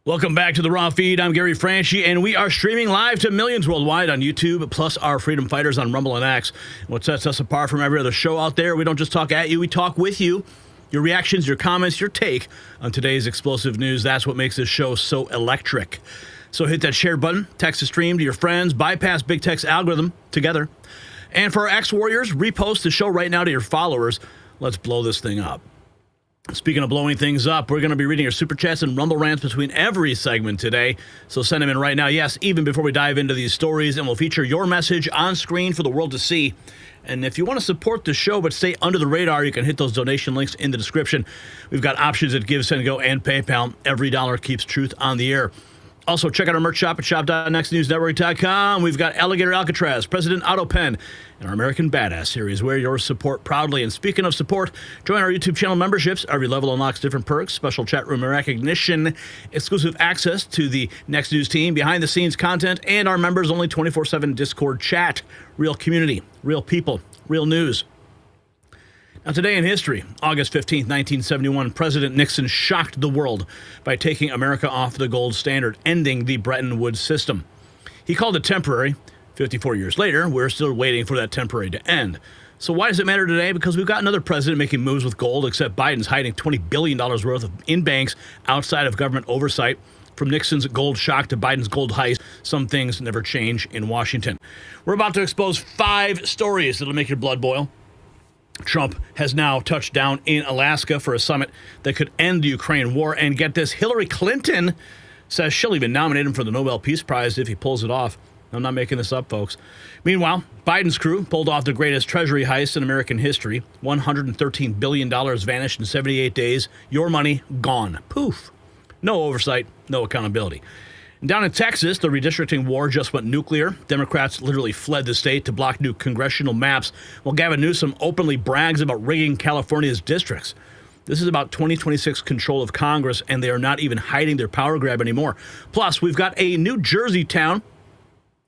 Welcome back to the Raw Feed. I'm Gary Franchi, and we are streaming live to millions worldwide on YouTube, plus our freedom fighters on Rumble and X. What sets us apart from every other show out there, we don't just talk at you, we talk with you. Your reactions, your comments, your take on today's explosive news, that's what makes this show so electric. So hit that share button, text the stream to your friends, bypass big text algorithm together. And for our X Warriors, repost the show right now to your followers. Let's blow this thing up. Speaking of blowing things up, we're going to be reading your super chats and rumble rants between every segment today. So send them in right now. Yes, even before we dive into these stories, and we'll feature your message on screen for the world to see. And if you want to support the show but stay under the radar, you can hit those donation links in the description. We've got options at Give, Send, Go, and PayPal. Every dollar keeps truth on the air. Also, check out our merch shop at shop.nextnewsnetwork.com. We've got Alligator Alcatraz, President Otto Pen, and our American Badass series, where your support proudly. And speaking of support, join our YouTube channel memberships. Every level unlocks different perks, special chat room recognition, exclusive access to the Next News team, behind-the-scenes content, and our members-only 24/7 Discord chat. Real community, real people, real news. Now, today in history, August 15th, 1971, President Nixon shocked the world by taking America off the gold standard, ending the Bretton Woods system. He called it temporary. 54 years later, we're still waiting for that temporary to end. So why does it matter today? Because we've got another president making moves with gold, except Biden's hiding $20 billion worth in banks outside of government oversight. From Nixon's gold shock to Biden's gold heist, some things never change in Washington. We're about to expose 5 stories that'll make your blood boil. Trump has now touched down in Alaska for a summit that could end the Ukraine war. And get this, Hillary Clinton says she'll even nominate him for the Nobel Peace Prize if he pulls it off. I'm not making this up, folks. Meanwhile, Biden's crew pulled off the greatest treasury heist in American history. $113 billion vanished in 78 days. Your money gone. Poof. No oversight, no accountability. Down in Texas, the redistricting war just went nuclear. Democrats literally fled the state to block new congressional maps, while Gavin Newsom openly brags about rigging California's districts. This is about 2026 control of Congress, and they are not even hiding their power grab anymore. Plus, we've got a New Jersey town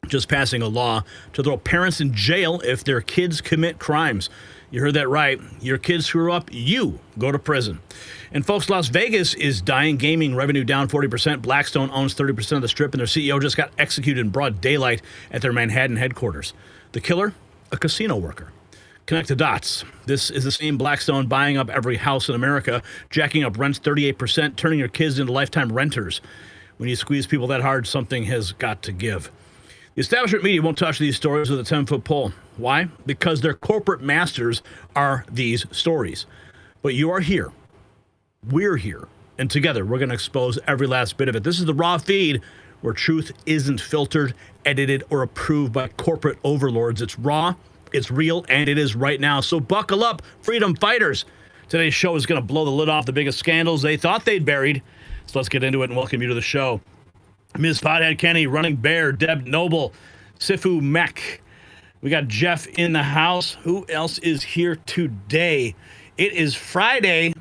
just passing a law to throw parents in jail if their kids commit crimes. You heard that right. Your kids screw up, you go to prison. And folks, Las Vegas is dying. Gaming revenue down 40%. Blackstone owns 30% of the strip, and their CEO just got executed in broad daylight at their Manhattan headquarters. The killer, a casino worker. Connect the dots. This is the same Blackstone buying up every house in America, jacking up rents 38%, turning your kids into lifetime renters. When you squeeze people that hard, something has got to give. The establishment media won't touch these stories with a 10-foot pole. Why? Because their corporate masters are these stories. But you are here. We're here. And together, we're going to expose every last bit of it. This is the Raw Feed, where truth isn't filtered, edited, or approved by corporate overlords. It's raw, it's real, and it is right now. So buckle up, freedom fighters. Today's show is going to blow the lid off the biggest scandals they thought they'd buried. So let's get into it and welcome you to the show. Ms. Pothead Kenny, Running Bear, Deb Noble, Sifu Mech. We got Jeff in the house. Who else is here today? It is Friday.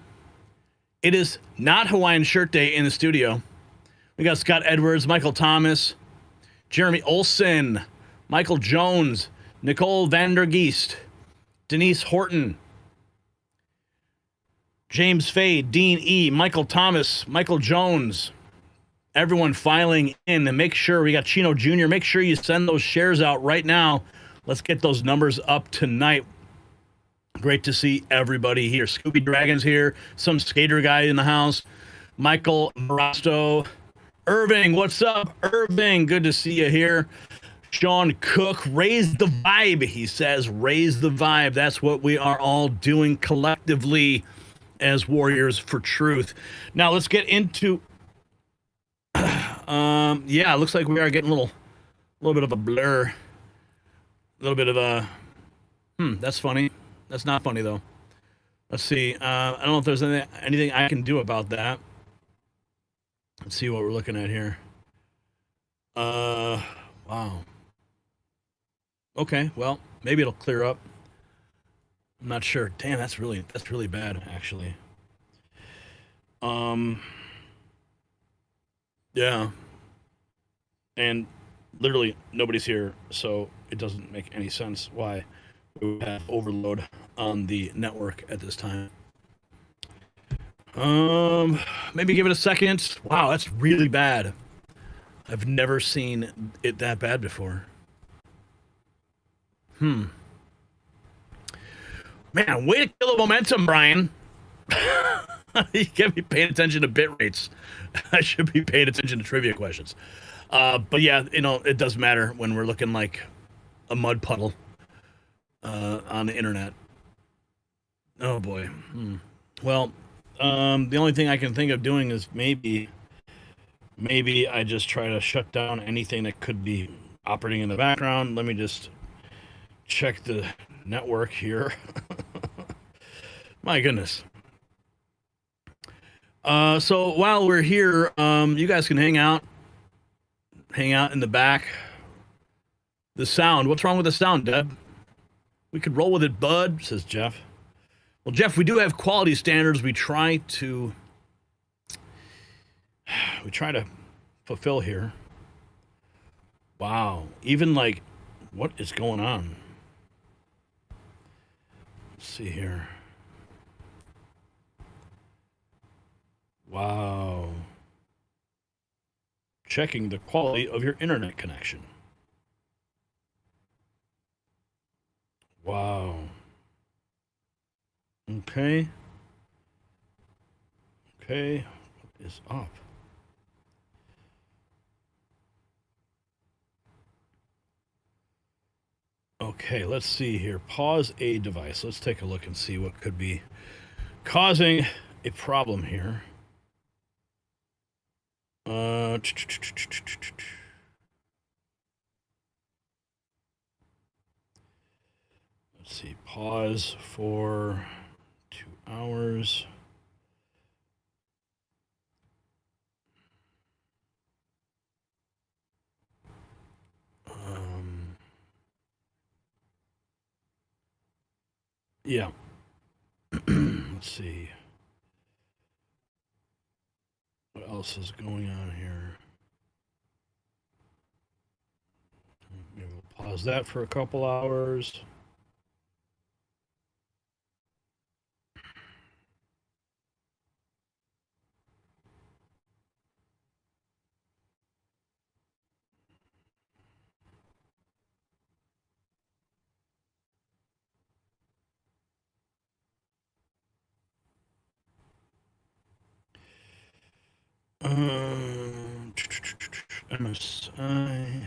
It is not Hawaiian Shirt Day in the studio. We got Scott Edwards, Michael Thomas, Jeremy Olson, Michael Jones, Nicole Vandergeest, Denise Horton, James Fay, Dean E., Michael Thomas, Michael Jones. Everyone filing in, and make sure we got Chino Jr. Make sure you send those shares out right now. Let's get those numbers up tonight. Great to see everybody here. Scooby Dragon's here. Some skater guy in the house. Michael Marasto. Irving, what's up? Irving, good to see you here. Sean Cook, raise the vibe, he says. Raise the vibe. That's what we are all doing collectively as warriors for truth. Now, let's get into... yeah, it looks like we are getting a little bit of a blur. A little bit of a... that's funny. That's not funny, though. Let's see. I don't know if there's anything I can do about that. Let's see what we're looking at here. Wow. Okay, well, maybe it'll clear up. I'm not sure. Damn, that's really bad, actually. Yeah. And literally nobody's here, so it doesn't make any sense why we have overload on the network at this time. Maybe give it a second. Wow, that's really bad. I've never seen it that bad before. Man, way to kill the momentum, Brian. You can't be paying attention to bit rates. I should be paying attention to trivia questions. But yeah, it does matter when we're looking like a mud puddle on the internet. Oh boy. Well, the only thing I can think of doing is maybe I just try to shut down anything that could be operating in the background. Let me just check the network here. My goodness. So while we're here, you guys can hang out in the back. The sound. What's wrong with the sound, Deb? We could roll with it, bud, says Jeff. Well, Jeff, we do have quality standards we try to fulfill here. Wow. Even like, what is going on? Let's see here. Wow. Checking the quality of your internet connection. Wow. Okay. Okay. What is up? Okay, let's see here. Pause a device. Let's take a look and see what could be causing a problem here. Let's see. Pause for 2 hours. Yeah. Let's see. What else is going on here? Maybe we'll pause that for a couple hours. MSI,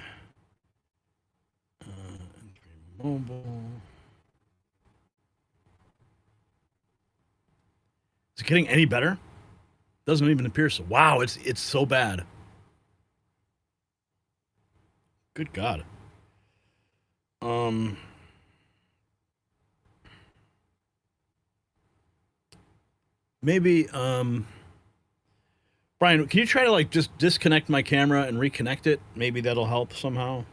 mobile. Is it getting any better? Doesn't even appear so. Wow, it's so bad. Good God. Maybe Brian, can you try to like just disconnect my camera and reconnect it? Maybe that'll help somehow.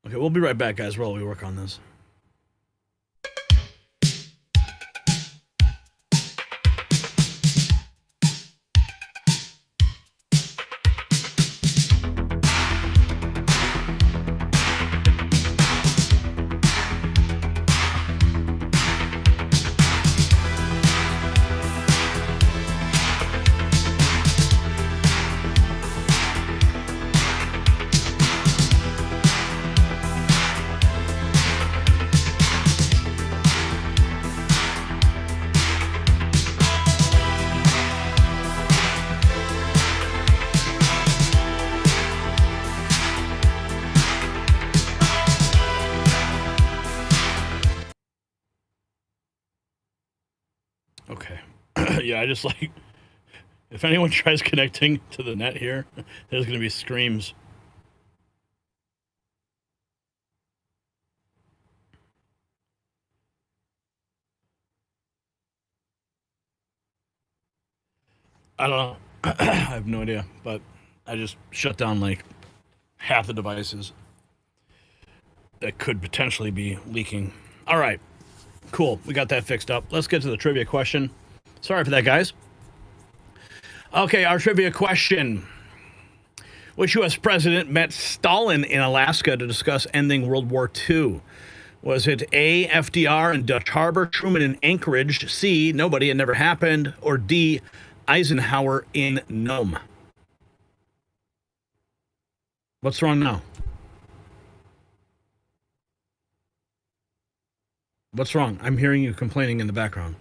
Okay, we'll be right back, guys, while we work on this. Okay. Yeah, I just like, if anyone tries connecting to the net here, there's going to be screams. I don't know. I have no idea, but I just shut down like half the devices that could potentially be leaking. All right. Cool. We got that fixed up. Let's get to the trivia question. Sorry for that, guys. Okay, our trivia question. Which U.S. president met Stalin in Alaska to discuss ending World War II? Was it A, FDR in Dutch Harbor, Truman in Anchorage, C, nobody, it never happened, or D, Eisenhower in Nome? What's wrong now? What's wrong? I'm hearing you complaining in the background.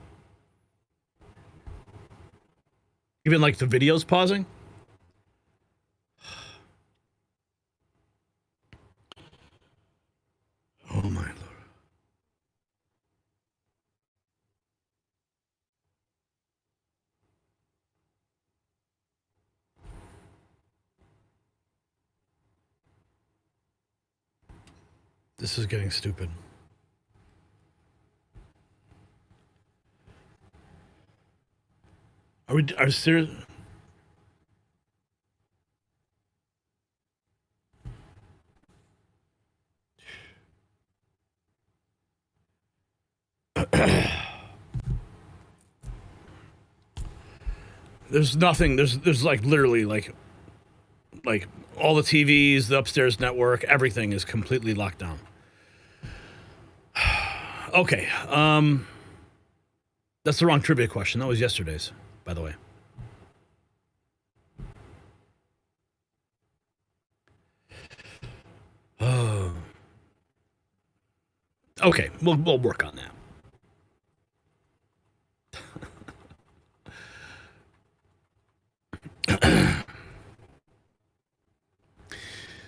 Even like the video's pausing? Oh my Lord. This is getting stupid. Are serious? There's nothing. There's like literally like all the TVs, the upstairs network, everything is completely locked down. Okay. That's the wrong trivia question. That was yesterday's, by the way. Okay, we'll work on that.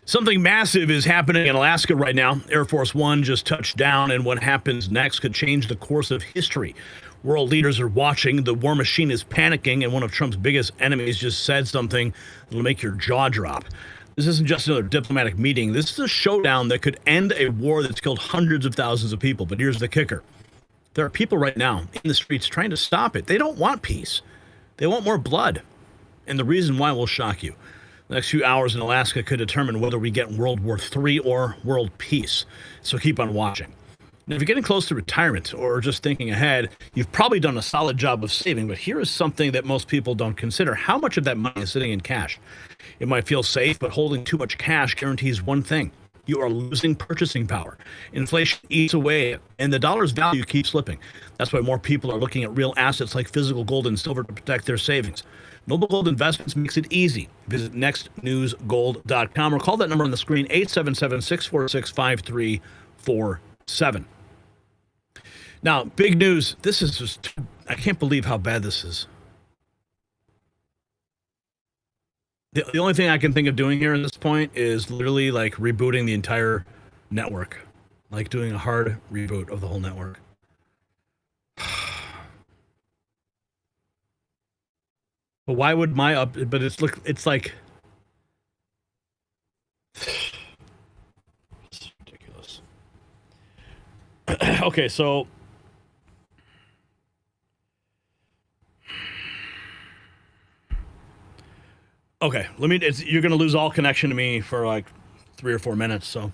Something massive is happening in Alaska right now. Air Force One just touched down, and what happens next could change the course of history. World leaders are watching. The war machine is panicking, and one of Trump's biggest enemies just said something that'll make your jaw drop. This isn't just another diplomatic meeting. This is a showdown that could end a war that's killed hundreds of thousands of people. But here's the kicker. There are people right now in the streets trying to stop it. They don't want peace. They want more blood. And the reason why will shock you. The next few hours in Alaska could determine whether we get World War III or world peace. So keep on watching. Now, if you're getting close to retirement or just thinking ahead, you've probably done a solid job of saving, but here is something that most people don't consider. How much of that money is sitting in cash? It might feel safe, but holding too much cash guarantees one thing. You are losing purchasing power. Inflation eats away, and the dollar's value keeps slipping. That's why more people are looking at real assets like physical gold and silver to protect their savings. Noble Gold Investments makes it easy. Visit nextnewsgold.com or call that number on the screen, 877-646-5347. Now, big news. This is just, I can't believe how bad this is. The only thing I can think of doing here at this point is literally like rebooting the entire network. Like doing a hard reboot of the whole network. But why would but it's like it's ridiculous. Okay, so okay, you're going to lose all connection to me for like 3 or 4 minutes, so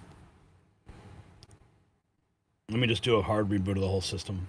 let me just do a hard reboot of the whole system.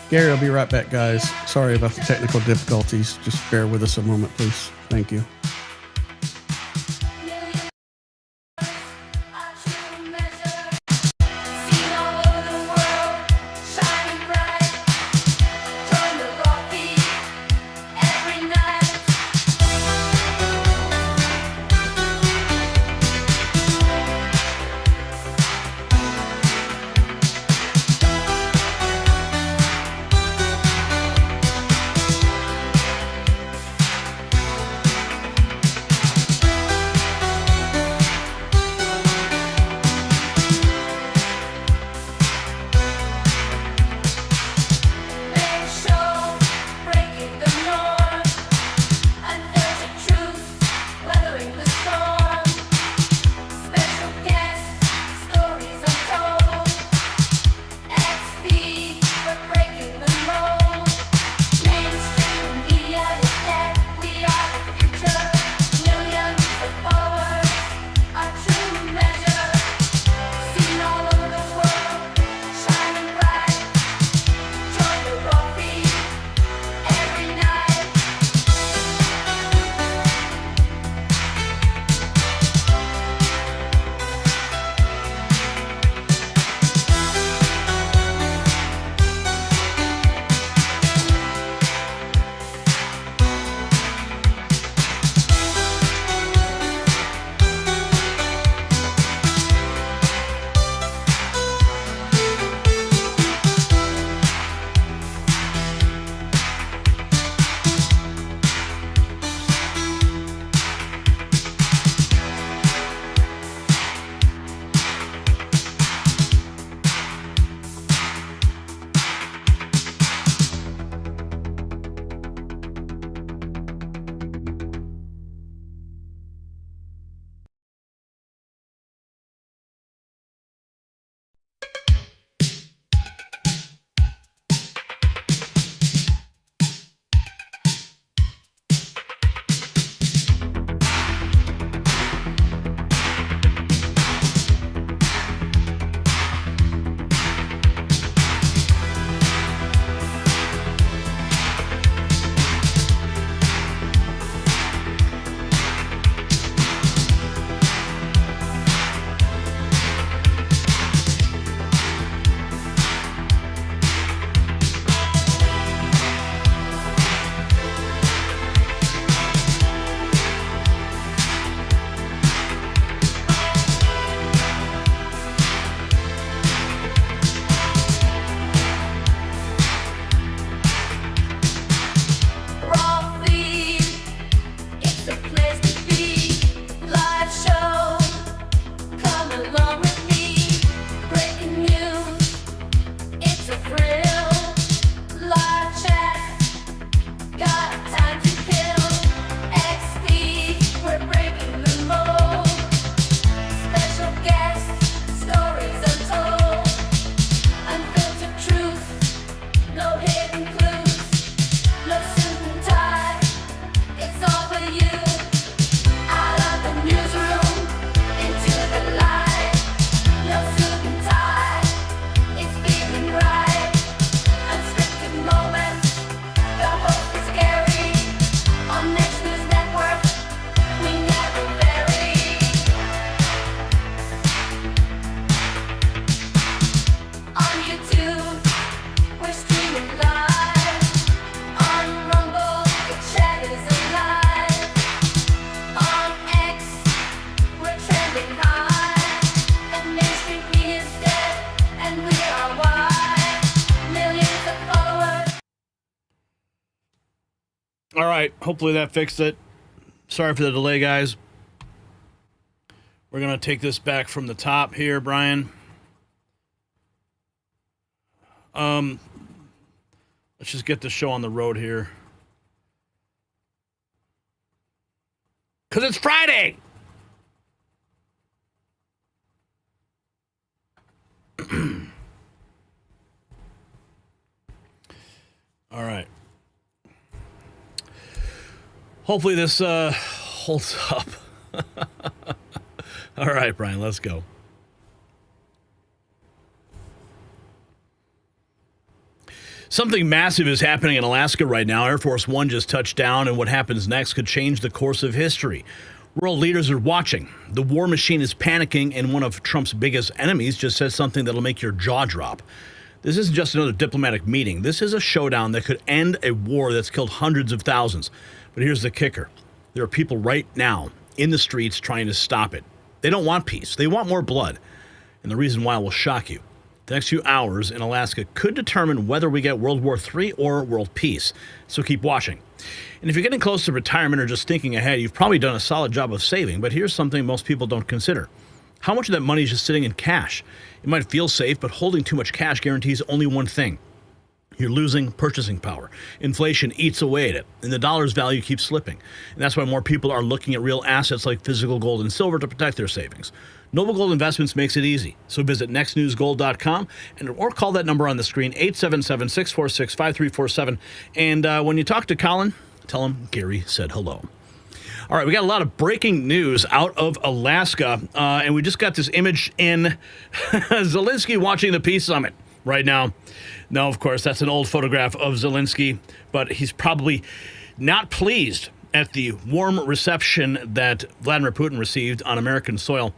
Gary, I'll be right back, guys. Sorry about the technical difficulties. Just bear with us a moment, please. Thank you. All right, hopefully that fixed it. Sorry for the delay, guys. We're going to take this back from the top here, Brian. Let's just get the show on the road here. Because it's Friday! All right. Hopefully this holds up. All right, Brian, let's go. Something massive is happening in Alaska right now. Air Force One just touched down, and what happens next could change the course of history. World leaders are watching. The war machine is panicking, and one of Trump's biggest enemies just said something that'll make your jaw drop. This isn't just another diplomatic meeting. This is a showdown that could end a war that's killed hundreds of thousands. But here's the kicker. There are people right now in the streets trying to stop it. They don't want peace. They want more blood. And the reason why will shock you. The next few hours in Alaska could determine whether we get World War III or world peace. So keep watching. And if you're getting close to retirement or just thinking ahead, you've probably done a solid job of saving. But here's something most people don't consider. How much of that money is just sitting in cash? It might feel safe, but holding too much cash guarantees only one thing. You're losing purchasing power. Inflation eats away at it, and the dollar's value keeps slipping. And that's why more people are looking at real assets like physical gold and silver to protect their savings. Noble Gold Investments makes it easy. So visit nextnewsgold.com or call that number on the screen, 877-646-5347. And when you talk to Colin, tell him Gary said hello. All right, we got a lot of breaking news out of Alaska, and we just got this image in Zelensky watching the peace summit right now. No, of course, that's an old photograph of Zelensky, but he's probably not pleased at the warm reception that Vladimir Putin received on American soil.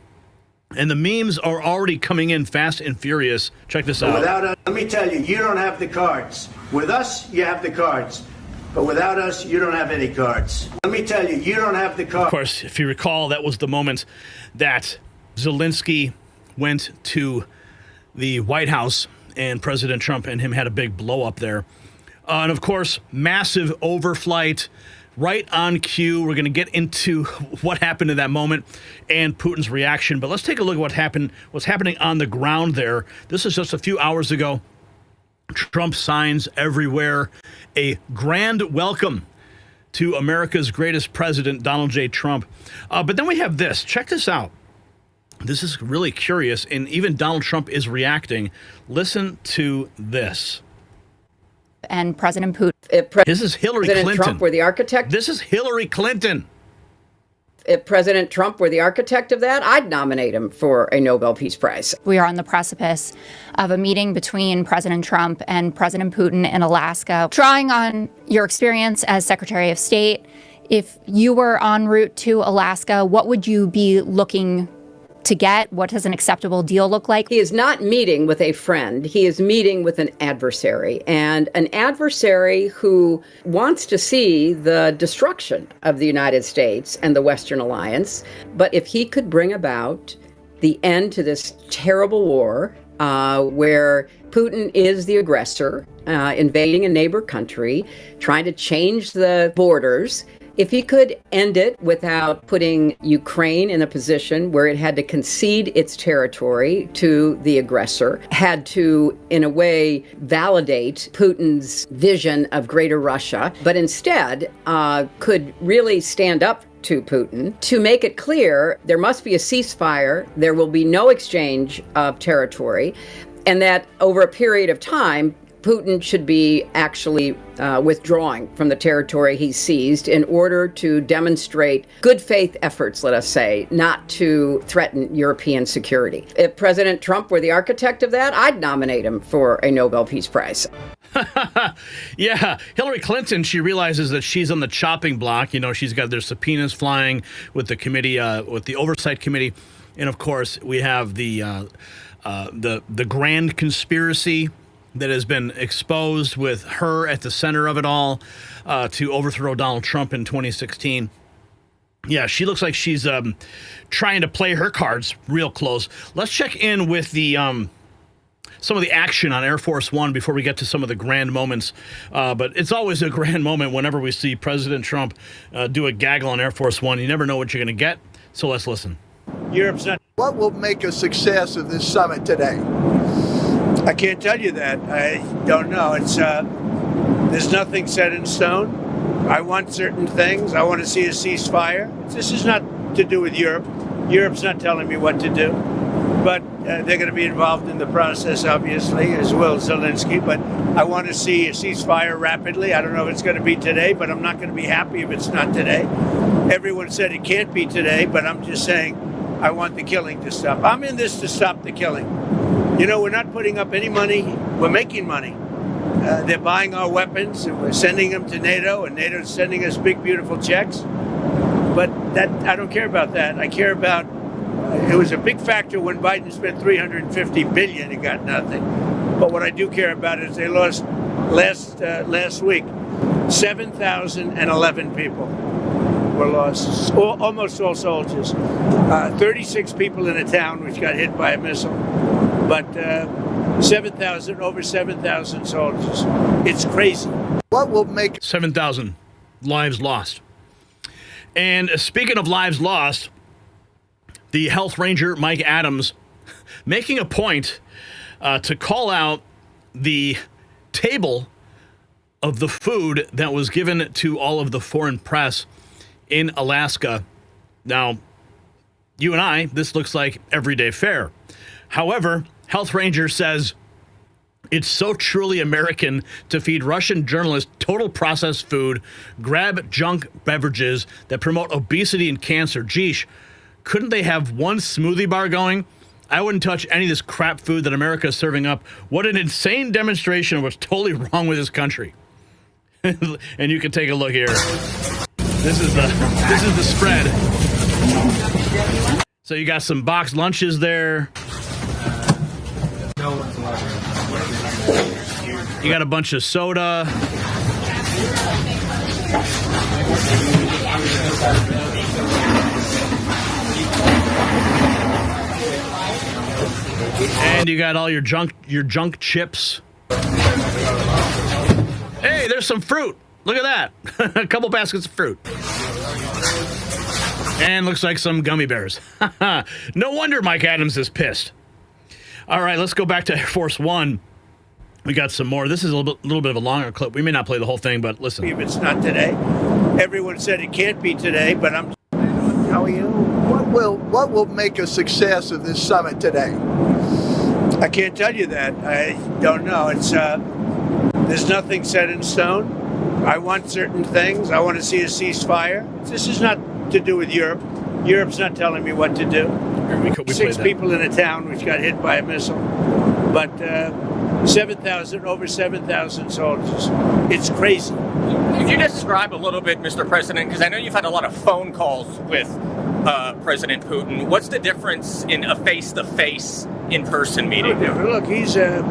And the memes are already coming in fast and furious. Check this out. Without us, let me tell you, you don't have the cards. With us, you have the cards. But without us, you don't have any cards. Let me tell you, you don't have the cards. Of course, if you recall, that was the moment that Zelensky went to the White House and President Trump and him had a big blow up there. And of course, massive overflight. Right on cue. We're going to get into what happened in that moment and Putin's reaction. But let's take a look at what's happening on the ground there. This is just a few hours ago. Trump signs everywhere a grand welcome to America's greatest president, Donald J. Trump. But then we have this. Check this out. This is really curious, and even Donald Trump is reacting. Listen to this. And President Putin. This is Hillary President Clinton. Trump were the architect. This is Hillary Clinton. If President Trump were the architect of that, I'd nominate him for a Nobel Peace Prize. We are on the precipice of a meeting between President Trump and President Putin in Alaska. Drawing on your experience as Secretary of State, if you were en route to Alaska, what would you be looking to get? What does an acceptable deal look like? He is not meeting with a friend. He is meeting with an adversary, and an adversary who wants to see the destruction of the United States and the Western alliance. But if he could bring about the end to this terrible war, where Putin is the aggressor, invading a neighbor country, trying to change the borders, if he could end it without putting Ukraine in a position where it had to concede its territory to the aggressor, had to, in a way, validate Putin's vision of greater Russia, but instead could really stand up to Putin to make it clear there must be a ceasefire, there will be no exchange of territory, and that over a period of time, Putin should be actually withdrawing from the territory he seized in order to demonstrate good faith efforts, let us say, not to threaten European security. If President Trump were the architect of that, I'd nominate him for a Nobel Peace Prize. Yeah, Hillary Clinton, she realizes that she's on the chopping block. You know, she's got their subpoenas flying with the committee, with the oversight committee. And of course, we have the grand conspiracy that has been exposed with her at the center of it all to overthrow Donald Trump in 2016. Yeah, she looks like she's trying to play her cards real close. Let's check in with the some of the action on Air Force One before we get to some of the grand moments. But it's always a grand moment whenever we see President Trump do a gaggle on Air Force One. You never know what you're going to get. So let's listen. Europe's not. What will make a success of this summit today? I can't tell you that. I don't know. It's there's nothing set in stone. I want certain things. I want to see a ceasefire. This is not to do with Europe. Europe's not telling me what to do. But they're going to be involved in the process, obviously, as well as Zelensky. But I want to see a ceasefire rapidly. I don't know if it's going to be today, but I'm not going to be happy if it's not today. Everyone said it can't be today, but I'm just saying I want the killing to stop. I'm in this to stop the killing. You know, we're not putting up any money. We're making money. They're buying our weapons, and we're sending them to NATO, and NATO's sending us big, beautiful checks. But that I don't care about that. I care about it was a big factor when Biden spent $350 billion and got nothing. But what I do care about is they lost last week 7,011 people were lost, almost all soldiers. 36 people in a town which got hit by a missile, but over 7,000 soldiers. It's crazy. What will make 7,000 lives lost. And speaking of lives lost, the health ranger, Mike Adams, making a point to call out the table of the food that was given to all of the foreign press in Alaska. Now, you and I, this looks like everyday fare. However, Health Ranger says it's so truly American to feed Russian journalists total processed food, grab junk beverages that promote obesity and cancer. Geesh, couldn't they have one smoothie bar going? I wouldn't touch any of this crap food that America is serving up. What an insane demonstration of what's totally wrong with this country. And you can take a look here. This is the spread. So you got some boxed lunches there. You got a bunch of soda. And you got all your junk chips. Hey, there's some fruit. Look at that. A couple baskets of fruit. And looks like some gummy bears. No wonder Mike Adams is pissed. All right, let's go back to Air Force One. We got some more. This is a little bit of a longer clip. We may not play the whole thing, but listen. If it's not today, everyone said it can't be today, but how are you? what will make a success of this summit today? I can't tell you that. I don't know. It's there's nothing set in stone. I want certain things. I want to see a ceasefire. This is not to do with Europe. Europe's not telling me what to do. We 6 people in a town which got hit by a missile, but over 7,000 soldiers. It's crazy. Could you describe a little bit, Mr. President, because I know you've had a lot of phone calls with President Putin. What's the difference in a face-to-face, in-person meeting? Look, he's a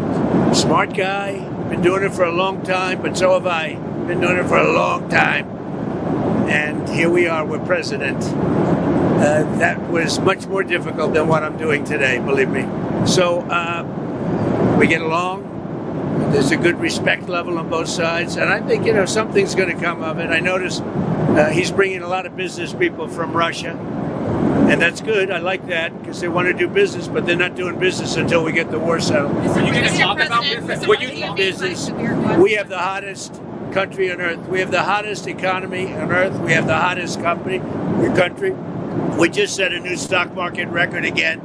smart guy, been doing it for a long time, but so have I. Been doing it for a long time. And here we are, we're president. That was much more difficult than what I'm doing today, believe me. So we get along. There's a good respect level on both sides. And I think, something's going to come of it. I noticed he's bringing a lot of business people from Russia. And that's good. I like that because they want to do business, but they're not doing business until we get the war settled. You can talk about business. We have the hottest country on earth. We have the hottest economy on earth. We have the hottest country. We just set a new stock market record again.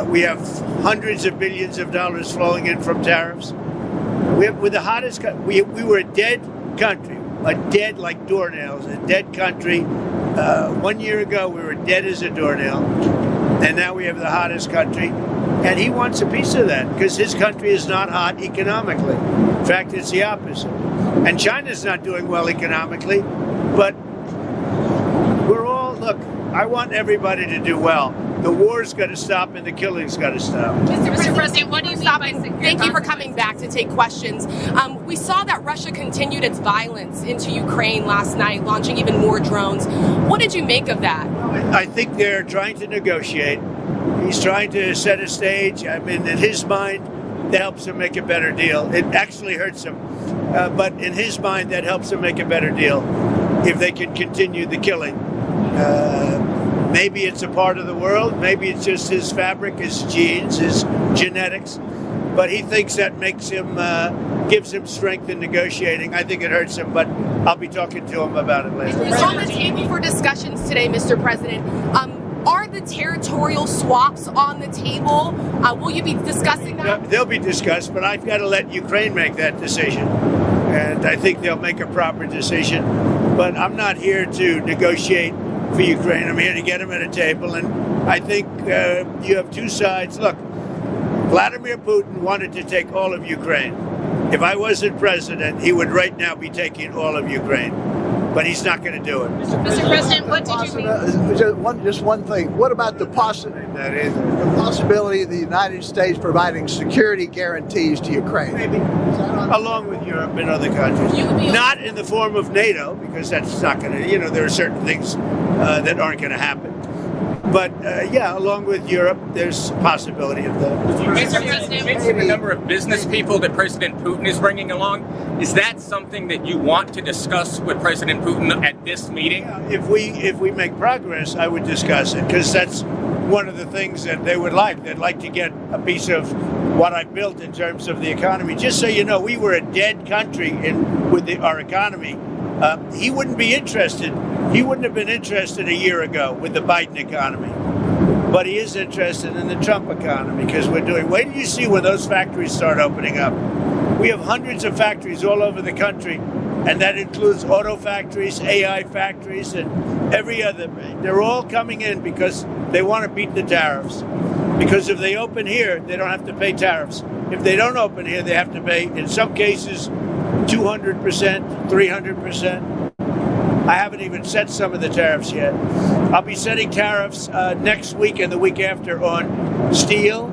We have hundreds of billions of dollars flowing in from tariffs. We're the hottest. We were a dead country, like doornails, a dead country. 1 year ago, we were dead as a doornail, and now we have the hottest country. And he wants a piece of that because his country is not hot economically. In fact, it's the opposite. And China's not doing well economically, but look, I want everybody to do well. The war's got to stop and the killing's got to stop. Mr. President, what do you stop? Thank you for coming back to take questions. We saw that Russia continued its violence into Ukraine last night, launching even more drones. What did you make of that? I think they're trying to negotiate. He's trying to set a stage. I mean, in his mind, that helps him make a better deal. It actually hurts him. But in his mind, that helps him make a better deal if they can continue the killing. Maybe it's a part of the world. Maybe it's just his fabric, his genes, his genetics. But he thinks that makes him, gives him strength in negotiating. I think it hurts him, but I'll be talking to him about it later. It's on the table for discussions today, Mr. President. Are the territorial swaps on the table? Will you be discussing that? They'll be discussed, but I've got to let Ukraine make that decision. And I think they'll make a proper decision. But I'm not here to negotiate for Ukraine. I'm here to get them at a table. And I think you have two sides. Look, Vladimir Putin wanted to take all of Ukraine. If I wasn't president, he would right now be taking all of Ukraine. But he's not going to do it. Mr. President, what did you mean? Just one thing. What about the possibility of the United States providing security guarantees to Ukraine? Maybe. Along with Europe and other countries. Not in the form of NATO, because that's not going to, there are certain things that aren't going to happen. But, along with Europe, there's a possibility of that. Mr. President, mention the number of business people that President Putin is bringing along. Is that something that you want to discuss with President Putin at this meeting? Yeah, if we make progress, I would discuss it, because that's one of the things that they would like. They'd like to get a piece of what I built in terms of the economy. Just so you know, we were a dead country with our economy. He wouldn't be interested. He wouldn't have been interested a year ago with the Biden economy. But he is interested in the Trump economy, because wait till you see when those factories start opening up. We have hundreds of factories all over the country, and that includes auto factories, AI factories, and every other. They're all coming in because they want to beat the tariffs. Because if they open here, they don't have to pay tariffs. If they don't open here, they have to pay, in some cases, 200%, 300%. I haven't even set some of the tariffs yet. I'll be setting tariffs next week and the week after on steel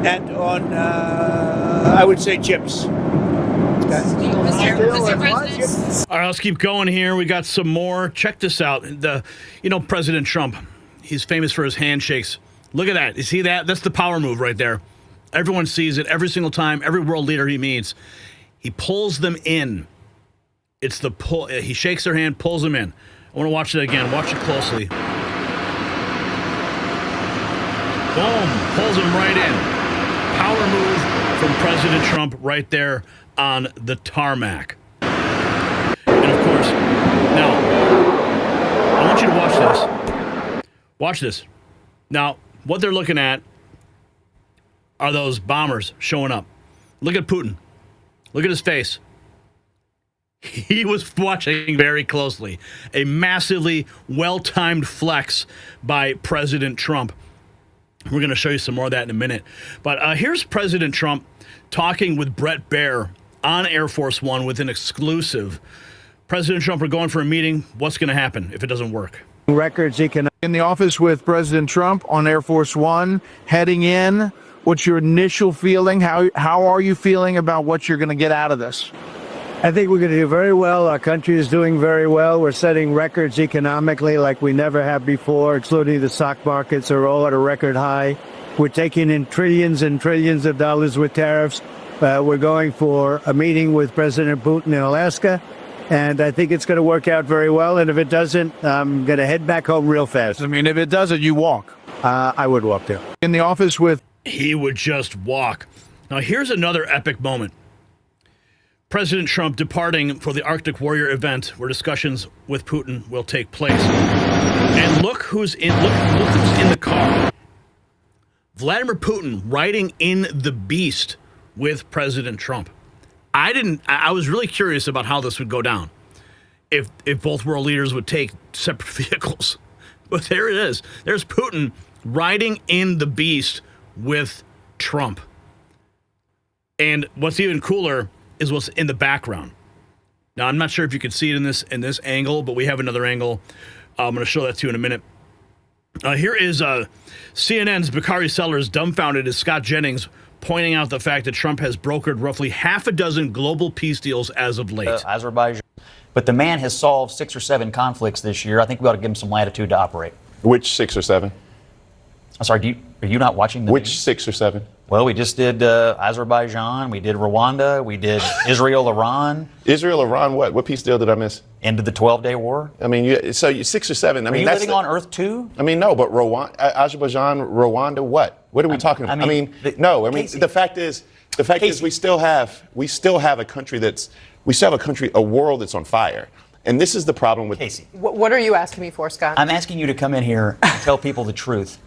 and on, I would say, chips. Mr. President. All right, let's keep going here. We got some more. Check this out. President Trump, he's famous for his handshakes. Look at that. You see that? That's the power move right there. Everyone sees it every single time. Every world leader he meets, he pulls them in. It's the pull. He shakes their hand, pulls them in. I want to watch it again. Watch it closely. Boom. Pulls them right in. Power move from President Trump right there on the tarmac. And of course, now, I want you to watch this. Watch this. Now, what they're looking at are those bombers showing up. Look at Putin. Look at his face. He was watching very closely. A massively well-timed flex by President Trump. We're going to show you some more of that in a minute. But here's President Trump talking with Brett Baer on Air Force One with an exclusive. President Trump, we're going for a meeting. What's going to happen if it doesn't work? Records in the office with President Trump on Air Force One, heading in. What's your initial feeling? How are you feeling about what you're going to get out of this? I think we're going to do very well. Our country is doing very well. We're setting records economically like we never have before, including the stock markets are all at a record high. We're taking in trillions and trillions of dollars with tariffs. We're going for a meeting with President Putin in Alaska, and I think it's going to work out very well. And if it doesn't, I'm going to head back home real fast. I mean, if it doesn't, you walk. I would walk there. In the office with... He would just walk. Now, here's another epic moment. President Trump departing for the Arctic Warrior event where discussions with Putin will take place. And look who's in the car. Vladimir Putin riding in the Beast with President Trump. I was really curious about how this would go down. If both world leaders would take separate vehicles. But there it is. There's Putin riding in the Beast with Trump. And what's even cooler is what's in the background. Now, I'm not sure if you can see it in this angle, but we have another angle. I'm going to show that to you in a minute. Here is CNN's Bakari Sellers dumbfounded as Scott Jennings pointing out the fact that Trump has brokered roughly half a dozen global peace deals as of late. Azerbaijan. But the man has solved 6 or 7 conflicts this year. I think we ought to give him some latitude to operate. Which 6 or 7? I'm sorry, are you not watching the Which news? 6 or 7? Well, we just did Azerbaijan, we did Rwanda, we did Israel, Iran. Israel, Iran, what? What peace deal did I miss? End of the 12-day war. I mean, so you 6 or 7. I mean, you that's living on Earth too? I mean, no, but Azerbaijan, Rwanda, what? What are we talking about? Casey, the fact is we still have a country a world that's on fire. And this is the problem with Casey. What are you asking me for, Scott? I'm asking you to come in here and tell people the truth.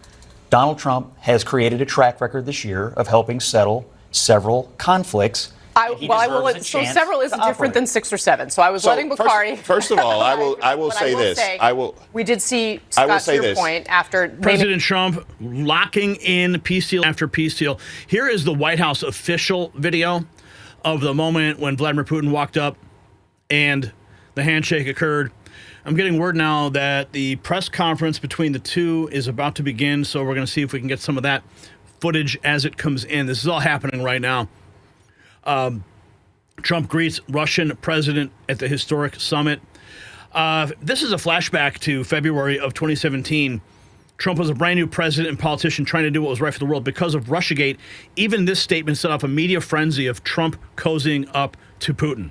Donald Trump has created a track record this year of helping settle several conflicts So several isn't different than 6 or 7. So I was letting Bukhari. First of all, I will say this. We did see, Scott, to your point, after President Trump locking in peace deal after peace deal. Here is the White House official video of the moment when Vladimir Putin walked up and the handshake occurred. I'm getting word now that the press conference between the two is about to begin, so we're going to see if we can get some of that footage as it comes in. This is all happening right now. Trump greets Russian president at the historic summit. This is a flashback to February of 2017. Trump was a brand new president and politician trying to do what was right for the world. Because of Russiagate, even this statement set off a media frenzy of Trump cozying up to Putin.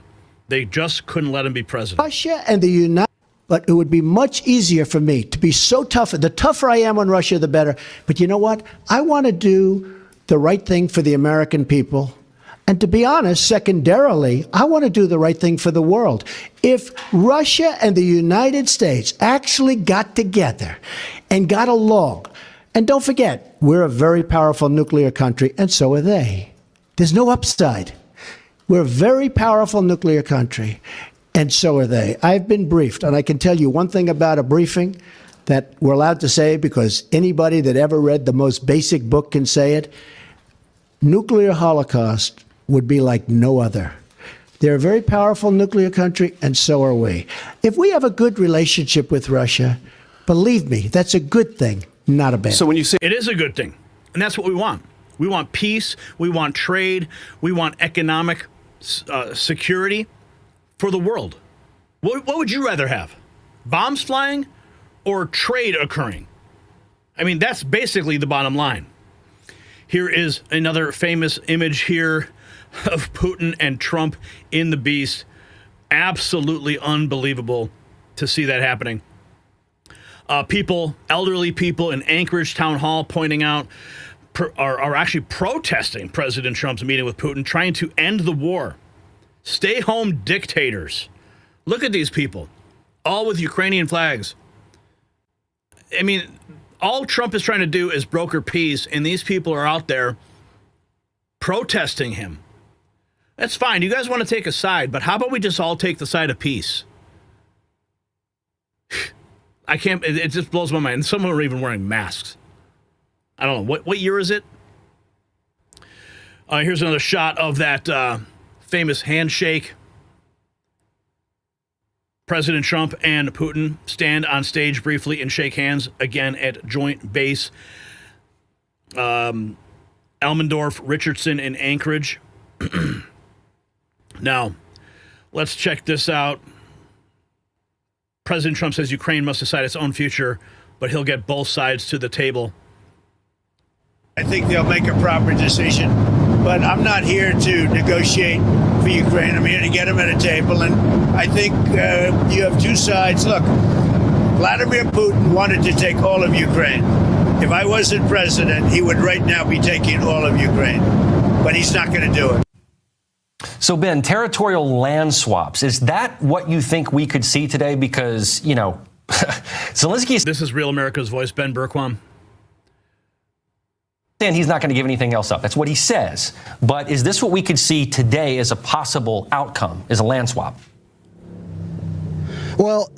They just couldn't let him be president. Russia and the United, but it would be much easier for me to be so tough. The tougher I am on Russia, the better. But you know what? I want to do the right thing for the American people. And to be honest, secondarily, I want to do the right thing for the world. If Russia and the United States actually got together and got along, and don't forget, we're a very powerful nuclear country, and so are they. There's no upside. We're a very powerful nuclear country, and so are they. I've been briefed, and I can tell you one thing about a briefing that we're allowed to say because anybody that ever read the most basic book can say it. Nuclear holocaust would be like no other. They're a very powerful nuclear country, and so are we. If we have a good relationship with Russia, believe me, that's a good thing, not a bad thing. So when you say it is a good thing, and that's what we want. We want peace, we want trade, we want economic security for the world. What would you rather have? Bombs flying or trade occurring? I mean, that's basically the bottom line. Here is another famous image here of Putin and Trump in the beast. Absolutely unbelievable to see that happening. Elderly people in Anchorage town hall pointing out, are actually protesting President Trump's meeting with Putin, trying to end the war. Stay home dictators. Look at these people, all with Ukrainian flags. I mean, all Trump is trying to do is broker peace, and these people are out there protesting him. That's fine. You guys want to take a side, but how about we just all take the side of peace? I can't, it just blows my mind. Some of them are even wearing masks. I don't know. What year is it? Here's another shot of that famous handshake. President Trump and Putin stand on stage briefly and shake hands again at joint base. Elmendorf, Richardson, and Anchorage. Now, let's check this out. President Trump says Ukraine must decide its own future, but he'll get both sides to the table. I think they'll make a proper decision, but I'm not here to negotiate for Ukraine. I'm here to get them at a table, and I think you have two sides. Look, Vladimir Putin wanted to take all of Ukraine. If I wasn't president, he would right now be taking all of Ukraine, but he's not going to do it. So, Ben, territorial land swaps, is that what you think we could see today? Because, you know, Zelensky... This is Real America's Voice, Ben Berquam. And he's not going to give anything else up. That's what he says. But is this what we could see today as a possible outcome, as a land swap? Well,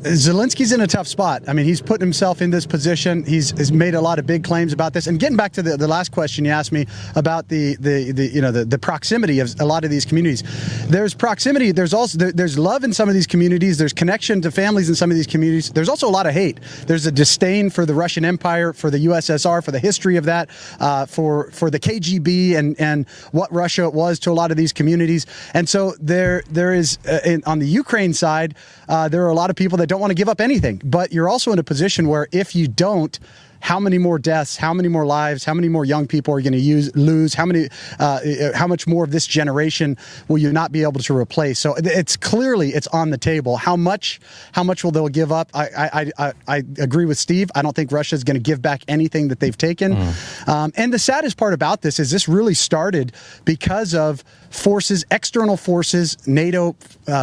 Zelensky's in a tough spot. I mean, he's put himself in this position. He's made a lot of big claims about this. And getting back to the last question you asked me about the proximity of a lot of these communities. There's proximity. There's also there's love in some of these communities. There's connection to families in some of these communities. There's also a lot of hate. There's a disdain for the Russian Empire, for the USSR, for the history of that, for the KGB and what Russia was to a lot of these communities. And so there is on the Ukraine side. There are a lot of people that don't want to give up anything, but you're also in a position where if you don't, how many more deaths, how many more lives, how many more young people are going to lose, how much more of this generation will you not be able to replace? So it's clearly on the table. How much will they give up? I agree with Steve. I don't think Russia is going to give back anything that they've taken. And the saddest part about this is this really started because of external forces, NATO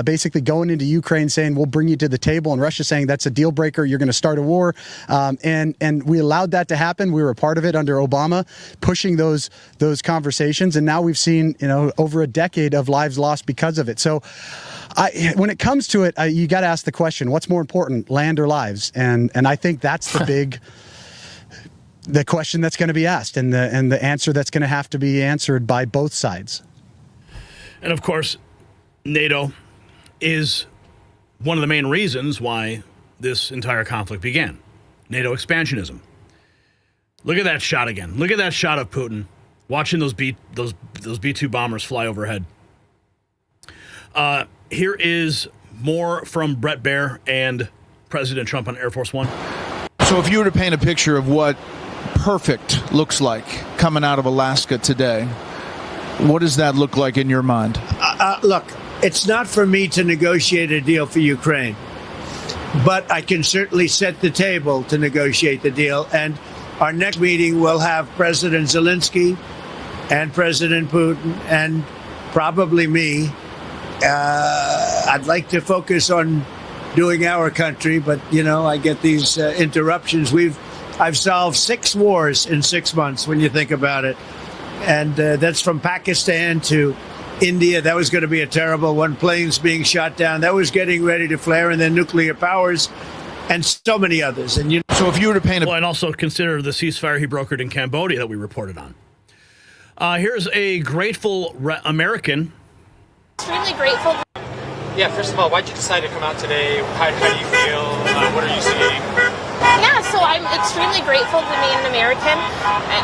basically going into Ukraine saying, we'll bring you to the table, and Russia saying that's a deal breaker. You're going to start a war. And we allowed that to happen. We were a part of it under Obama, pushing those conversations. And now we've seen, over a decade of lives lost because of it. So when it comes to it, you got to ask the question, what's more important, land or lives? And I think that's the question that's going to be asked, and the answer that's going to have to be answered by both sides. And of course, NATO is one of the main reasons why this entire conflict began. NATO expansionism. Look at that shot again. Look at that shot of Putin watching those B-2 bombers fly overhead. Here is more from Bret Baier and President Trump on Air Force One. So if you were to paint a picture of what perfect looks like coming out of Alaska today, what does that look like in your mind? Look, it's not for me to negotiate a deal for Ukraine, but I can certainly set the table to negotiate the deal. And our next meeting will have President Zelensky and President Putin and probably me. I'd like to focus on doing our country, but, I get these interruptions. I've solved 6 wars in 6 months when you think about it. And that's from Pakistan to India. That was going to be a terrible one. Planes being shot down. That was getting ready to flare. And then nuclear powers and so many others. And so if you were to paint and also consider the ceasefire he brokered in Cambodia that we reported on. Here's a grateful American. Extremely grateful. Yeah, first of all, why'd you decide to come out today? How do you feel? What are you seeing? Yeah, so I'm extremely grateful to be an American.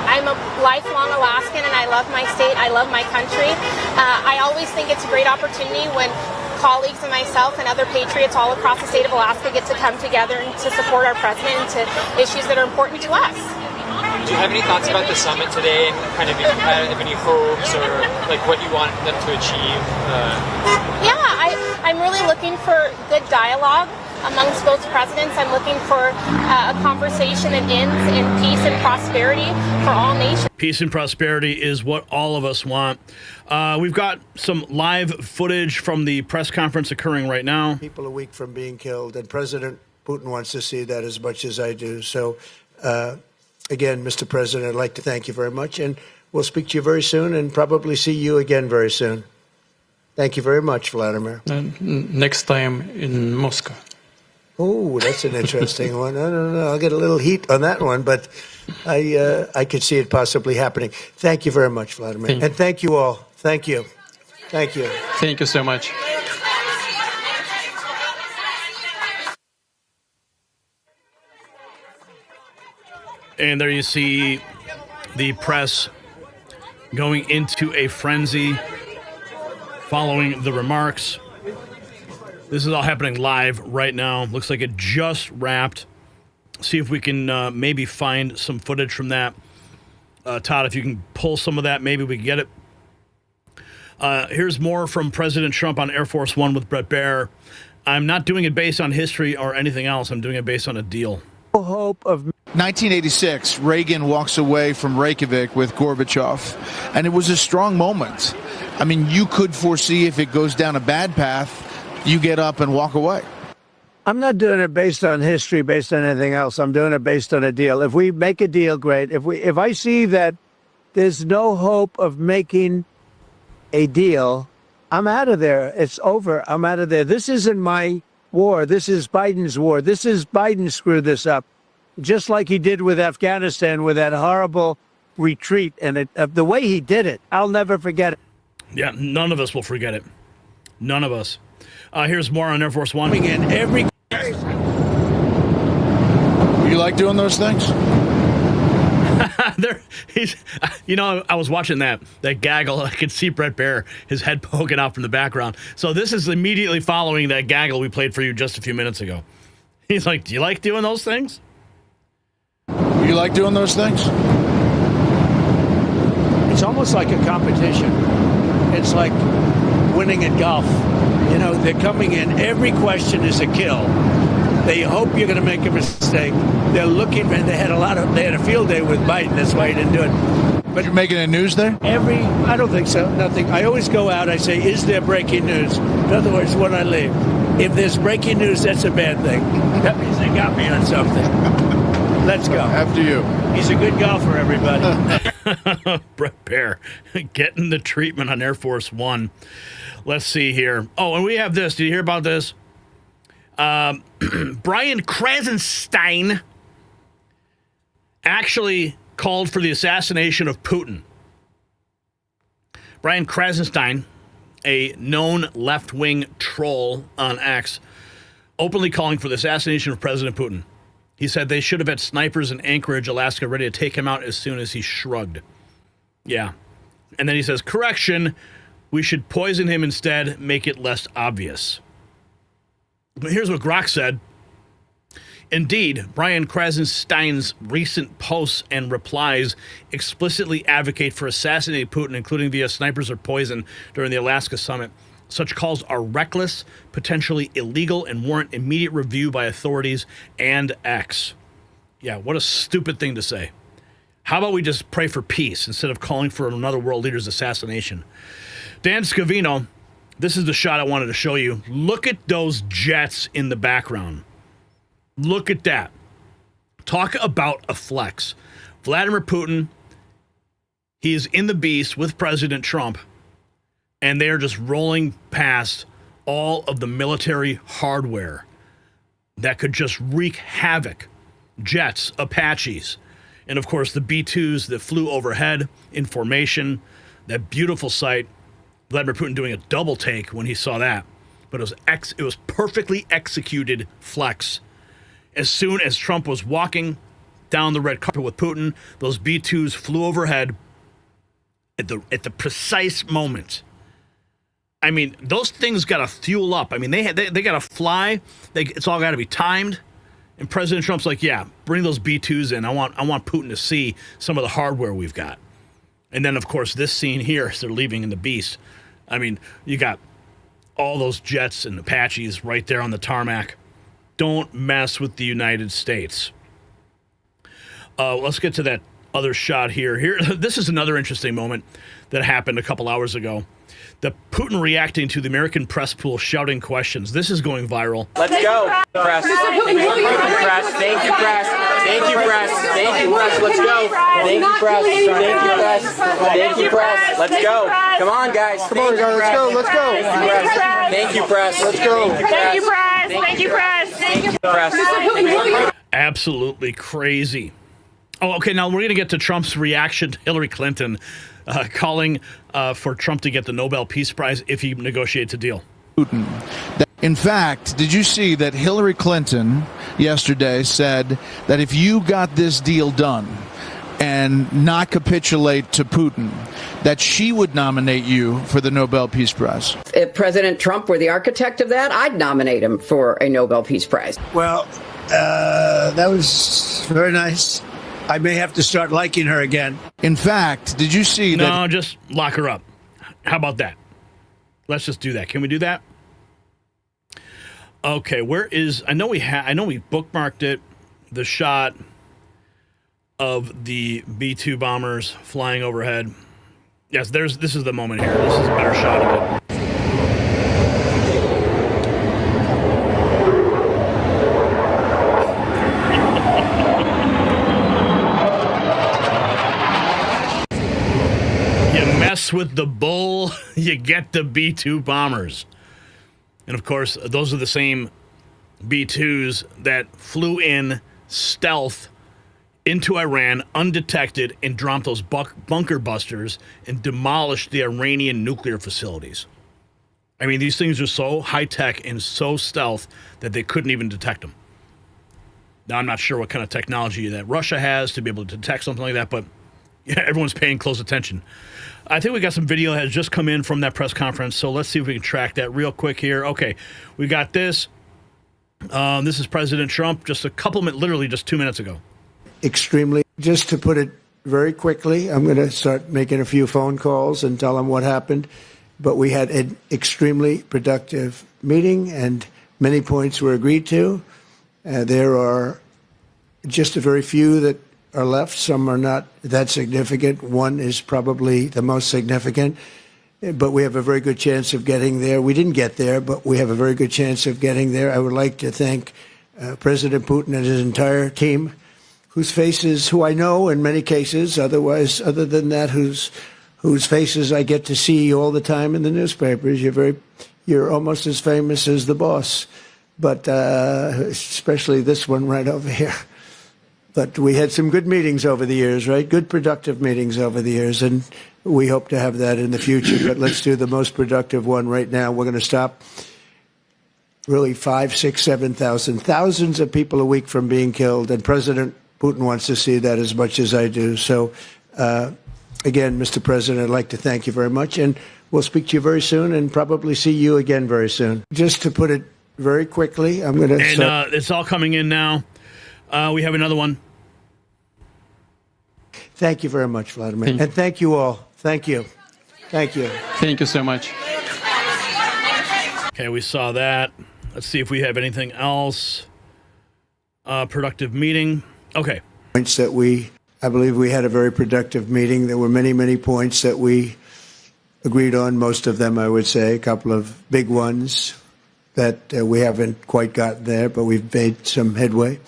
I'm a lifelong Alaskan, and I love my state. I love my country. I always think it's a great opportunity when colleagues and myself and other patriots all across the state of Alaska get to come together and to support our president and to issues that are important to us. Do you have any thoughts about the summit today, and kind of if you have any hopes or like what you want them to achieve? Yeah, I'm really looking for good dialogue amongst both presidents. I'm looking for a conversation that ends in peace and prosperity for all nations. Peace and prosperity is what all of us want. We've got some live footage from the press conference occurring right now. People a week from being killed, and President Putin wants to see that as much as I do. So, again, Mr. President, I'd like to thank you very much, and we'll speak to you very soon and probably see you again very soon. Thank you very much, Vladimir. Next time in Moscow. Oh, that's an interesting one. I don't know. I'll get a little heat on that one, but I could see it possibly happening. Thank you very much, Vladimir. And thank you all. Thank you. Thank you. Thank you so much. And there you see the press going into a frenzy following the remarks. This is all happening live right now. Looks like it just wrapped. See if we can maybe find some footage from that. Todd, if you can pull some of that, maybe we can get it. Here's more from President Trump on Air Force One with Bret Baier. I'm not doing it based on history or anything else. I'm doing it based on a deal. Hope of 1986, Reagan walks away from Reykjavik with Gorbachev, and it was a strong moment. I mean, you could foresee if it goes down a bad path, you get up and walk away. I'm not doing it based on history, based on anything else. I'm doing it based on a deal. If we make a deal, great. If I see that there's no hope of making a deal, I'm out of there. It's over. I'm out of there. This isn't my war. This is Biden's war. This is Biden screwed this up, just like he did with Afghanistan with that horrible retreat. And the way he did it, I'll never forget it. Yeah, none of us will forget it. None of us. Here's more on Air Force One. In every... You like doing those things? I was watching that gaggle. I could see Bret Baier, his head poking out from the background. So this is immediately following that gaggle we played for you just a few minutes ago. He's like, do you like doing those things? You like doing those things? It's almost like a competition. It's like winning at golf. You know, they're coming in. Every question is a kill. They hope you're going to make a mistake. They're looking, and they had a field day with Biden. That's why he didn't do it. But you're making a news there? I don't think so. Nothing. I always go out. I say, is there breaking news? In other words, when I leave, if there's breaking news, that's a bad thing. That means they got me on something. Let's go. After you. He's a good golfer, everybody. Brett Baer getting the treatment on Air Force One. Let's see here. Oh, and we have this. Did you hear about this? Brian Krasenstein actually called for the assassination of Putin. Brian Krasenstein, a known left-wing troll on X, openly calling for the assassination of President Putin. He said they should have had snipers in Anchorage, Alaska, ready to take him out as soon as he shrugged. Yeah. And then he says, correction, we should poison him instead, make it less obvious. But here's what Grok said. Indeed, Brian Krasenstein's recent posts and replies explicitly advocate for assassinating Putin, including via snipers or poison during the Alaska summit. Such calls are reckless, potentially illegal, and warrant immediate review by authorities and X. Yeah, what a stupid thing to say. How about we just pray for peace instead of calling for another world leader's assassination? Dan Scavino, this is the shot I wanted to show you. Look at those jets in the background. Look at that. Talk about a flex. Vladimir Putin, he is in the beast with President Trump, and they are just rolling past all of the military hardware that could just wreak havoc. Jets, Apaches, and of course the B-2s that flew overhead in formation. That beautiful sight. Vladimir Putin doing a double take when he saw that. But it was perfectly executed flex. As soon as Trump was walking down the red carpet with Putin, those B-2s flew overhead at the precise moment. I mean, those things got to fuel up. I mean, they got to fly. It's all got to be timed. And President Trump's like, yeah, bring those B-2s in. I want Putin to see some of the hardware we've got. And then, of course, this scene here, as they're leaving in the Beast. I mean, you got all those jets and Apaches right there on the tarmac. Don't mess with the United States. Let's get to that other shot here. This is another interesting moment that happened a couple hours ago. The Putin reacting to the American press pool shouting questions. This is going viral. Let's go, press. Thank you, press. Thank you, press. Thank you, press. Thank you, press. Let's go. Thank you, press. Thank you, press. Thank you, press. Let's go. Come on, guys. Come on, guys. Let's go. Let's go. Thank you, press. Let's go. Thank you, press. Thank you, press. Thank you, press. Absolutely crazy. Oh, okay. Now we're going to get to Trump's reaction to Hillary Clinton calling for Trump to get the Nobel Peace Prize if he negotiates a deal. Putin. In fact, did you see that Hillary Clinton yesterday said that if you got this deal done and not capitulate to Putin, that she would nominate you for the Nobel Peace Prize? If President Trump were the architect of that, I'd nominate him for a Nobel Peace Prize. Well, that was very nice. I may have to start liking her again. In fact, did you see that? No, just lock her up. How about that? Let's just do that. Can we do that? Okay, where is? I know we bookmarked it. The shot of the B-2 bombers flying overhead. Yes, this is the moment here. This is a better shot of it. With the bull, you get the B-2 bombers. And of course, those are the same B-2s that flew in stealth into Iran undetected and dropped those bunker busters and demolished the Iranian nuclear facilities. I mean, these things are so high-tech and so stealth that they couldn't even detect them. Now, I'm not sure what kind of technology that Russia has to be able to detect something like that, but yeah, everyone's paying close attention. I think we got some video that has just come in from that press conference, so let's see if we can track that real quick here. Okay, we got this. This is President Trump just a couple minutes, literally just 2 minutes ago. Extremely. Just to put it very quickly, I'm going to start making a few phone calls and tell them what happened. But we had an extremely productive meeting, and many points were agreed to. There are just a very few that are left. Some are not that significant. One is probably the most significant, but we have a very good chance of getting there. We didn't get there, but we have a very good chance of getting there. I would like to thank President Putin and his entire team, whose faces, who I know in many cases, otherwise, other than that, whose faces I get to see all the time in the newspapers. You're almost as famous as the boss, but especially this one right over here. But we had some good meetings over the years, right? Good, productive meetings over the years, and we hope to have that in the future. But let's do the most productive one right now. We're going to stop really 5, 6, 7,000, thousands of people a week from being killed, and President Putin wants to see that as much as I do. So, again, Mr. President, I'd like to thank you very much, and we'll speak to you very soon and probably see you again very soon. Just to put it very quickly, I'm going to... And it's all coming in now. We have another one. Thank you very much, Vladimir. And thank you all. Thank you. Thank you. Thank you so much. Okay, we saw that. Let's see if we have anything else. Productive meeting. Okay. Points that I believe we had a very productive meeting. There were many, many points that we agreed on, most of them, I would say, a couple of big ones that we haven't quite gotten there, but we've made some headway.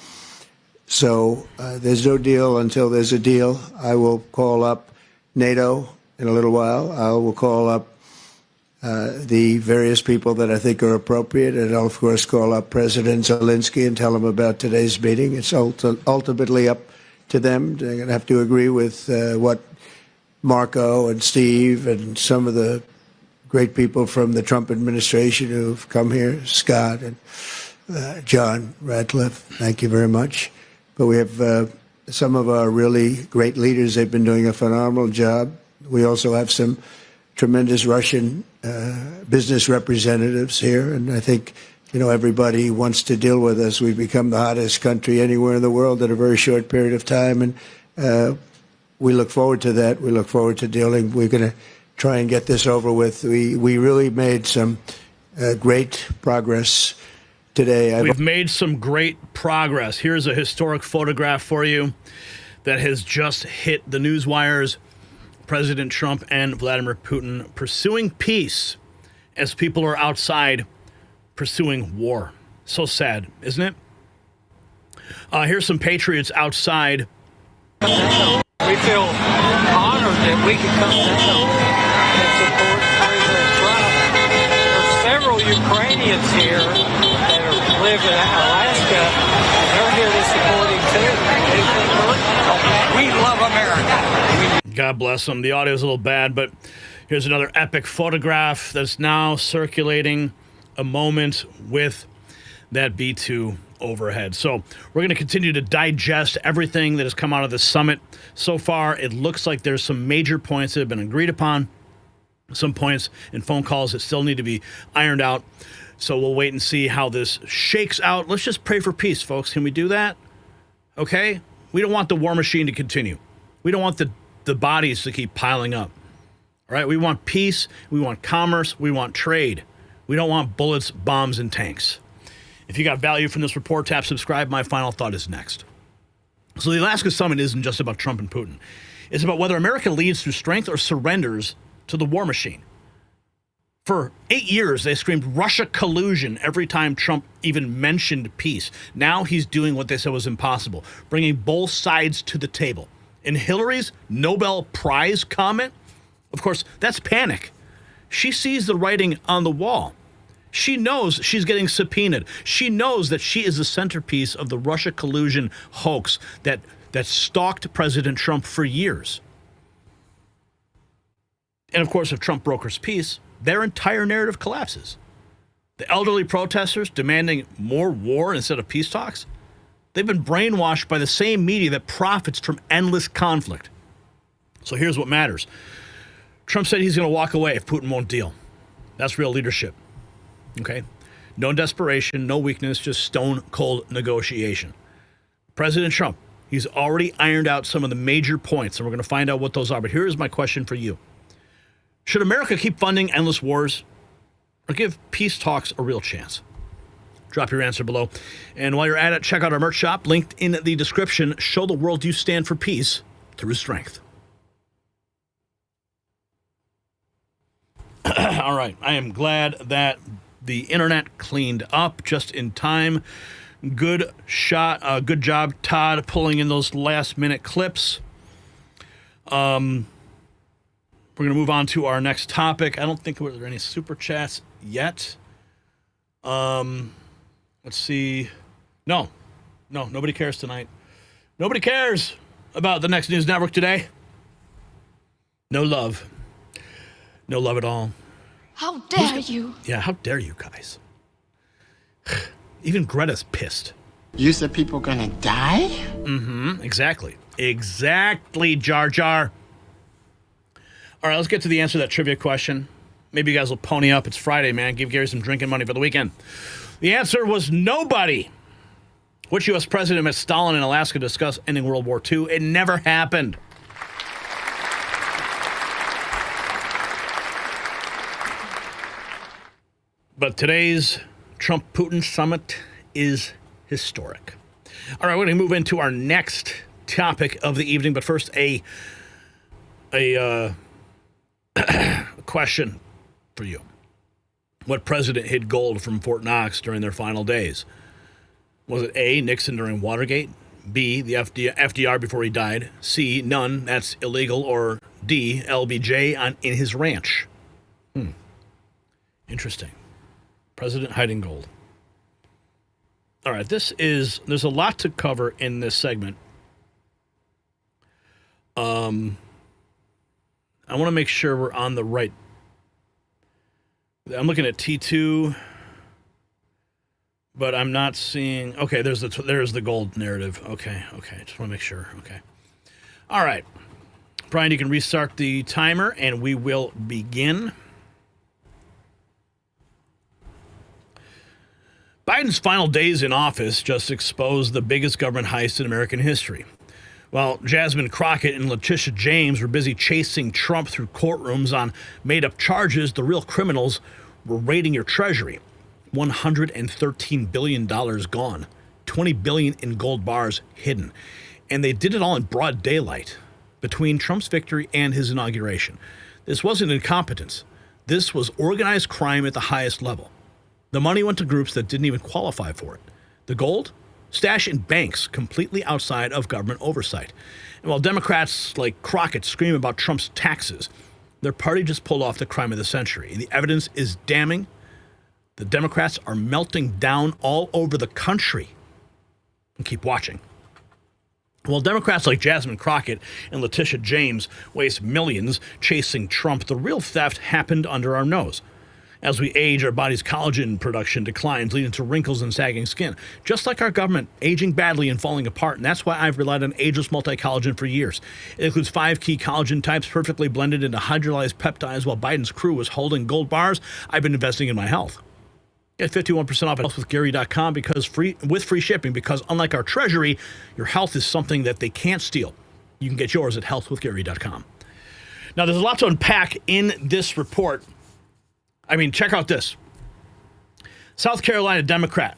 So there's no deal until there's a deal. I will call up NATO in a little while. I will call up the various people that I think are appropriate, and I'll, of course, call up President Zelensky and tell him about today's meeting. It's ultimately up to them. They're going to have to agree with what Marco and Steve and some of the great people from the Trump administration who've come here, Scott and John Radcliffe. Thank you very much. But we have some of our really great leaders. They've been doing a phenomenal job. We also have some tremendous Russian business representatives here, and I think everybody wants to deal with us. We've become the hottest country anywhere in the world in a very short period of time, and we look forward to that. We look forward to dealing. We're going to try and get this over with. We really made some great progress today. We've made some great progress. Here's a historic photograph for you that has just hit the news wires. President Trump and Vladimir Putin pursuing peace as people are outside pursuing war. So sad, isn't it? Here's some patriots outside. We feel honored that we could come down and support President Trump. There's several Ukrainians here that live in Alaska, and they're here to support him too. We love America. God bless them. The audio is a little bad, but here's another epic photograph that's now circulating, a moment with that B-2 overhead. So we're going to continue to digest everything that has come out of the summit. So far, it looks like there's some major points that have been agreed upon, some points and phone calls that still need to be ironed out. So we'll wait and see how this shakes out. Let's just pray for peace, folks. Can we do that? Okay? We don't want the war machine to continue. We don't want the bodies to keep piling up. All right? We want peace. We want commerce. We want trade. We don't want bullets, bombs, and tanks. If you got value from this report, tap subscribe. My final thought is next. So the Alaska Summit isn't just about Trump and Putin. It's about whether America leads through strength or surrenders to the war machine. For 8 years, they screamed Russia collusion every time Trump even mentioned peace. Now he's doing what they said was impossible, bringing both sides to the table. And Hillary's Nobel Prize comment, of course, that's panic. She sees the writing on the wall. She knows she's getting subpoenaed. She knows that she is the centerpiece of the Russia collusion hoax that stalked President Trump for years. And of course, if Trump brokers peace, their entire narrative collapses. The elderly protesters demanding more war instead of peace talks, they've been brainwashed by the same media that profits from endless conflict. So here's what matters. Trump said he's going to walk away if Putin won't deal. That's real leadership. Okay? No desperation, no weakness, just stone-cold negotiation. President Trump, he's already ironed out some of the major points, and we're going to find out what those are. But here's my question for you. Should America keep funding endless wars or give peace talks a real chance? Drop your answer below. And while you're at it, check out our merch shop, linked in the description. Show the world you stand for peace through strength. All right. I am glad that the internet cleaned up just in time. Good shot. Good job, Todd, pulling in those last-minute clips. We're going to move on to our next topic. I don't think there are any super chats yet. Let's see. No, nobody cares tonight. Nobody cares about the Next News Network today. No love. No love at all. How dare you? Yeah, how dare you guys? Even Greta's pissed. You said people gonna die? Mm-hmm. Exactly. Exactly, Jar Jar. All right, let's get to the answer to that trivia question. Maybe you guys will pony up. It's Friday, man. Give Gary some drinking money for the weekend. The answer was nobody. Which U.S. president met Stalin in Alaska to discuss ending World War II? It never happened. But today's Trump-Putin summit is historic. All right, we're going to move into our next topic of the evening, but first a question for you. What president hid gold from Fort Knox during their final days? Was it A, Nixon during Watergate, B, the FDR before he died, C, none, that's illegal, or D, LBJ in his ranch? Interesting. President hiding gold. All right, there's a lot to cover in this segment. I want to make sure we're on the right. I'm looking at T2, but I'm not seeing. Okay, there's the gold narrative. Okay, just want to make sure. Okay. All right. Brian, you can restart the timer and we will begin. Biden's final days in office just exposed the biggest government heist in American history. While Jasmine Crockett and Letitia James were busy chasing Trump through courtrooms on made-up charges, the real criminals were raiding your treasury. $113 billion gone, $20 billion in gold bars hidden. And they did it all in broad daylight between Trump's victory and his inauguration. This wasn't incompetence. This was organized crime at the highest level. The money went to groups that didn't even qualify for it. The gold? Stashed in banks completely outside of government oversight. And while Democrats like Crockett scream about Trump's taxes, their party just pulled off the crime of the century. The evidence is damning. The Democrats are melting down all over the country. And keep watching. While Democrats like Jasmine Crockett and Letitia James waste millions chasing Trump, the real theft happened under our nose. As we age, our body's collagen production declines, leading to wrinkles and sagging skin. Just like our government, aging badly and falling apart. And that's why I've relied on Ageless Multi-Collagen for years. It includes 5 key collagen types perfectly blended into hydrolyzed peptides. While Biden's crew was holding gold bars, I've been investing in my health. Get 51% off at healthwithgary.com with free shipping, because unlike our treasury, your health is something that they can't steal. You can get yours at healthwithgary.com. Now, there's a lot to unpack in this report. I mean, check out this. South Carolina Democrat.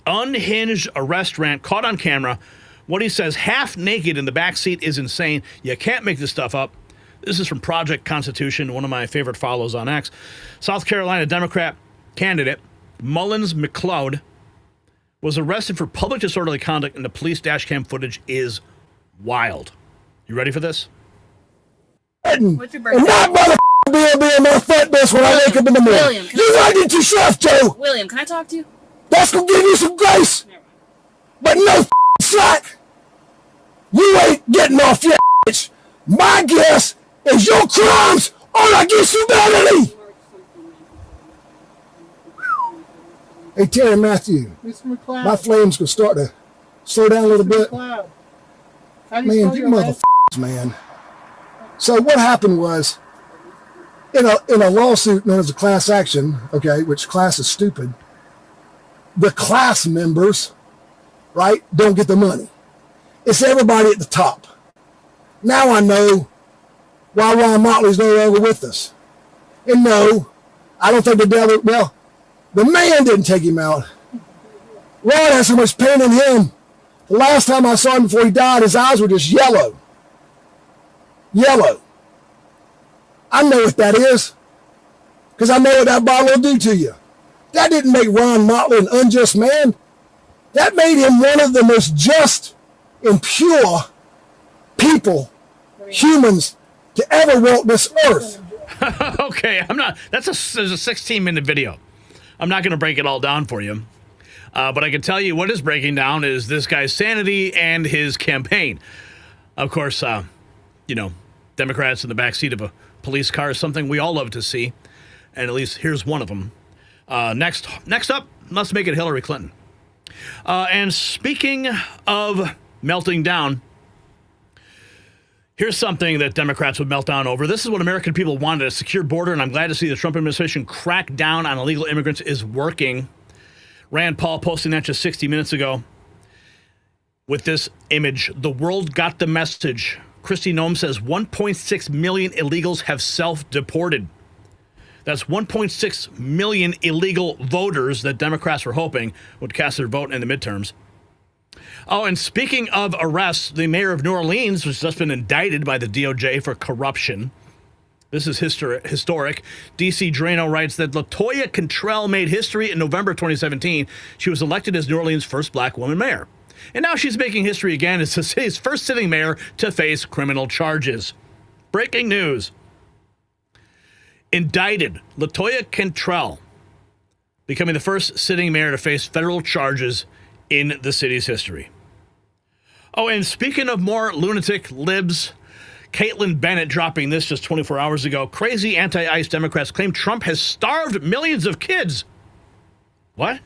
Unhinged arrest rant caught on camera. What he says half naked in the backseat is insane. You can't make this stuff up. This is from Project Constitution, one of my favorite follows on X. South Carolina Democrat candidate Mullins McLeod was arrested for public disorderly conduct, and the police dash cam footage is wild. You ready for this? What's your birthday? And that motherfucker be my front desk when I wake up in the morning. William, you gotta get your chef, Joe. William, can I talk to you? That's gonna give you some grace. But no slack. You ain't getting off your bitch. My guess is your crimes are against humanity. Hey, Terry Matthew. Mr. McLeod. My flames gonna start to slow down a little bit. McLeod. Man, you motherfuckers, man. So what happened was, in a lawsuit known as a class action, okay, which class is stupid, the class members, right, don't get the money. It's everybody at the top. Now I know why Ron Motley's no longer with us. And no, I don't think the devil, well, the man didn't take him out. Ron has so much pain in him. The last time I saw him before he died, his eyes were just yellow. Yellow. I know what that is, because I know what that bottle will do to you. That didn't make Ron Motley an unjust man. That made him one of the most just and pure people, humans, to ever walk this earth. Okay, there's a 16-minute video. I'm not going to break it all down for you. But I can tell you what is breaking down is this guy's sanity and his campaign. Of course, Democrats in the backseat of a police car is something we all love to see. And at least here's one of them. Next up, let's make it Hillary Clinton. And speaking of melting down, here's something that Democrats would melt down over. This is what American people wanted, a secure border, and I'm glad to see the Trump administration crack down on illegal immigrants is working. Rand Paul posting that just 60 minutes ago with this image. The world got the message. Kristi Noem says 1.6 million illegals have self-deported. That's 1.6 million illegal voters that Democrats were hoping would cast their vote in the midterms. Oh, and speaking of arrests, the mayor of New Orleans has just been indicted by the DOJ for corruption. This is historic. D.C. Drano writes that LaToya Cantrell made history in November 2017. She was elected as New Orleans' first black woman mayor. And now she's making history again as the city's first sitting mayor to face criminal charges. Breaking news. Indicted, LaToya Cantrell, becoming the first sitting mayor to face federal charges in the city's history. Oh, and speaking of more lunatic libs, Caitlin Bennett dropping this just 24 hours ago. Crazy anti-ICE Democrats claim Trump has starved millions of kids. What?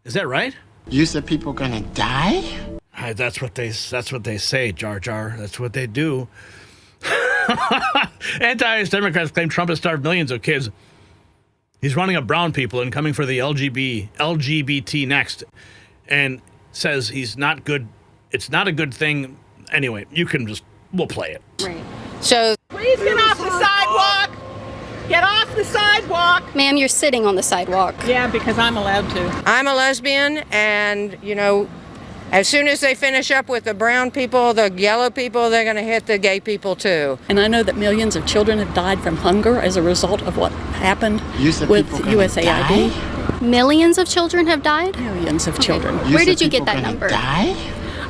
Is that right? You said people gonna die? That's what they say, Jar Jar. That's what they do. Anti-ICE Democrats claim Trump has starved millions of kids. He's running up brown people and coming for the LGBT next, and says he's not good. It's not a good thing. Anyway, we'll play it. Right. So please get off the sidewalk. Get off the sidewalk. Ma'am, you're sitting on the sidewalk. Yeah, because I'm allowed to. I'm a lesbian, and as soon as they finish up with the brown people, the yellow people, they're going to hit the gay people too. And I know that millions of children have died from hunger as a result of what happened with USAID. Millions of children have died? Millions of children. Where did you get that number?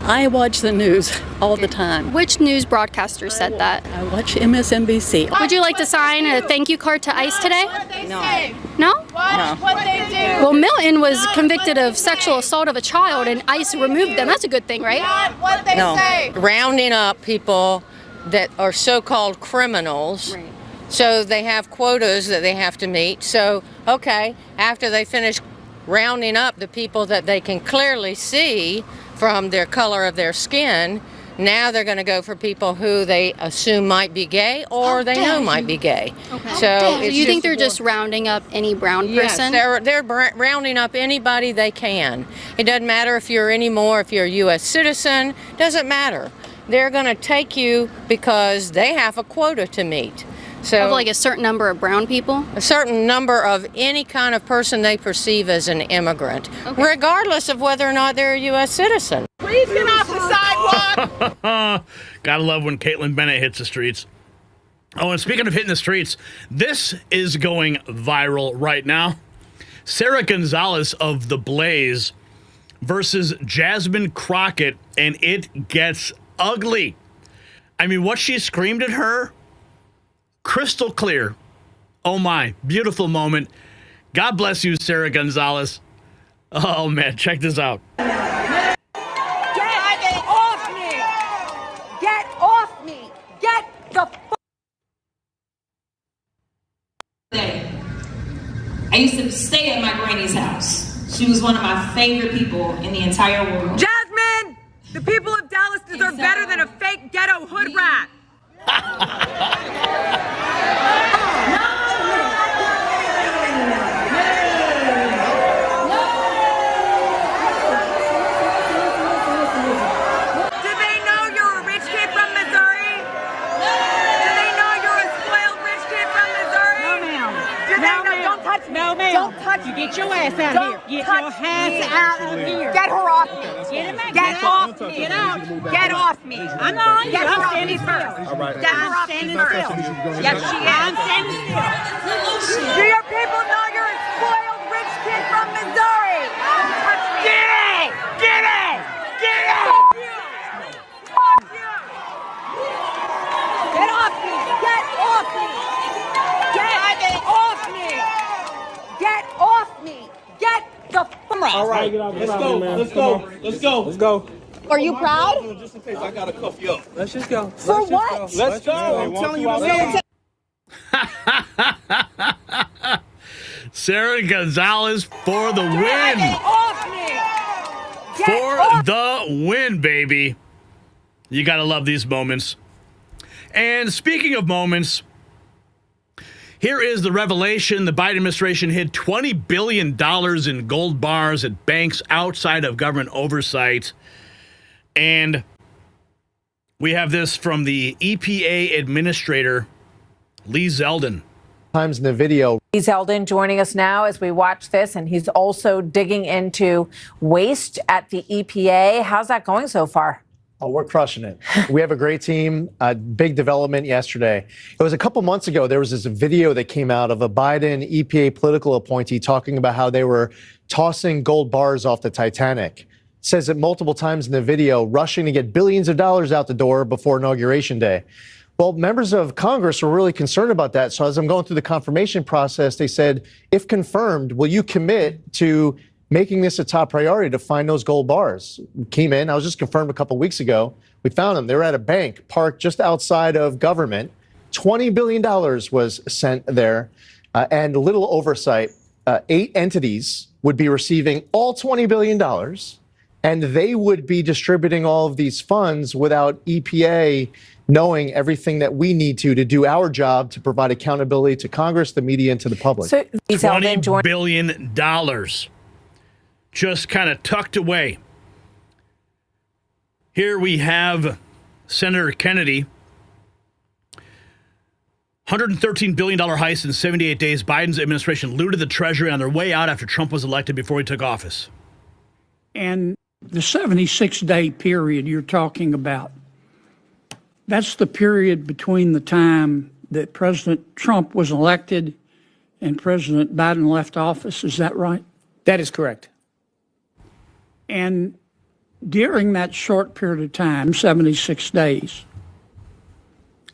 I watch the news all the time. Which news broadcaster said that? I watch MSNBC. Would you like to sign a thank you card to ICE today? No. No? Watch what they do. Well, Milton was convicted of sexual assault of a child and ICE removed them. That's a good thing, right? Not what they say. Rounding up people that are so-called criminals. Right. So they have quotas that they have to meet. So, okay, after they finish rounding up the people that they can clearly see from their color of their skin, now they're going to go for people who they assume might be gay or they know might be gay. Okay. So you think they're just rounding up any brown person? Yes, they're rounding up anybody they can. It doesn't matter if you're a U.S. citizen. Doesn't matter. They're going to take you because they have a quota to meet. So, of like a certain number of brown people? A certain number of any kind of person they perceive as an immigrant, regardless of whether or not they're a U.S. citizen. Please get off the sidewalk. Gotta love when Caitlin Bennett hits the streets. Oh, and speaking of hitting the streets, this is going viral right now. Sarah Gonzalez of The Blaze versus Jasmine Crockett, and it gets ugly. I mean, what she screamed at her, crystal clear. Oh my, beautiful moment. God bless you, Sarah Gonzalez. Oh man, check this out. Get off me! Get off me! Get the I used to stay at my granny's house. She was one of my favorite people in the entire world. Jasmine! The people of Dallas deserve better than a fake ghetto hood rat. Don't touch me. Get your ass out of here. Get your ass out of here. Get her off me. Get off me. Get out. Get off me. I'm not on you. Get I'm her standing off still. me. All right. Get her off standing me. still. Yes, she is. I'm standing still. Do your people know you're a spoiled rich kid from Missouri? Don't touch me. Let's go. Let's go. Let's go. Let's go. Are you proud? Just in case I gotta cuff you up. Let's just go. For what? Let's go. I'm telling you to go. Sarah Gonzalez for the win. For the win, baby. You got to love these moments. And speaking of moments, here is the revelation. The Biden administration hid $20 billion in gold bars at banks outside of government oversight. And we have this from the EPA administrator, Lee Zeldin. Times in the video. Lee Zeldin joining us now as we watch this, and he's also digging into waste at the EPA. How's that going so far? Oh, we're crushing it. We have a great team. Big development yesterday. It was a couple months ago. There was this video that came out of a Biden EPA political appointee talking about how they were tossing gold bars off the Titanic. Says it multiple times in the video, rushing to get billions of dollars out the door before Inauguration Day. Well, members of Congress were really concerned about that. So as I'm going through the confirmation process, they said, if confirmed, will you commit to making this a top priority to find those gold bars? Came in. I was just confirmed a couple weeks ago. We found them. They were at a bank parked just outside of government. $20 billion was sent there, and little oversight. 8 entities would be receiving all $20 billion, and they would be distributing all of these funds without EPA knowing everything that we need to do our job to provide accountability to Congress, the media, and to the public. So $20 billion just kind of tucked away. Here we have Senator Kennedy. $113 billion heist in 78 days. Biden's administration looted the treasury on their way out after Trump was elected before he took office. And the 76-day period you're talking about, that's the period between the time that President Trump was elected and President Biden left office. Is that right? That is correct. And during that short period of time, 76 days,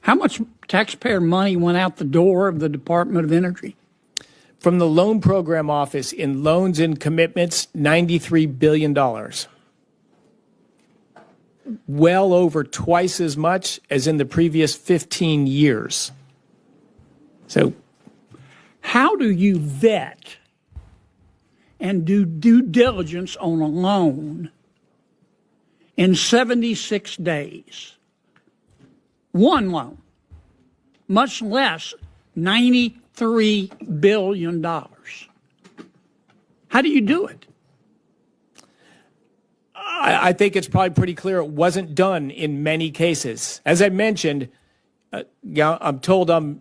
how much taxpayer money went out the door of the Department of Energy? From the Loan Program Office in loans and commitments, $93 billion. Well over twice as much as in the previous 15 years. So, how do you vet and do due diligence on a loan in 76 days? One loan, much less $93 billion. How do you do it? I think it's probably pretty clear it wasn't done in many cases. As I mentioned, I'm told I'm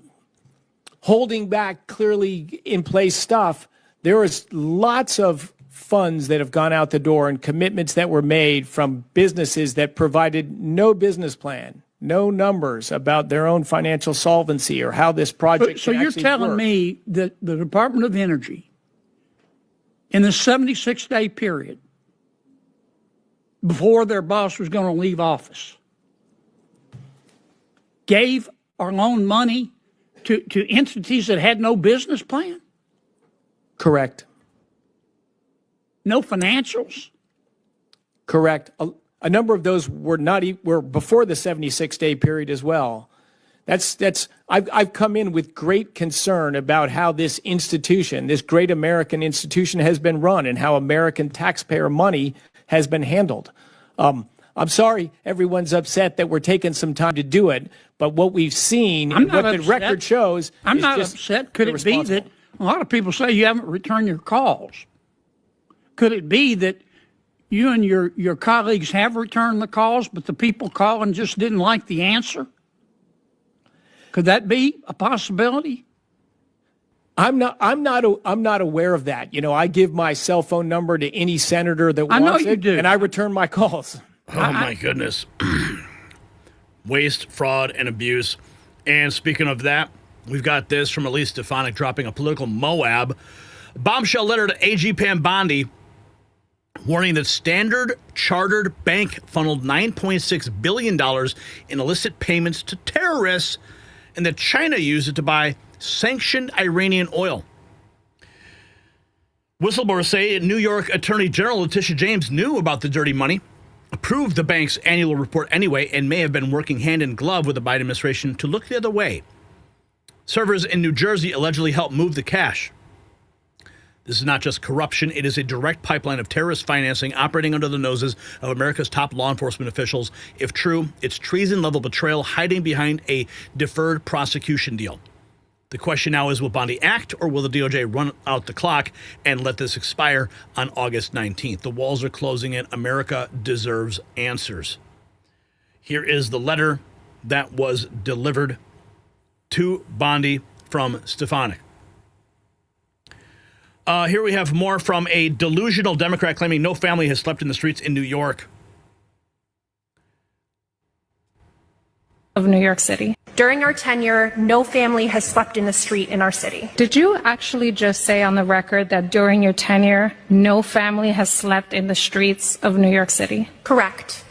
holding back clearly in place stuff. There is lots of funds that have gone out the door and commitments that were made from businesses that provided no business plan, no numbers about their own financial solvency or how this project So you're telling me that the Department of Energy, in the 76-day period, before their boss was going to leave office, gave or loaned money to entities that had no business plan? Correct. No financials? Correct. A number of those were were before the 76-day period as well. I've come in with great concern about how this institution, this great American institution, has been run and how American taxpayer money has been handled. I'm sorry everyone's upset that we're taking some time to do it, but what we've seen and what the record shows I'm is not just upset. Could it be that a lot of people say you haven't returned your calls? Could it be that you and your colleagues have returned the calls, but the people calling just didn't like the answer? Could that be a possibility? I'm not aware of that. You know, I give my cell phone number to any senator that wants it, and I return my calls. Oh, my goodness. Waste, fraud, and abuse. And speaking of that, we've got this from Elise Stefanik dropping a political Moab. Bombshell letter to AG Pam Bondi warning that Standard Chartered Bank funneled $9.6 billion in illicit payments to terrorists and that China used it to buy sanctioned Iranian oil. Whistleblowers say New York Attorney General Letitia James knew about the dirty money, approved the bank's annual report anyway, and may have been working hand in glove with the Biden administration to look the other way. Servers in New Jersey allegedly helped move the cash. This is not just corruption. It is a direct pipeline of terrorist financing operating under the noses of America's top law enforcement officials. If true, it's treason-level betrayal hiding behind a deferred prosecution deal. The question now is, will Bondi act, or will the DOJ run out the clock and let this expire on August 19th? The walls are closing in. America deserves answers. Here is the letter that was delivered to Bondi from Stefanik. Here we have more from a delusional Democrat claiming no family has slept in the streets in New York. Of New York City. During our tenure, no family has slept in the street in our city. Did you actually just say on the record that during your tenure, no family has slept in the streets of New York City? Correct.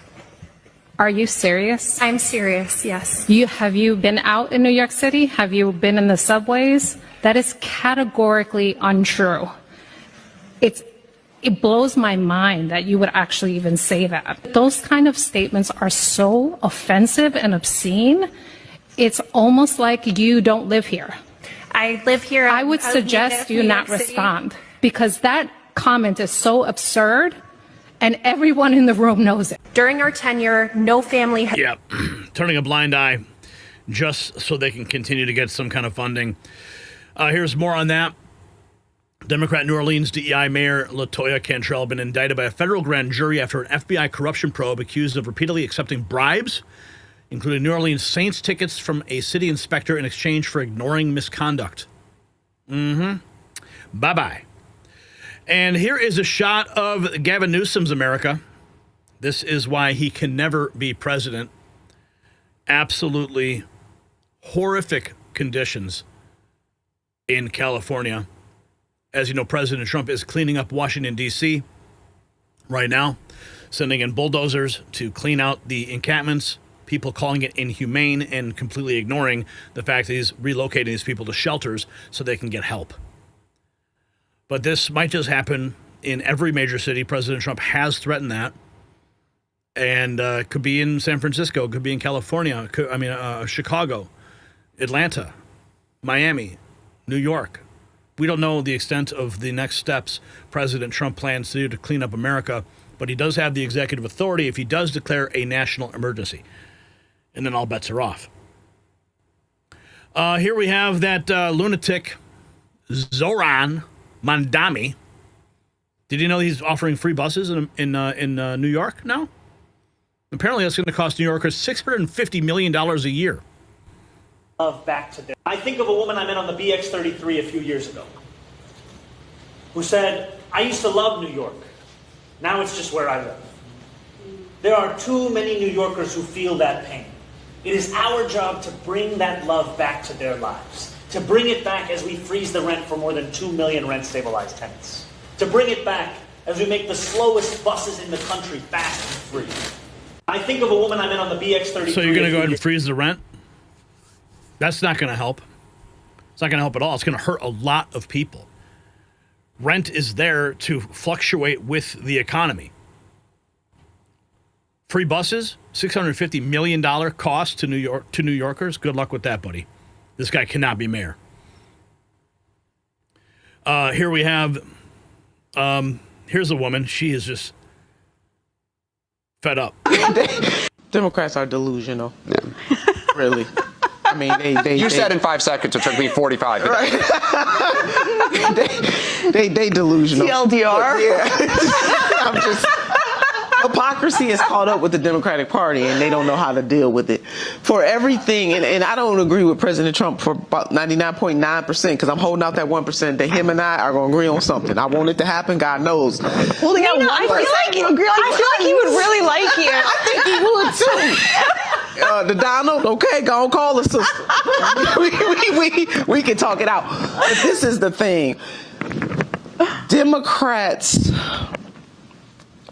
Are you serious? I'm serious, yes. Have you been out in New York City? Have you been in the subways? That is categorically untrue. It blows my mind that you would actually even say that. Those kind of statements are so offensive and obscene. It's almost like you don't live here. I live here. I would suggest you not respond, because that comment is so absurd and everyone in the room knows it. During our tenure, no family has... Yeah, turning a blind eye just so they can continue to get some kind of funding. Here's more on that. Democrat New Orleans DEI Mayor LaToya Cantrell been indicted by a federal grand jury after an FBI corruption probe accused of repeatedly accepting bribes, including New Orleans Saints tickets from a city inspector in exchange for ignoring misconduct. Bye-bye. And here is a shot of Gavin Newsom's America. This is why he can never be president. Absolutely horrific conditions in California. As you know, President Trump is cleaning up Washington, D.C. right now, sending in bulldozers to clean out the encampments, people calling it inhumane and completely ignoring the fact that he's relocating these people to shelters so they can get help. But this might just happen in every major city. President Trump has threatened that. And could be in San Francisco, could be in California, Chicago, Atlanta, Miami, New York. We don't know the extent of the next steps President Trump plans to do to clean up America, but he does have the executive authority if he does declare a national emergency. And then all bets are off. Here we have that lunatic Zoran Mandami. Did you know he's offering free buses in New York now? Apparently that's going to cost New Yorkers $650 million a year. Love back to them. I think of a woman I met on the BX33 a few years ago who said, I used to love New York. Now it's just where I live. There are too many New Yorkers who feel that pain. It is our job to bring that love back to their lives, to bring it back as we freeze the rent for more than 2 million rent-stabilized tenants, to bring it back as we make the slowest buses in the country fast and free. I think of a woman I met on the BX33. So you're going to go ahead and freeze the rent? That's not going to help. It's not going to help at all. It's going to hurt a lot of people. Rent is there to fluctuate with the economy. Free buses, $650 million cost to New Yorkers. Good luck with that, buddy. This guy cannot be mayor. Here we have, here's a woman. She is just fed up. Democrats are delusional. Yeah. Really. I mean, they said in 5 seconds. It took me 45. Right. they delusional. TLDR. Yeah. I'm just. Hypocrisy is caught up with the Democratic Party, and they don't know how to deal with it. For everything, and I don't agree with President Trump for about 99.9%, because I'm holding out that 1% that him and I are going to agree on something. I want it to happen. God knows. Well, I feel like he would really like you. I think he would too. The Donald, okay, go on, call the sister. we can talk it out. But this is the thing. Democrats,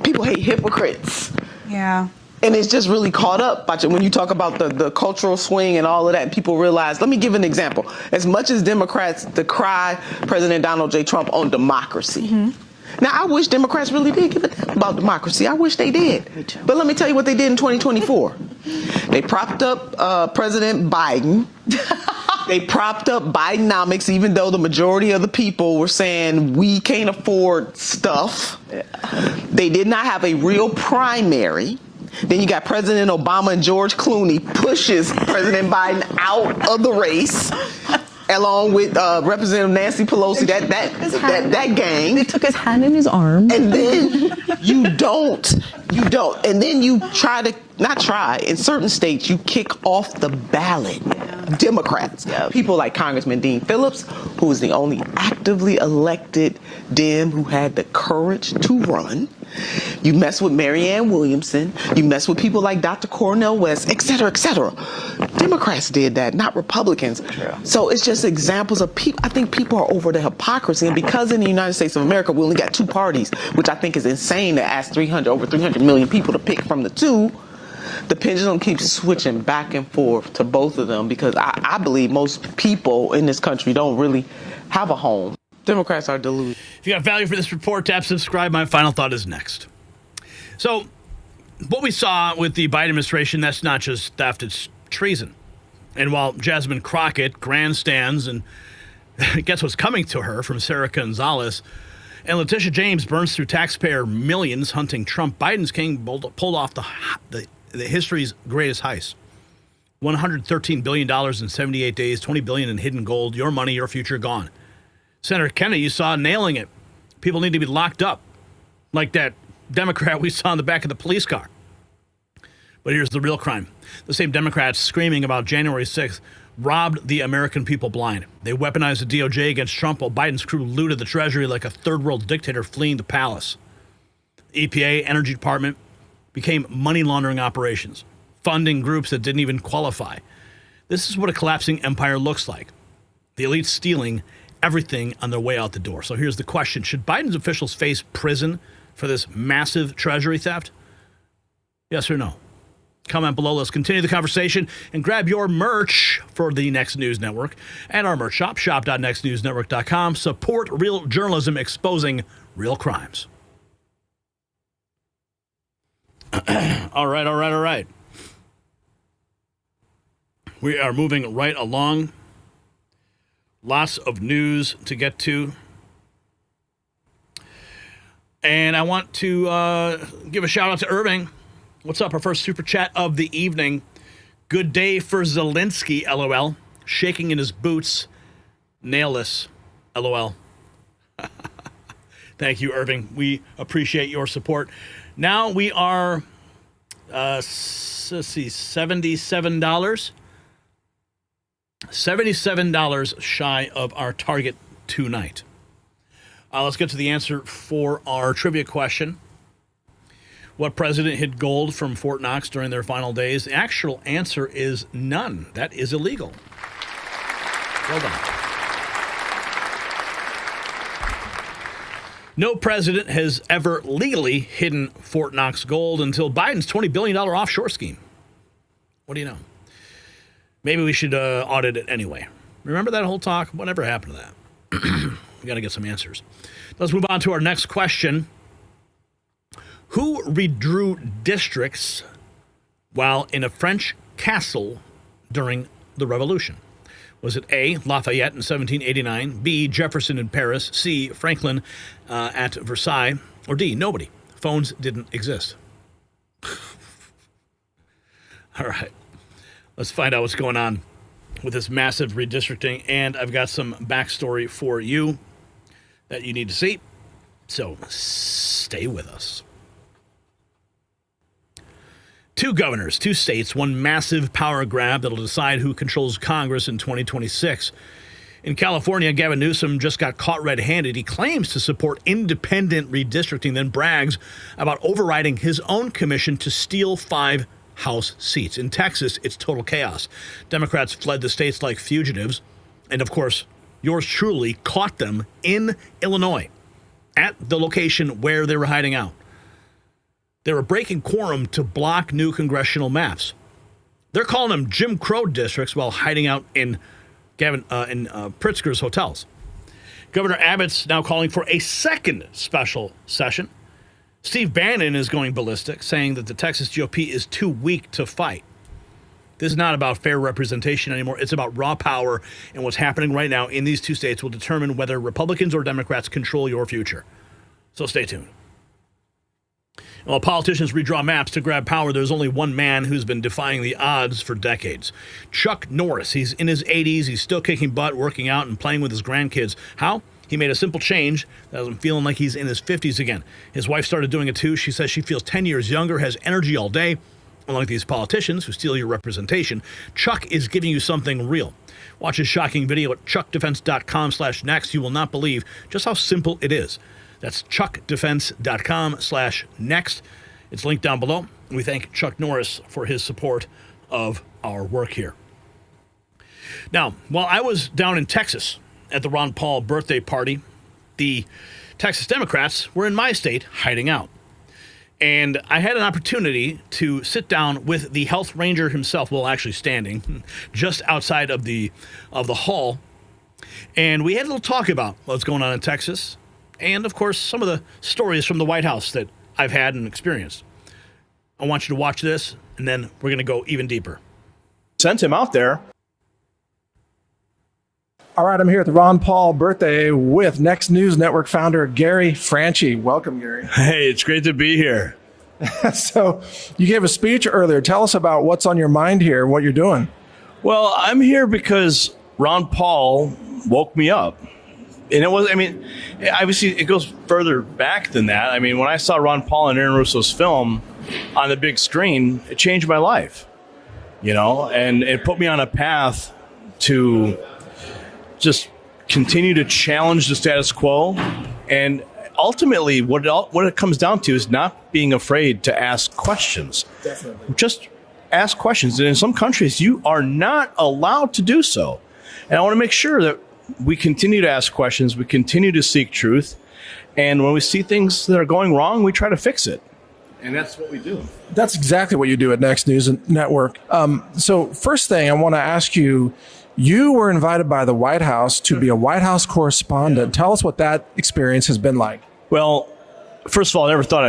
people hate hypocrites. Yeah. And it's just really caught up when you talk about the cultural swing and all of that. People realize, let me give an example. As much as Democrats decry President Donald J. Trump on democracy. Now, I wish Democrats really did give a damn about democracy. I wish they did. But let me tell you what they did in 2024. They propped up President Biden. They propped up Bidenomics, even though the majority of the people were saying we can't afford stuff. They did not have a real primary. Then you got President Obama and George Clooney pushes President Biden out of the race, along with Representative Nancy Pelosi. That gang. They took his hand in his arm. And then you don't. And then you in certain states, you kick off the ballot Democrats. People like Congressman Dean Phillips, who is the only actively elected Dem who had the courage to run. You mess with Marianne Williamson. You mess with people like Dr. Cornel West, et cetera, et cetera. Democrats did that, not Republicans. So it's just examples of people. I think people are over the hypocrisy. And because in the United States of America, we only got two parties, which I think is insane to ask over 300 million people to pick from the two, the pendulum keeps switching back and forth to both of them because I believe most people in this country don't really have a home. Democrats are deluded. If you got value for this report, tap subscribe. My final thought is next. So what we saw with the Biden administration, that's not just theft, it's treason. And while Jasmine Crockett grandstands and guess what's coming to her from Sarah Gonzalez, and Letitia James burns through taxpayer millions hunting Trump, Biden's king pulled off the history's greatest heist. $113 billion in 78 days, $20 billion in hidden gold. Your money, your future gone. Senator Kennedy, you saw nailing it. People need to be locked up, like that Democrat we saw in the back of the police car. But here's the real crime. The same Democrats screaming about January 6th robbed the American people blind. They weaponized the DOJ against Trump while Biden's crew looted the Treasury like a third-world dictator fleeing the palace. The EPA, Energy Department, became money laundering operations, funding groups that didn't even qualify. This is what a collapsing empire looks like. The elite stealing everything on their way out the door. So here's the question. Should Biden's officials face prison for this massive Treasury theft? Yes or no? Comment below. Let's continue the conversation and grab your merch for the Next News Network and our merch shop, shop.nextnewsnetwork.com. Support real journalism exposing real crimes. All right. We are moving right along. Lots of news to get to. And I want to give a shout out to Irving. What's up? Our first super chat of the evening. Good day for Zelensky, LOL. Shaking in his boots. Nailless, LOL. Thank you, Irving. We appreciate your support. Now we are, let's see, $77. $77 shy of our target tonight. Let's get to the answer for our trivia question. What president hid gold from Fort Knox during their final days? The actual answer is none. That is illegal. Well done. No president has ever legally hidden Fort Knox gold until Biden's $20 billion offshore scheme. What do you know? Maybe we should audit it anyway. Remember that whole talk? Whatever happened to that? We got to get some answers. Let's move on to our next question. Who redrew districts while in a French castle during the Revolution? Was it A, Lafayette in 1789, B, Jefferson in Paris, C, Franklin at Versailles, or D, nobody? Phones didn't exist. All right. Let's find out what's going on with this massive redistricting, and I've got some backstory for you that you need to see, so stay with us. Two governors, two states, one massive power grab that'll decide who controls Congress in 2026. In California, Gavin Newsom just got caught red-handed. He claims to support independent redistricting, then brags about overriding his own commission to steal 5 House seats. In Texas, it's total chaos. Democrats fled the states like fugitives. And of course, yours truly caught them in Illinois at the location where they were hiding out. They were breaking quorum to block new congressional maps. They're calling them Jim Crow districts while hiding out in Pritzker's hotels. Governor Abbott's now calling for a second special session. Steve Bannon is going ballistic, saying that the Texas GOP is too weak to fight. This is not about fair representation anymore. It's about raw power, and what's happening right now in these two states will determine whether Republicans or Democrats control your future. So stay tuned. While politicians redraw maps to grab power, there's only one man who's been defying the odds for decades. Chuck Norris. He's in his 80s. He's still kicking butt, working out, and playing with his grandkids. How? He made a simple change that has him feeling like he's in his 50s again. His wife started doing it too. She says she feels 10 years younger, has energy all day. Unlike these politicians who steal your representation, Chuck is giving you something real. Watch his shocking video at chuckdefense.com/next. You will not believe just how simple it is. That's chuckdefense.com/next. It's linked down below. We thank Chuck Norris for his support of our work here. Now, while I was down in Texas at the Ron Paul birthday party, the Texas Democrats were in my state hiding out. And I had an opportunity to sit down with the health ranger himself, well, actually standing just outside of the hall. And we had a little talk about what's going on in Texas. And, of course, some of the stories from the White House that I've had and experienced. I want you to watch this, and then we're going to go even deeper. Sent him out there. All right, I'm here at the Ron Paul birthday with Next News Network founder Gary Franchi. Welcome, Gary. Hey, it's great to be here. So you gave a speech earlier. Tell us about what's on your mind here, what you're doing. Well, I'm here because Ron Paul woke me up. And it was, I mean, obviously it goes further back than that. I mean, when I saw Ron Paul and Aaron Russo's film on the big screen, it changed my life, you know, and it put me on a path to just continue to challenge the status quo. And ultimately, what it comes down to is not being afraid to ask questions. Definitely. Just ask questions. And in some countries, you are not allowed to do so. And I want to make sure that we continue to ask questions. We continue to seek truth. And when we see things that are going wrong, we try to fix it. And that's what we do. That's exactly what you do at Next News Network. So first thing I want to ask you, you were invited by the White House to be a White House correspondent. Tell us what that experience has been like. Well, first of all, I never thought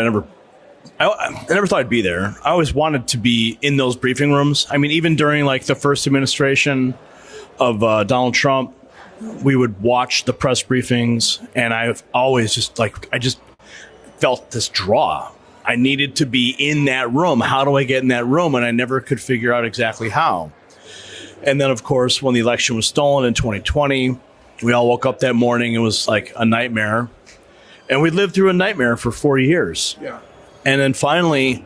I'd be there. I always wanted to be in those briefing rooms. I mean, even during like the first administration of Donald Trump, we would watch the press briefings, and I've always I just felt this draw. I needed to be in that room. How do I get in that room? And I never could figure out exactly how. And then, of course, when the election was stolen in 2020, we all woke up that morning. It was like a nightmare. And we lived through a nightmare for 4 years. Yeah. And then finally,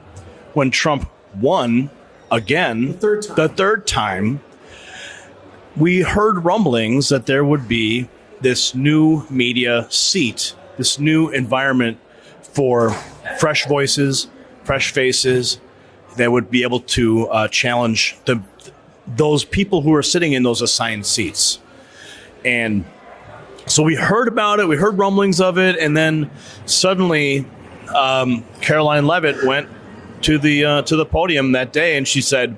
when Trump won again, the third time, we heard rumblings that there would be this new media seat, this new environment for fresh voices, fresh faces that would be able to challenge those people who are sitting in those assigned seats. And so we heard about it, we heard rumblings of it, and then suddenly Caroline Leavitt went to the podium that day, and she said,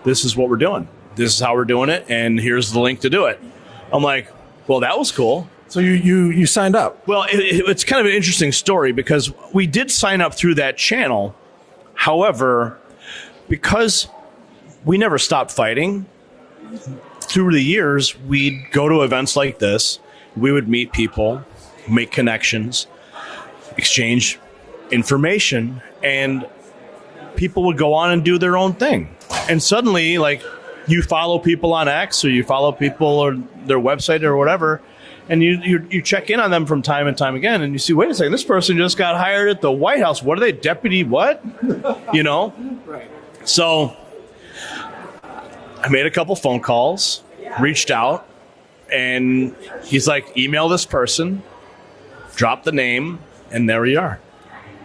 "This is what we're doing. This is how we're doing it, and here's the link to do it." I'm like, well, that was cool. So you signed up? Well, it's kind of an interesting story because we did sign up through that channel. However, because we never stopped fighting, through the years, we'd go to events like this. We would meet people, make connections, exchange information, and people would go on and do their own thing. And suddenly, like, you follow people on X or you follow people or their website or whatever, and you check in on them from time and time again, and you see, wait a second, this person just got hired at the White House. What are they, deputy what? You know? Right. So I made a couple phone calls, reached out, and he's like, email this person, drop the name, and there we are.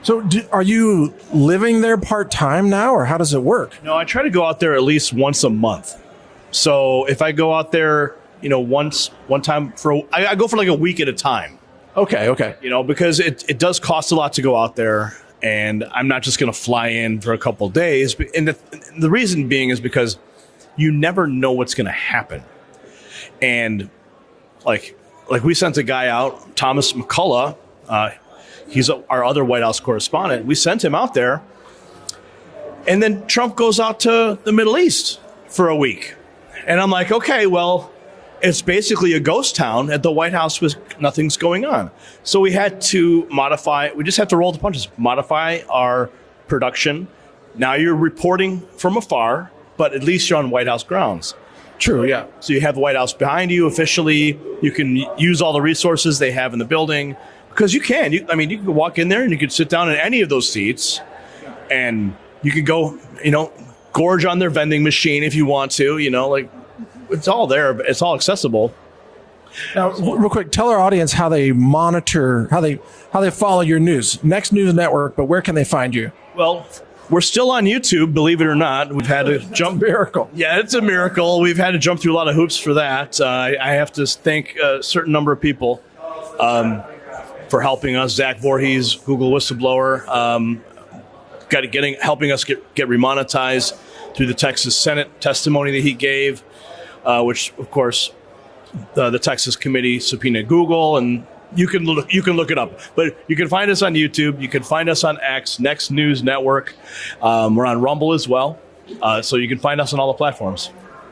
So are you living there part-time now, or how does it work? No, I try to go out there at least once a month. So if I go out there, you know, one time I go for like a week at a time. Okay. You know, because it does cost a lot to go out there. And I'm not just going to fly in for a couple of days. And the reason being is because you never know what's going to happen. And like we sent a guy out, Thomas McCullough, he's our other White House correspondent. We sent him out there. And then Trump goes out to the Middle East for a week. And I'm like, okay, well, it's basically a ghost town at the White House with nothing's going on. So we had to we just have to roll the punches, modify our production. Now you're reporting from afar, but at least you're on White House grounds. True, yeah. So you have the White House behind you officially. You can use all the resources they have in the building because you can. You can walk in there and you can sit down in any of those seats and you could go, gorge on their vending machine if you want to, it's all there, it's all accessible. Now, real quick, tell our audience how they monitor, how they follow your news. Next News Network, but where can they find you? Well, we're still on YouTube, believe it or not. We've had to jump. Miracle. Yeah, it's a miracle. We've had to jump through a lot of hoops for that. I have to thank a certain number of people for helping us. Zach Voorhees, Google whistleblower, helping us get remonetized through the Texas Senate testimony that he gave, which, of course, the Texas committee subpoenaed Google, and you can look it up. But you can find us on YouTube. You can find us on X, Next News Network. We're on Rumble as well. So you can find us on all the platforms.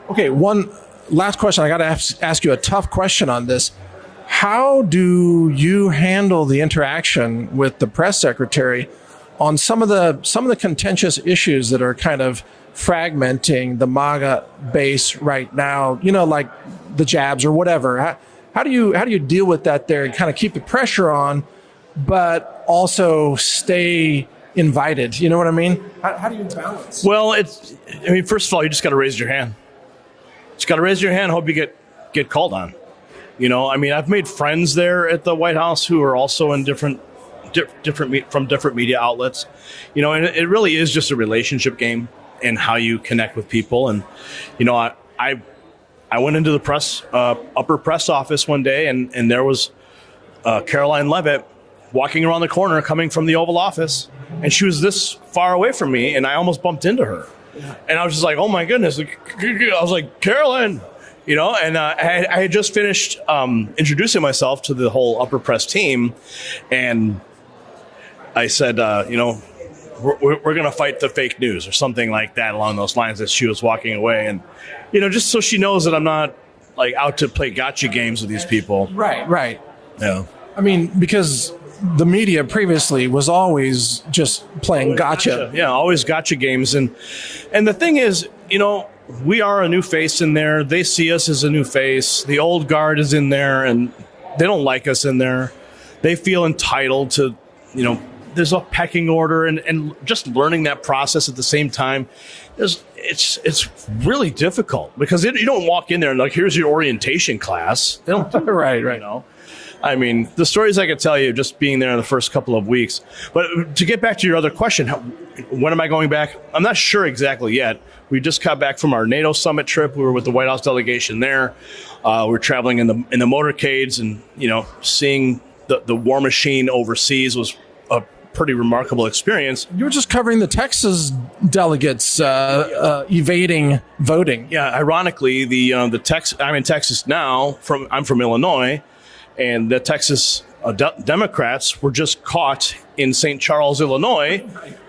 Okay, one last question. I got to ask you a tough question on this. How do you handle the interaction with the press secretary on some of the contentious issues that are kind of fragmenting the MAGA base right now, like the jabs or whatever? How do you deal with that there and kind of keep the pressure on, but also stay invited? You know what I mean? How do you balance? Well, first of all, you just got to raise your hand. Just got to raise your hand. Hope you get called on. I've made friends there at the White House who are also in different media outlets, and it really is just a relationship game and how you connect with people. And, I went into the upper press office one day and there was Caroline Leavitt walking around the corner coming from the Oval Office, and she was this far away from me and I almost bumped into her. Yeah. And I was just like, oh my goodness. I was like, Caroline, and I had just finished introducing myself to the whole upper press team. And I said, we're going to fight the fake news or something like that along those lines as she was walking away. And, just so she knows that I'm not out to play gotcha games with these people. Right. Yeah. Because the media previously was always just playing gotcha. Yeah, always gotcha games. And the thing is, we are a new face in there. They see us as a new face. The old guard is in there and they don't like us in there. They feel entitled to, there's a pecking order and just learning that process at the same time it's really difficult because you don't walk in there and here's your orientation class. They don't do it, right. The stories I could tell you just being there in the first couple of weeks. But to get back to your other question, when am I going back? I'm not sure exactly yet. We just got back from our NATO summit trip. We were with the White House delegation there. We're traveling in the motorcades and seeing the war machine overseas was a pretty remarkable experience. You were just covering the Texas delegates evading voting. Yeah, ironically, I'm in Texas now. I'm from Illinois, and the Texas Democrats were just caught in St. Charles, Illinois,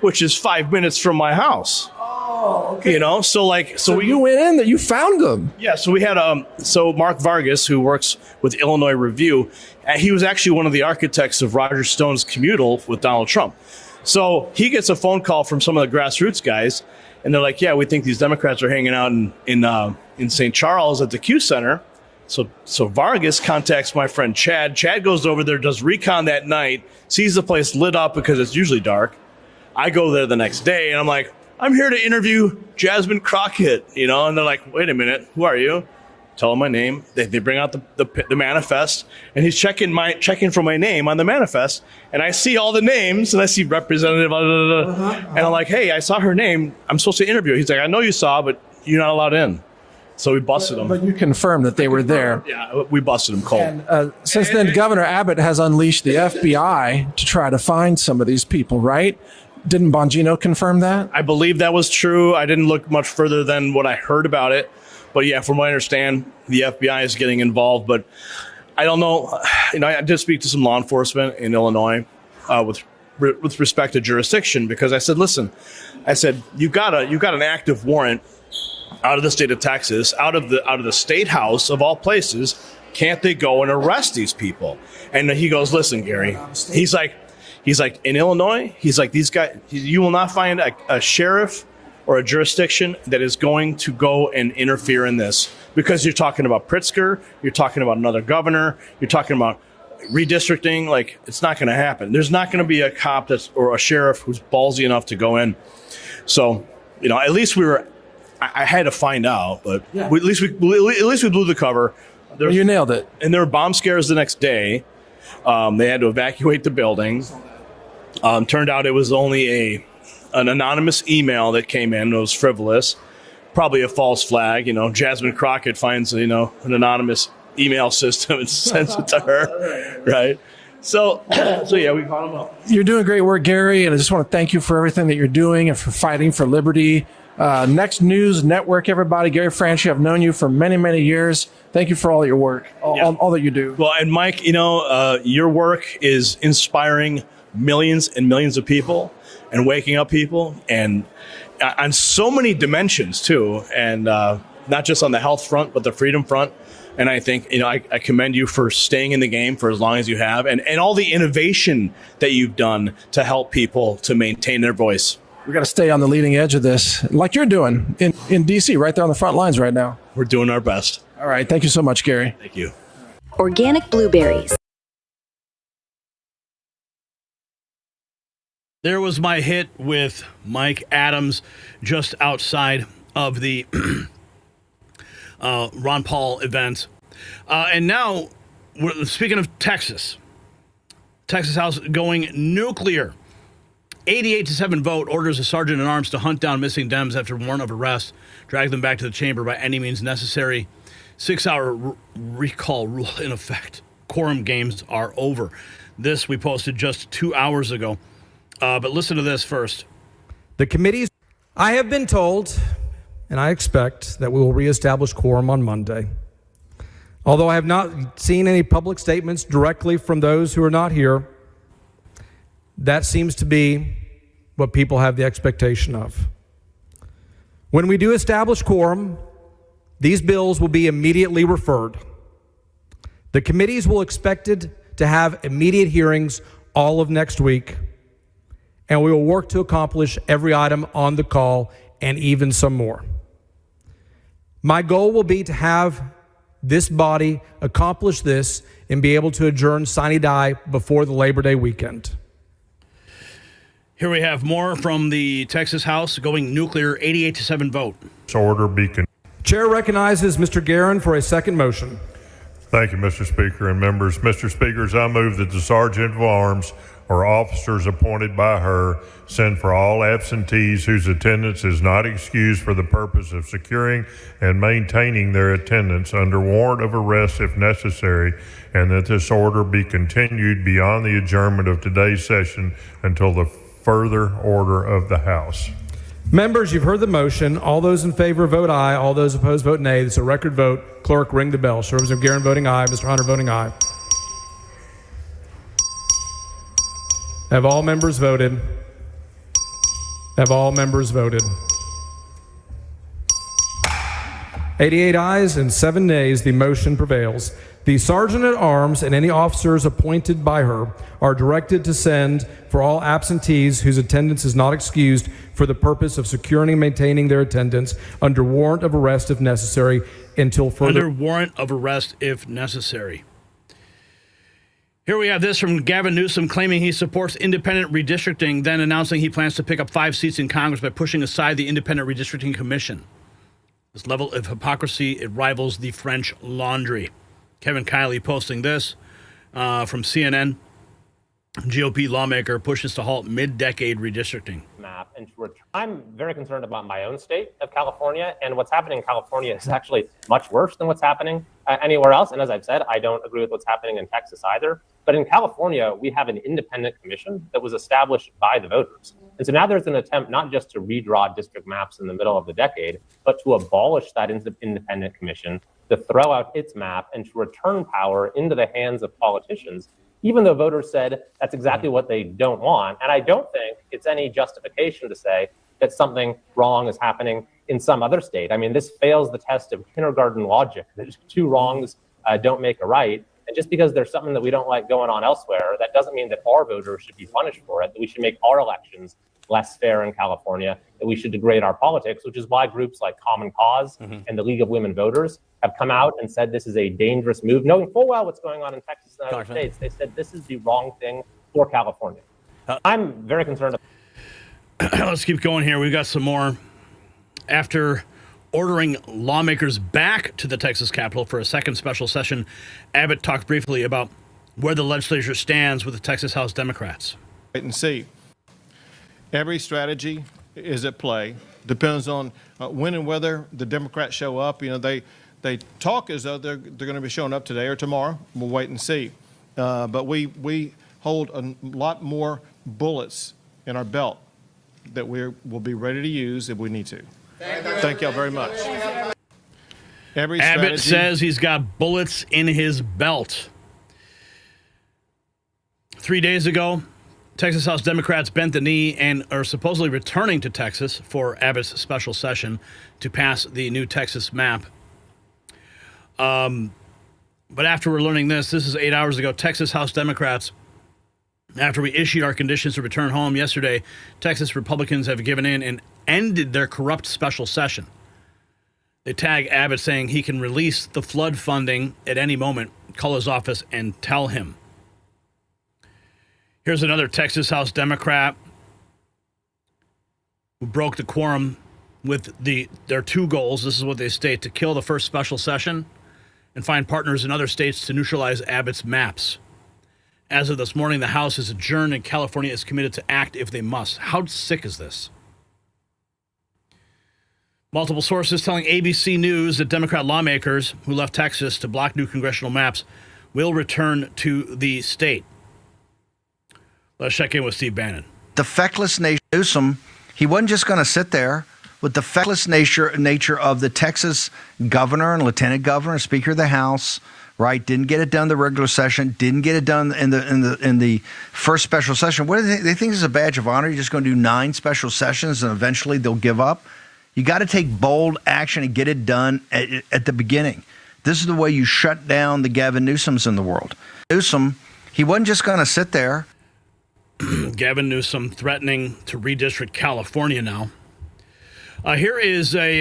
which is 5 minutes from my house. Oh, okay. So you went in that you found them. Yeah, so we had Mark Vargas, who works with Illinois Review. He was actually one of the architects of Roger Stone's commutal with Donald Trump. So he gets a phone call from some of the grassroots guys, and they're like, "Yeah, we think these Democrats are hanging out in St. Charles at the Q Center." So Vargas contacts my friend Chad. Chad goes over there, does recon that night, sees the place lit up because it's usually dark. I go there the next day, and I'm like, "I'm here to interview Jasmine Crockett," and they're like, "Wait a minute, who are you?" Tell them my name. They bring out the manifest, and he's checking for my name on the manifest, and I see all the names, and I see representative, and I'm like, "Hey, I saw her name. I'm supposed to interview." He's like, "I know you saw, but you're not allowed in." So we busted them. But you confirmed that they were there. Yeah, we busted them cold. And since then, Governor Abbott has unleashed the FBI to try to find some of these people, right? Didn't Bongino confirm that? I believe that was true. I didn't look much further than what I heard about it. But yeah, from what I understand, the FBI is getting involved. But I don't know. I did speak to some law enforcement in Illinois with respect to jurisdiction, because I said, listen, you got an active warrant out of the state of Texas, out of the state house of all places. Can't they go and arrest these people? And he goes, listen, Gary, he's like in Illinois, he's like, these guys, you will not find a sheriff or a jurisdiction that is going to go and interfere in this, because you're talking about Pritzker, you're talking about another governor, you're talking about redistricting. Like, it's not going to happen. There's not going to be a cop or a sheriff who's ballsy enough to go in. So, at least I had to find out, but at least we blew the cover. You nailed it. And there were bomb scares the next day. They had to evacuate the building. Turned out it was only an anonymous email that came in. It was frivolous, probably a false flag. Jasmine Crockett finds an anonymous email system and sends it to her, right? So yeah, we caught him up. You're doing great work, Gary, and I just want to thank you for everything that you're doing and for fighting for liberty. Next News Network, everybody. Gary Franchi, I've known you for many, many years. Thank you for all your work, all that you do. Well, and Mike, your work is inspiring millions and millions of people and waking up people, and on so many dimensions too, and not just on the health front, but the freedom front. And I think, I commend you for staying in the game for as long as you have, and all the innovation that you've done to help people to maintain their voice. We got to stay on the leading edge of this, like you're doing in D.C., right there on the front lines right now. We're doing our best. All right. Thank you so much, Gary. Thank you. Organic blueberries. There was my hit with Mike Adams just outside of the Ron Paul event. And now, speaking of Texas House going nuclear. 88-7 vote orders a sergeant at arms to hunt down missing Dems after warrant of arrest, drag them back to the chamber by any means necessary. 6-hour recall rule in effect. Quorum games are over. This we posted just 2 hours ago. But listen to this first. The committees. I have been told, and I expect, that we will reestablish quorum on Monday. Although I have not seen any public statements directly from those who are not here, that seems to be what people have the expectation of. When we do establish quorum, these bills will be immediately referred. The committees will expected to have immediate hearings all of next week, and we will work to accomplish every item on the call and even some more. My goal will be to have this body accomplish this and be able to adjourn sine die before the Labor Day weekend. Here we have more from the Texas House going nuclear, 88-7 vote. Order beacon. Chair recognizes Mr. Guerin for a second motion. Thank you, Mr. Speaker and members. Mr. Speakers, I move that the Sergeant of Arms or officers appointed by her send for all absentees whose attendance is not excused for the purpose of securing and maintaining their attendance under warrant of arrest if necessary, and that this order be continued beyond the adjournment of today's session until the further order of the House. Members, you've heard the motion. All those in favor vote aye. All those opposed vote nay. It's a record vote. Clerk, ring the bell. Show Representative Guerin voting aye. Mr. Hunter voting aye. Have all members voted? Have all members voted? 88 ayes and 7 nays. The motion prevails. The Sergeant at Arms and any officers appointed by her are directed to send for all absentees whose attendance is not excused for the purpose of securing and maintaining their attendance under warrant of arrest if necessary until further. Under warrant of arrest if necessary. Here we have this from Gavin Newsom claiming he supports independent redistricting, then announcing he plans to pick up 5 seats in Congress by pushing aside the Independent Redistricting Commission. This level of hypocrisy, it rivals the French Laundry. Kevin Kiley posting this from CNN. GOP lawmaker pushes to halt mid-decade redistricting. Map and to return. I'm very concerned about my own state of California, and what's happening in California is actually much worse than what's happening anywhere else. And as I've said, I don't agree with what's happening in Texas either. But in California, we have an independent commission that was established by the voters. And so now there's an attempt not just to redraw district maps in the middle of the decade, but to abolish that independent commission, to throw out its map, and to return power into the hands of politicians, even though voters said that's exactly what they don't want. And I don't think it's any justification to say that something wrong is happening in some other state. I mean, this fails the test of kindergarten logic, that two wrongs don't make a right. And just because there's something that we don't like going on elsewhere, that doesn't mean that our voters should be punished for it, that we should make our elections less fair in California, that we should degrade our politics, which is why groups like Common Cause and the League of Women Voters have come out and said this is a dangerous move, knowing full well what's going on in Texas and other states. They said this is the wrong thing for California. I'm very concerned. Let's keep going here. We've got some more. After ordering lawmakers back to the Texas Capitol for a second special session, Abbott talked briefly about where the legislature stands with the Texas House Democrats. Wait and see. Every strategy is at play. Depends on when and whether the Democrats show up. You know, they talk as though they're going to be showing up today or tomorrow. We'll wait and see. But we hold a lot more bullets in our belt that we'll be ready to use if we need to. Thank y'all very much. Abbott says he's got bullets in his belt. 3 days ago, Texas House Democrats bent the knee and are supposedly returning to Texas for Abbott's special session to pass the new Texas map. But after we're learning this is 8 hours ago, Texas House Democrats, after we issued our conditions to return home yesterday, Texas Republicans have given in and ended their corrupt special session. They tag Abbott saying he can release the flood funding at any moment, call his office and tell him. Here's another Texas House Democrat who broke the quorum with their two goals. This is what they state: to kill the first special session and find partners in other states to neutralize Abbott's maps. As of this morning, the House is adjourned and California is committed to act if they must. How sick is this? Multiple sources telling ABC News that Democrat lawmakers who left Texas to block new congressional maps will return to the state. Let's check in with Steve Bannon. The feckless nature of Newsom, he wasn't just going to sit there with the feckless nature of the Texas governor and lieutenant governor and speaker of the House, right? Didn't get it done in the regular session, didn't get it done in the first special session. What do they think this is a badge of honor? You're just going to do 9 special sessions and eventually they'll give up? You got to take bold action and get it done at the beginning. This is the way you shut down the Gavin Newsoms in the world. Newsom, he wasn't just going to sit there. Gavin Newsom threatening to redistrict California now. Here is a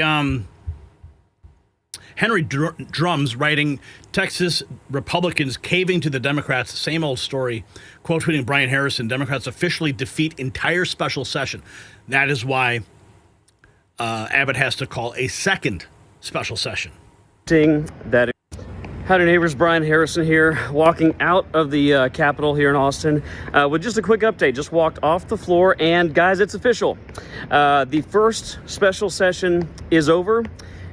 Henry Drums writing, Texas Republicans caving to the Democrats. Same old story. Quote tweeting Brian Harrison, Democrats officially defeat entire special session. That is why Abbott has to call a second special session. Howdy neighbors, Brian Harrison here, walking out of the Capitol here in Austin with just a quick update. Just walked off the floor and guys, it's official. The first special session is over.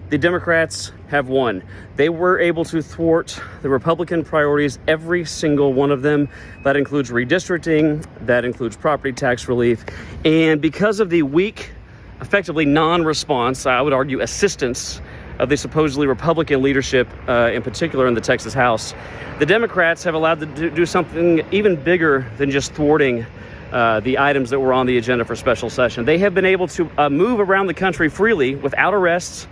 The Democrats have won. They were able to thwart the Republican priorities, every single one of them. That includes redistricting, that includes property tax relief. And because of the weak, effectively non-response, I would argue assistance, of the supposedly Republican leadership, in particular in the Texas House, the Democrats have allowed to do something even bigger than just thwarting the items that were on the agenda for special session. They have been able to move around the country freely without arrests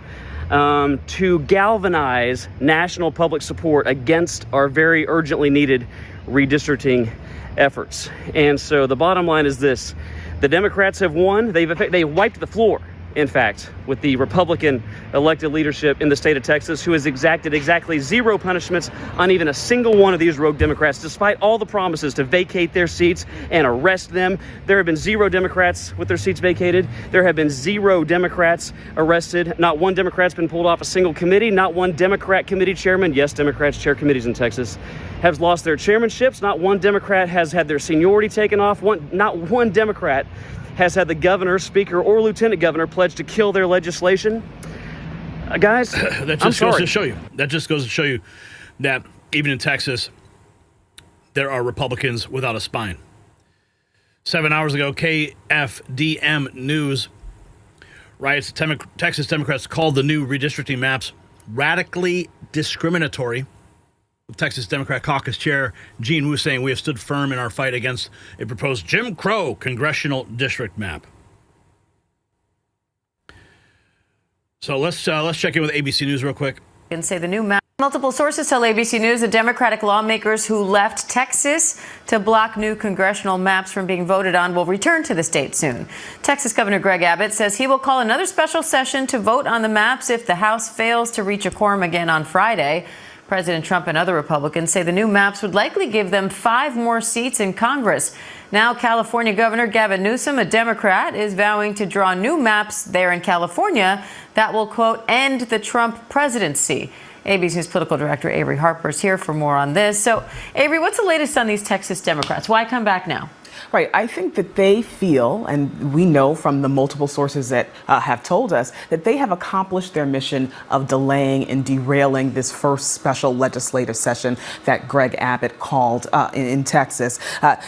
to galvanize national public support against our very urgently needed redistricting efforts. And so the bottom line is this: the Democrats have won. They wiped the floor in fact, with the Republican elected leadership in the state of Texas, who has exacted exactly 0 punishments on even a single one of these rogue Democrats, despite all the promises to vacate their seats and arrest them. There have been 0 Democrats with their seats vacated. There have been 0 Democrats arrested. Not one Democrat's been pulled off a single committee. Not one Democrat committee chairman, yes, Democrats chair committees in Texas, have lost their chairmanships. Not one Democrat has had their seniority taken off. Not one Democrat has had the governor, speaker, or lieutenant governor pledge to kill their legislation. Guys, that just goes to show you. That just goes to show you that even in Texas, there are Republicans without a spine. 7 hours ago, KFDM News writes, Texas Democrats called the new redistricting maps radically discriminatory. Texas Democrat Caucus Chair Gene Wu saying, we have stood firm in our fight against a proposed Jim Crow congressional district map. So let's check in with ABC News real quick. And say the new map. Multiple sources tell ABC News the Democratic lawmakers who left Texas to block new congressional maps from being voted on will return to the state soon. Texas Governor Greg Abbott says he will call another special session to vote on the maps if the House fails to reach a quorum again on Friday. President Trump and other Republicans say the new maps would likely give them 5 more seats in Congress. Now, California Governor Gavin Newsom, a Democrat, is vowing to draw new maps there in California that will, quote, end the Trump presidency. ABC's political director Avery Harper is here for more on this. So, Avery, what's the latest on these Texas Democrats? Why come back now? Right. I think that they feel, and we know from the multiple sources that have told us, that they have accomplished their mission of delaying and derailing this first special legislative session that Greg Abbott called in Texas.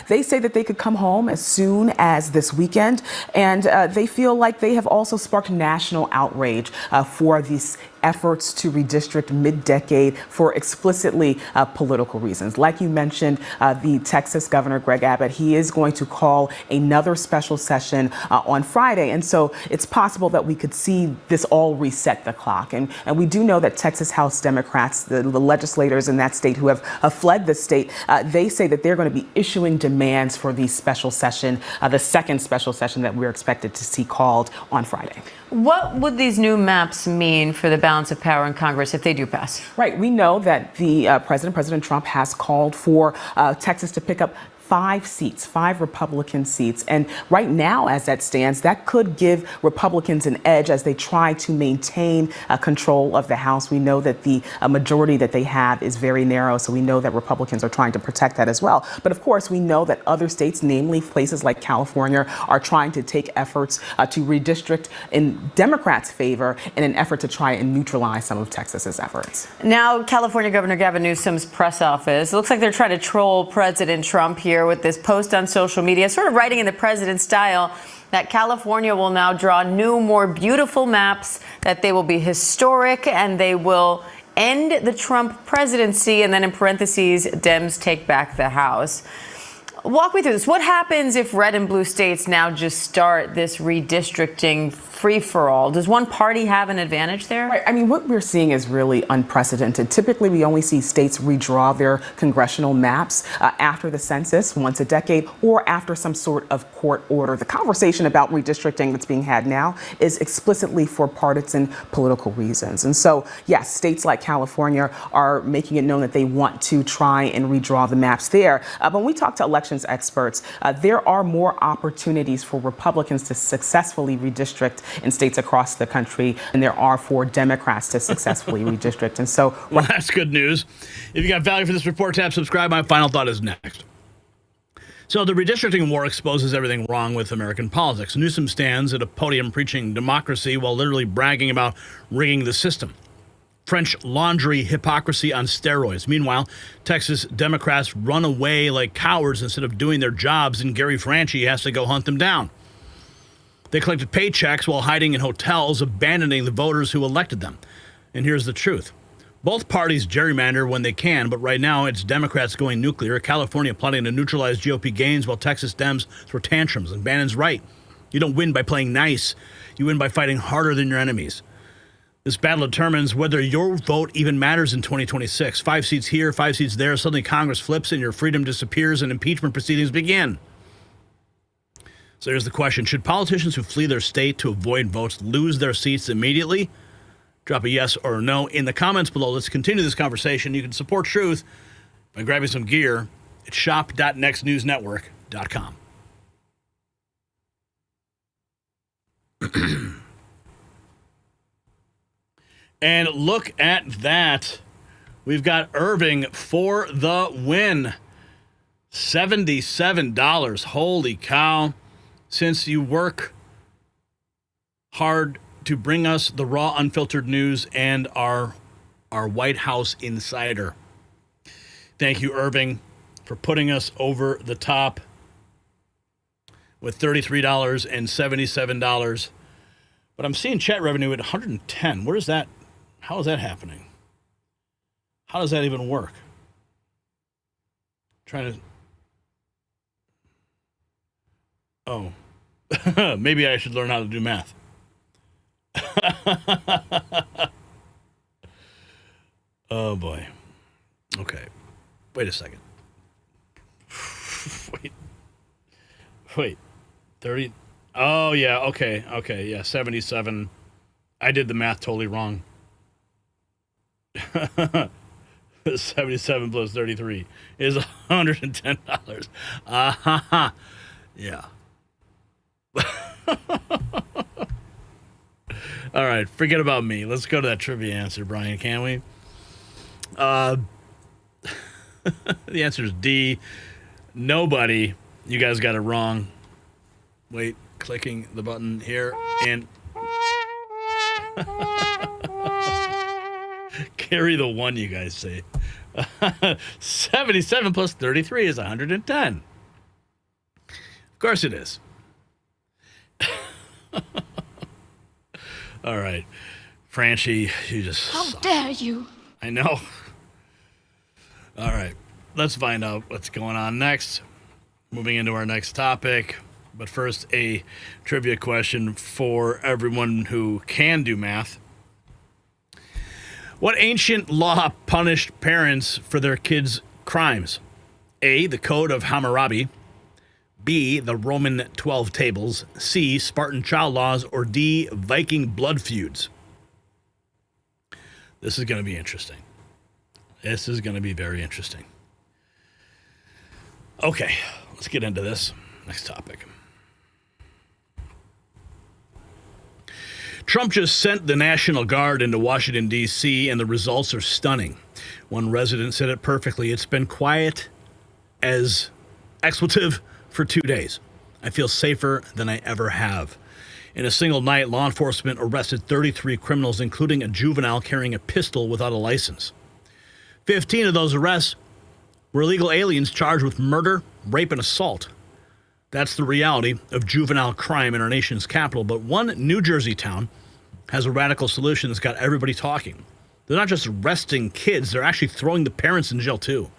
They say that they could come home as soon as this weekend, and they feel like they have also sparked national outrage for these efforts to redistrict mid-decade for explicitly political reasons. Like you mentioned, the Texas Governor Greg Abbott, he is going to call another special session on Friday. And so it's possible that we could see this all reset the clock. And we do know that Texas House Democrats, the legislators in that state who have fled the state, they say that they're going to be issuing demands for the special session, the second special session that we're expected to see called on Friday. What would these new maps mean for the balance of power in Congress if they do pass? Right. We know that the President Trump has called for Texas to pick up 5 seats, 5 Republican seats. And right now, as that stands, that could give Republicans an edge as they try to maintain control of the House. We know that the majority that they have is very narrow, so we know that Republicans are trying to protect that as well. But of course, we know that other states, namely places like California, are trying to take efforts to redistrict in Democrats' favor in an effort to try and neutralize some of Texas's efforts. Now, California Governor Gavin Newsom's press office, it looks like they're trying to troll President Trump here with this post on social media, sort of writing in the president's style that California will now draw new, more beautiful maps, that they will be historic, and they will end the Trump presidency, and then in parentheses, Dems take back the House. Walk me through this. What happens if red and blue states now just start this redistricting free-for-all? Does one party have an advantage there? Right. I mean, what we're seeing is really unprecedented. Typically, we only see states redraw their congressional maps after the census once a decade or after some sort of court order. The conversation about redistricting that's being had now is explicitly for partisan political reasons. And so, yes, states like California are making it known that they want to try and redraw the maps there. But when we talk to elections experts, there are more opportunities for Republicans to successfully redistrict in states across the country than there are for Democrats to successfully redistrict. And so, well, that's good news. If you got value for this report, tap subscribe. My final thought is next. So the redistricting war exposes everything wrong with American politics. Newsom stands at a podium preaching democracy while literally bragging about rigging the system. French laundry hypocrisy on steroids. Meanwhile, Texas Democrats run away like cowards instead of doing their jobs, and Gary Franchi has to go hunt them down. They collected paychecks while hiding in hotels, abandoning the voters who elected them. And here's the truth. Both parties gerrymander when they can, but right now it's Democrats going nuclear, California plotting to neutralize GOP gains while Texas Dems throw tantrums. And Bannon's right. You don't win by playing nice. You win by fighting harder than your enemies. This battle determines whether your vote even matters in 2026. 5 seats here, 5 seats there. Suddenly Congress flips and your freedom disappears and impeachment proceedings begin. So here's the question. Should politicians who flee their state to avoid votes lose their seats immediately? Drop a yes or a no in the comments below. Let's continue this conversation. You can support Truth by grabbing some gear at shop.nextnewsnetwork.com. And look at that. We've got Irving for the win. $77. Holy cow. Since you work hard to bring us the raw, unfiltered news and our White House insider. Thank you, Irving, for putting us over the top with $33 and $77. But I'm seeing chat revenue at 110. Where is that? How is that happening? How does that even work? Trying to... Oh. Maybe I should learn how to do math. Oh, boy. Okay. Wait a second. Wait. 30. Oh, yeah. Okay. Okay. Yeah. 77. I did the math totally wrong. 77 plus 33 is $110. Yeah. All right, forget about me. Let's go to that trivia answer, Brian, can we? The answer is D. Nobody. You guys got it wrong. Wait, clicking the button here and carry the one, you guys say. 77 plus 33 is 110. Of course it is. All right. Franchi, you just... How dare you? I know. All right. Let's find out what's going on next. Moving into our next topic. But first, a trivia question for everyone who can do math. What ancient law punished parents for their kids' crimes? A, the Code of Hammurabi. B, the Roman 12 Tables. C, Spartan child laws. Or D, Viking blood feuds. This is going to be interesting. This is going to be very interesting. Okay, let's get into this. Next topic. Trump just sent the National Guard into Washington, D.C., and the results are stunning. One resident said it perfectly. It's been quiet as expletive for 2 days. I feel safer than I ever have. In a single night, law enforcement arrested 33 criminals, including a juvenile carrying a pistol without a license. 15 of those arrests were illegal aliens charged with murder, rape, and assault. That's the reality of juvenile crime in our nation's capital. But one New Jersey town has a radical solution that's got everybody talking. They're not just arresting kids, they're actually throwing the parents in jail too.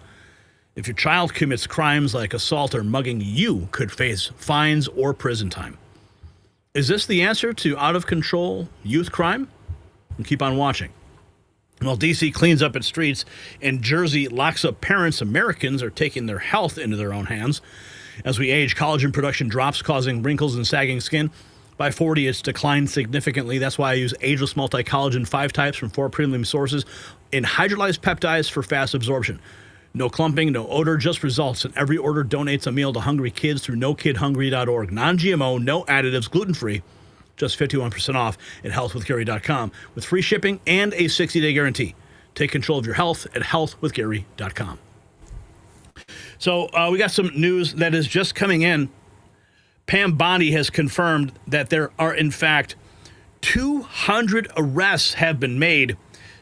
If your child commits crimes like assault or mugging, you could face fines or prison time. Is this the answer to out-of-control youth crime? And keep on watching. While D.C. cleans up its streets and Jersey locks up parents, Americans are taking their health into their own hands. As we age, collagen production drops, causing wrinkles and sagging skin. By 40, it's declined significantly. That's why I use Ageless Multi-Collagen 5 types from 4 premium sources in hydrolyzed peptides for fast absorption. No clumping, no odor, just results. And every order donates a meal to hungry kids through nokidhungry.org. Non-GMO, no additives, gluten-free, just 51% off at healthwithgary.com with free shipping and a 60-day guarantee. Take control of your health at healthwithgary.com. So we got some news that is just coming in. Pam Bondi has confirmed that there are, in fact, 200 arrests have been made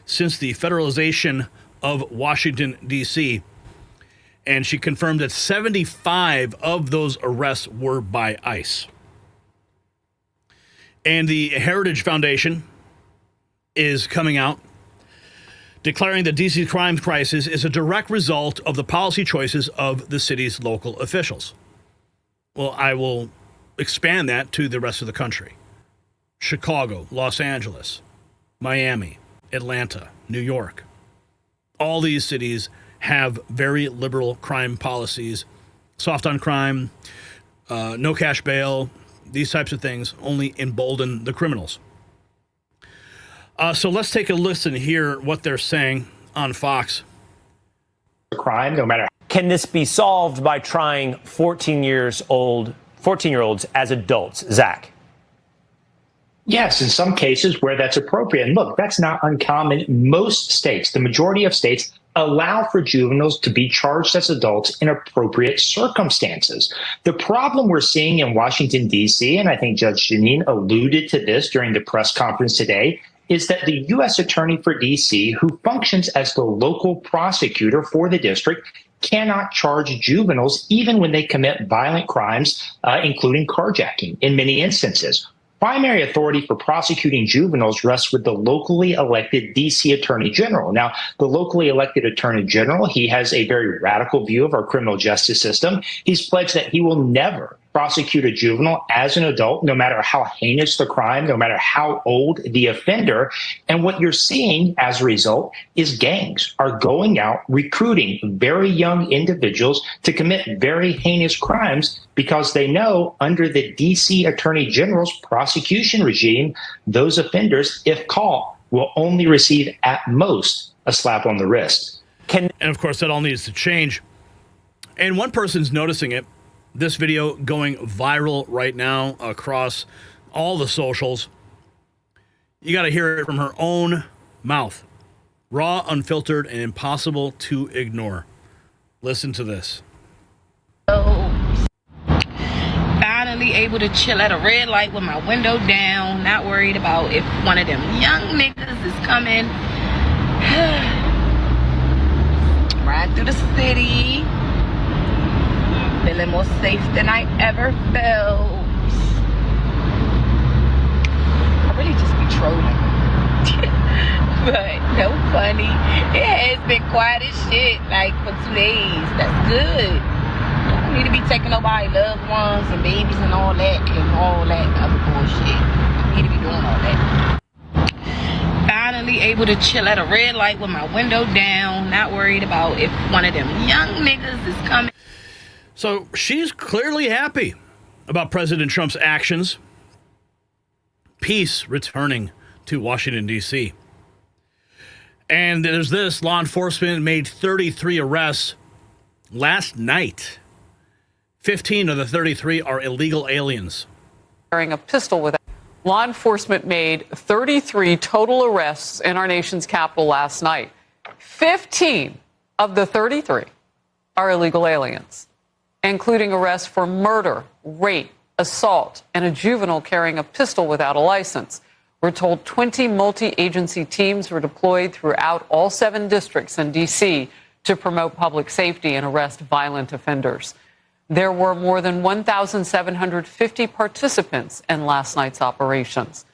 since the federalization of Washington, D.C. And she confirmed that 75 of those arrests were by ICE. And the Heritage Foundation is coming out declaring that D.C.'s crime crisis is a direct result of the policy choices of the city's local officials. Well, I will expand that to the rest of the country. Chicago, Los Angeles, Miami, Atlanta, New York. All these cities have very liberal crime policies, soft on crime, no cash bail, these types of things only embolden the criminals. So let's take a listen here what they're saying on Fox. Crime, no matter. Can this be solved by trying 14-year-olds as adults? Zach. Yes, in some cases where that's appropriate. And look, that's not uncommon. Most states, the majority of states, allow for juveniles to be charged as adults in appropriate circumstances. The problem we're seeing in Washington, D.C., and I think Judge Jeanine alluded to this during the press conference today, is that the U.S. Attorney for D.C., who functions as the local prosecutor for the district, cannot charge juveniles even when they commit violent crimes, including carjacking in many instances. Primary authority for prosecuting juveniles rests with the locally elected D.C. Attorney General. Now, the locally elected Attorney General, he has a very radical view of our criminal justice system. He's pledged that he will never prosecute a juvenile as an adult, no matter how heinous the crime, no matter how old the offender. And what you're seeing as a result is gangs are going out recruiting very young individuals to commit very heinous crimes because they know under the D.C. Attorney General's prosecution regime, those offenders, if caught, will only receive at most a slap on the wrist. And of course, that all needs to change. And one person's noticing it. This video going viral right now across all the socials. You got to hear it from her own mouth. Raw, unfiltered, and impossible to ignore. Listen to this. Finally able to chill at a red light with my window down, not worried about if one of them young niggas is coming. Ride through the city. Feeling more safe than I ever felt. I really just be trolling. But no funny. It has been quiet as shit, like for 2 days. That's good. I don't need to be taking nobody loved ones and babies and all that other bullshit. I need to be doing all that. Finally able to chill at a red light with my window down, not worried about if one of them young niggas is coming. So she's clearly happy about President Trump's actions. Peace returning to Washington, D.C. And there's this. Law enforcement made 33 arrests last night. 15 of the 33 are illegal aliens. Carrying a pistol with. Law enforcement made 33 total arrests in our nation's capital last night. 15 of the 33 are illegal aliens, including arrests for murder, rape, assault, and a juvenile carrying a pistol without a license. We're told 20 multi-agency teams were deployed throughout all 7 districts in D.C. to promote public safety and arrest violent offenders. There were more than 1,750 participants in last night's operations.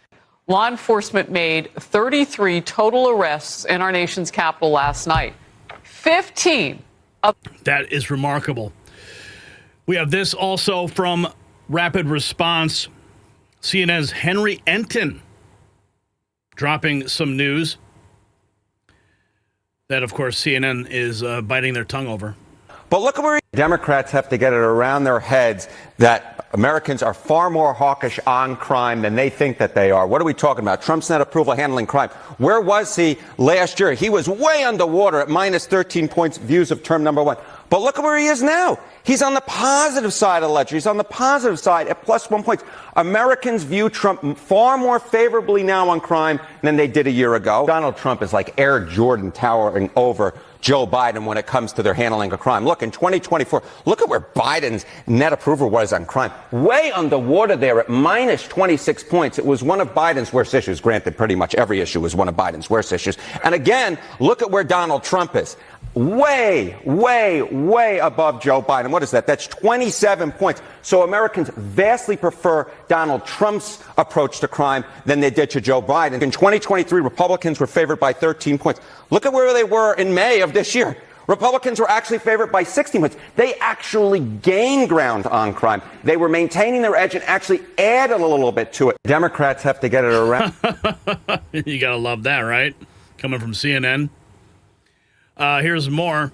Law enforcement made 33 total arrests in our nation's capital last night. 15 of. That is remarkable. We have this also from Rapid Response. CNN's Henry Enton dropping some news that, of course, CNN is biting their tongue over. But look at where Democrats have to get it around their heads that Americans are far more hawkish on crime than they think that they are. What are we talking about? Trump's net approval handling crime. Where was he last year? He was way underwater at minus 13 points views of term number 1. But look at where he is now. He's on the positive side of the ledger. He's on the positive side at plus 1 point. Americans view Trump far more favorably now on crime than they did a year ago. Donald Trump is like Air Jordan towering over Joe Biden when it comes to their handling of crime. Look, in 2024, look at where Biden's net approval was on crime. Way underwater there at minus 26 points. It was one of Biden's worst issues. Granted, pretty much every issue was one of Biden's worst issues. And again, look at where Donald Trump is. Way, way, way above Joe Biden. What is that? That's 27 points. So Americans vastly prefer Donald Trump's approach to crime than they did to Joe Biden. In 2023, Republicans were favored by 13 points. Look at where they were in May of this year. Republicans were actually favored by 16 points. They actually gained ground on crime. They were maintaining their edge and actually added a little bit to it. Democrats have to get it around. You got to love that, right? Coming from CNN. Here's more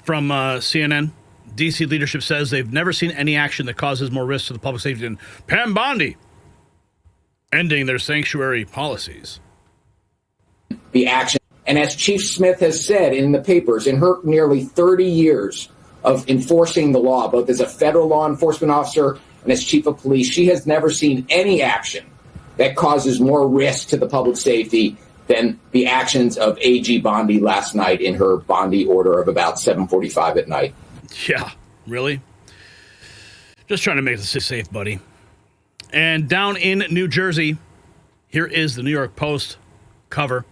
from CNN. D.C. leadership says they've never seen any action that causes more risk to the public safety than Pam Bondi ending their sanctuary policies. The action. And as Chief Smith has said in the papers, in her nearly 30 years of enforcing the law, both as a federal law enforcement officer and as chief of police, she has never seen any action that causes more risk to the public safety than the actions of AG Bondi last night in her Bondi order of about 7:45 at night. Yeah, really? Just trying to make this safe, buddy. And down in New Jersey, here is the New York Post cover.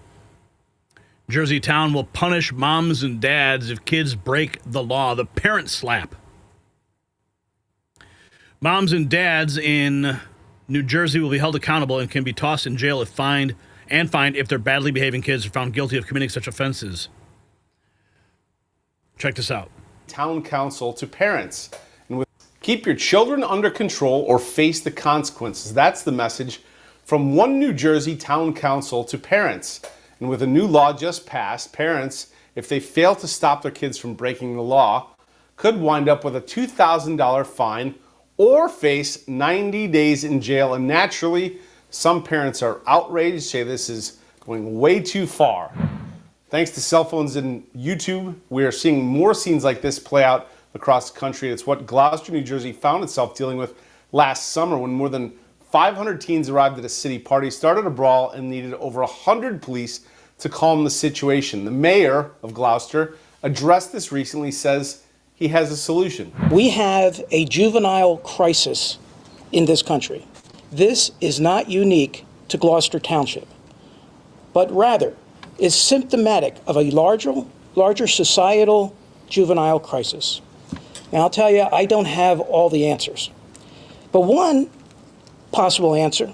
Jersey town will punish moms and dads if kids break the law. The parent slap. Moms and dads in New Jersey will be held accountable and can be tossed in jail if fined if their badly behaving kids are found guilty of committing such offenses. Check this out. Town council to parents. And keep your children under control or face the consequences. That's the message from one New Jersey town council to parents. And with a new law just passed, parents, if they fail to stop their kids from breaking the law, could wind up with a $2,000 fine or face 90 days in jail. And naturally, some parents are outraged, say this is going way too far. Thanks to cell phones and YouTube, we are seeing more scenes like this play out across the country. It's what Gloucester, New Jersey found itself dealing with last summer when more than 500 teens arrived at a city party, started a brawl, and needed over 100 police to calm the situation. The mayor of Gloucester addressed this recently, says he has a solution. We have a juvenile crisis in this country. This is not unique to Gloucester Township, but rather is symptomatic of a larger societal juvenile crisis. And I'll tell you, I don't have all the answers. But one possible answer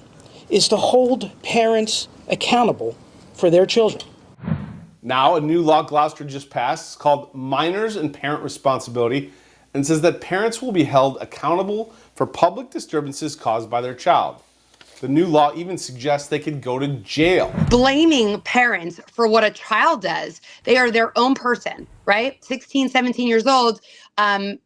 is to hold parents accountable for their children. Now, a new law Gloucester just passed. It's called Minors and Parent Responsibility and says that parents will be held accountable for public disturbances caused by their child. The new law even suggests they could go to jail. Blaming parents for what a child does. They are their own person, right? 16, 17 years old.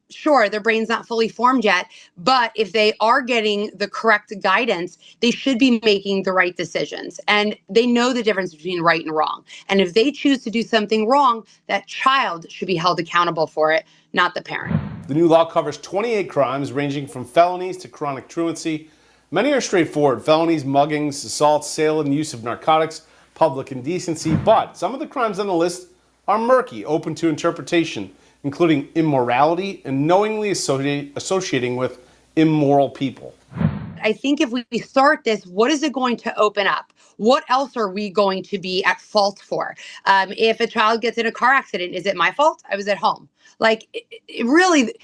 Sure, their brain's not fully formed yet, but if they are getting the correct guidance, they should be making the right decisions. And they know the difference between right and wrong. And if they choose to do something wrong, that child should be held accountable for it, not the parent. The new law covers 28 crimes ranging from felonies to chronic truancy. Many are straightforward: felonies, muggings, assaults, sale and use of narcotics, public indecency. But some of the crimes on the list are murky, open to interpretation, including immorality and knowingly associating with immoral people. I think if we start this, what is it going to open up? What else are we going to be at fault for? If a child gets in a car accident, is it my fault? I was at home. Like, it really,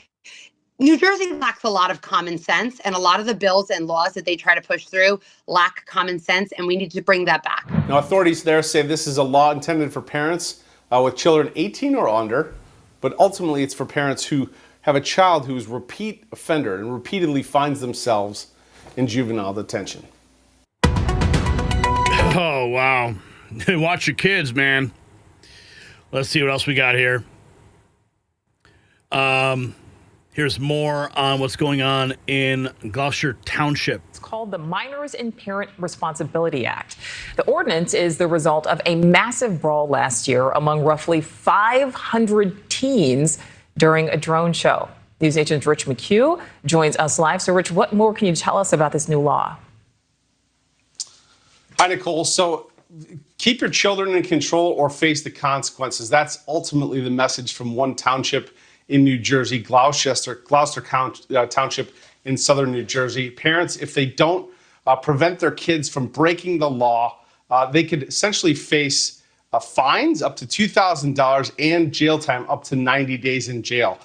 New Jersey lacks a lot of common sense, and a lot of the bills and laws that they try to push through lack common sense, and we need to bring that back. Now, authorities there say this is a law intended for parents with children 18 or under, but ultimately it's for parents who have a child who is a repeat offender and repeatedly finds themselves in juvenile detention. Oh, wow. Watch your kids, man. Let's see what else we got here. Here's more on what's going on in Gloucester Township. It's called the Minors and Parent Responsibility Act. The ordinance is the result of a massive brawl last year among roughly 500 teens during a drone show. News agent Rich McHugh joins us live. So, Rich, what more can you tell us about this new law? Hi, Nicole. So, keep your children in control or face the consequences. That's ultimately the message from one township in New Jersey, Gloucester Township in southern New Jersey. Parents, if they don't prevent their kids from breaking the law, they could essentially face fines up to $2,000 and jail time up to 90 days in jail.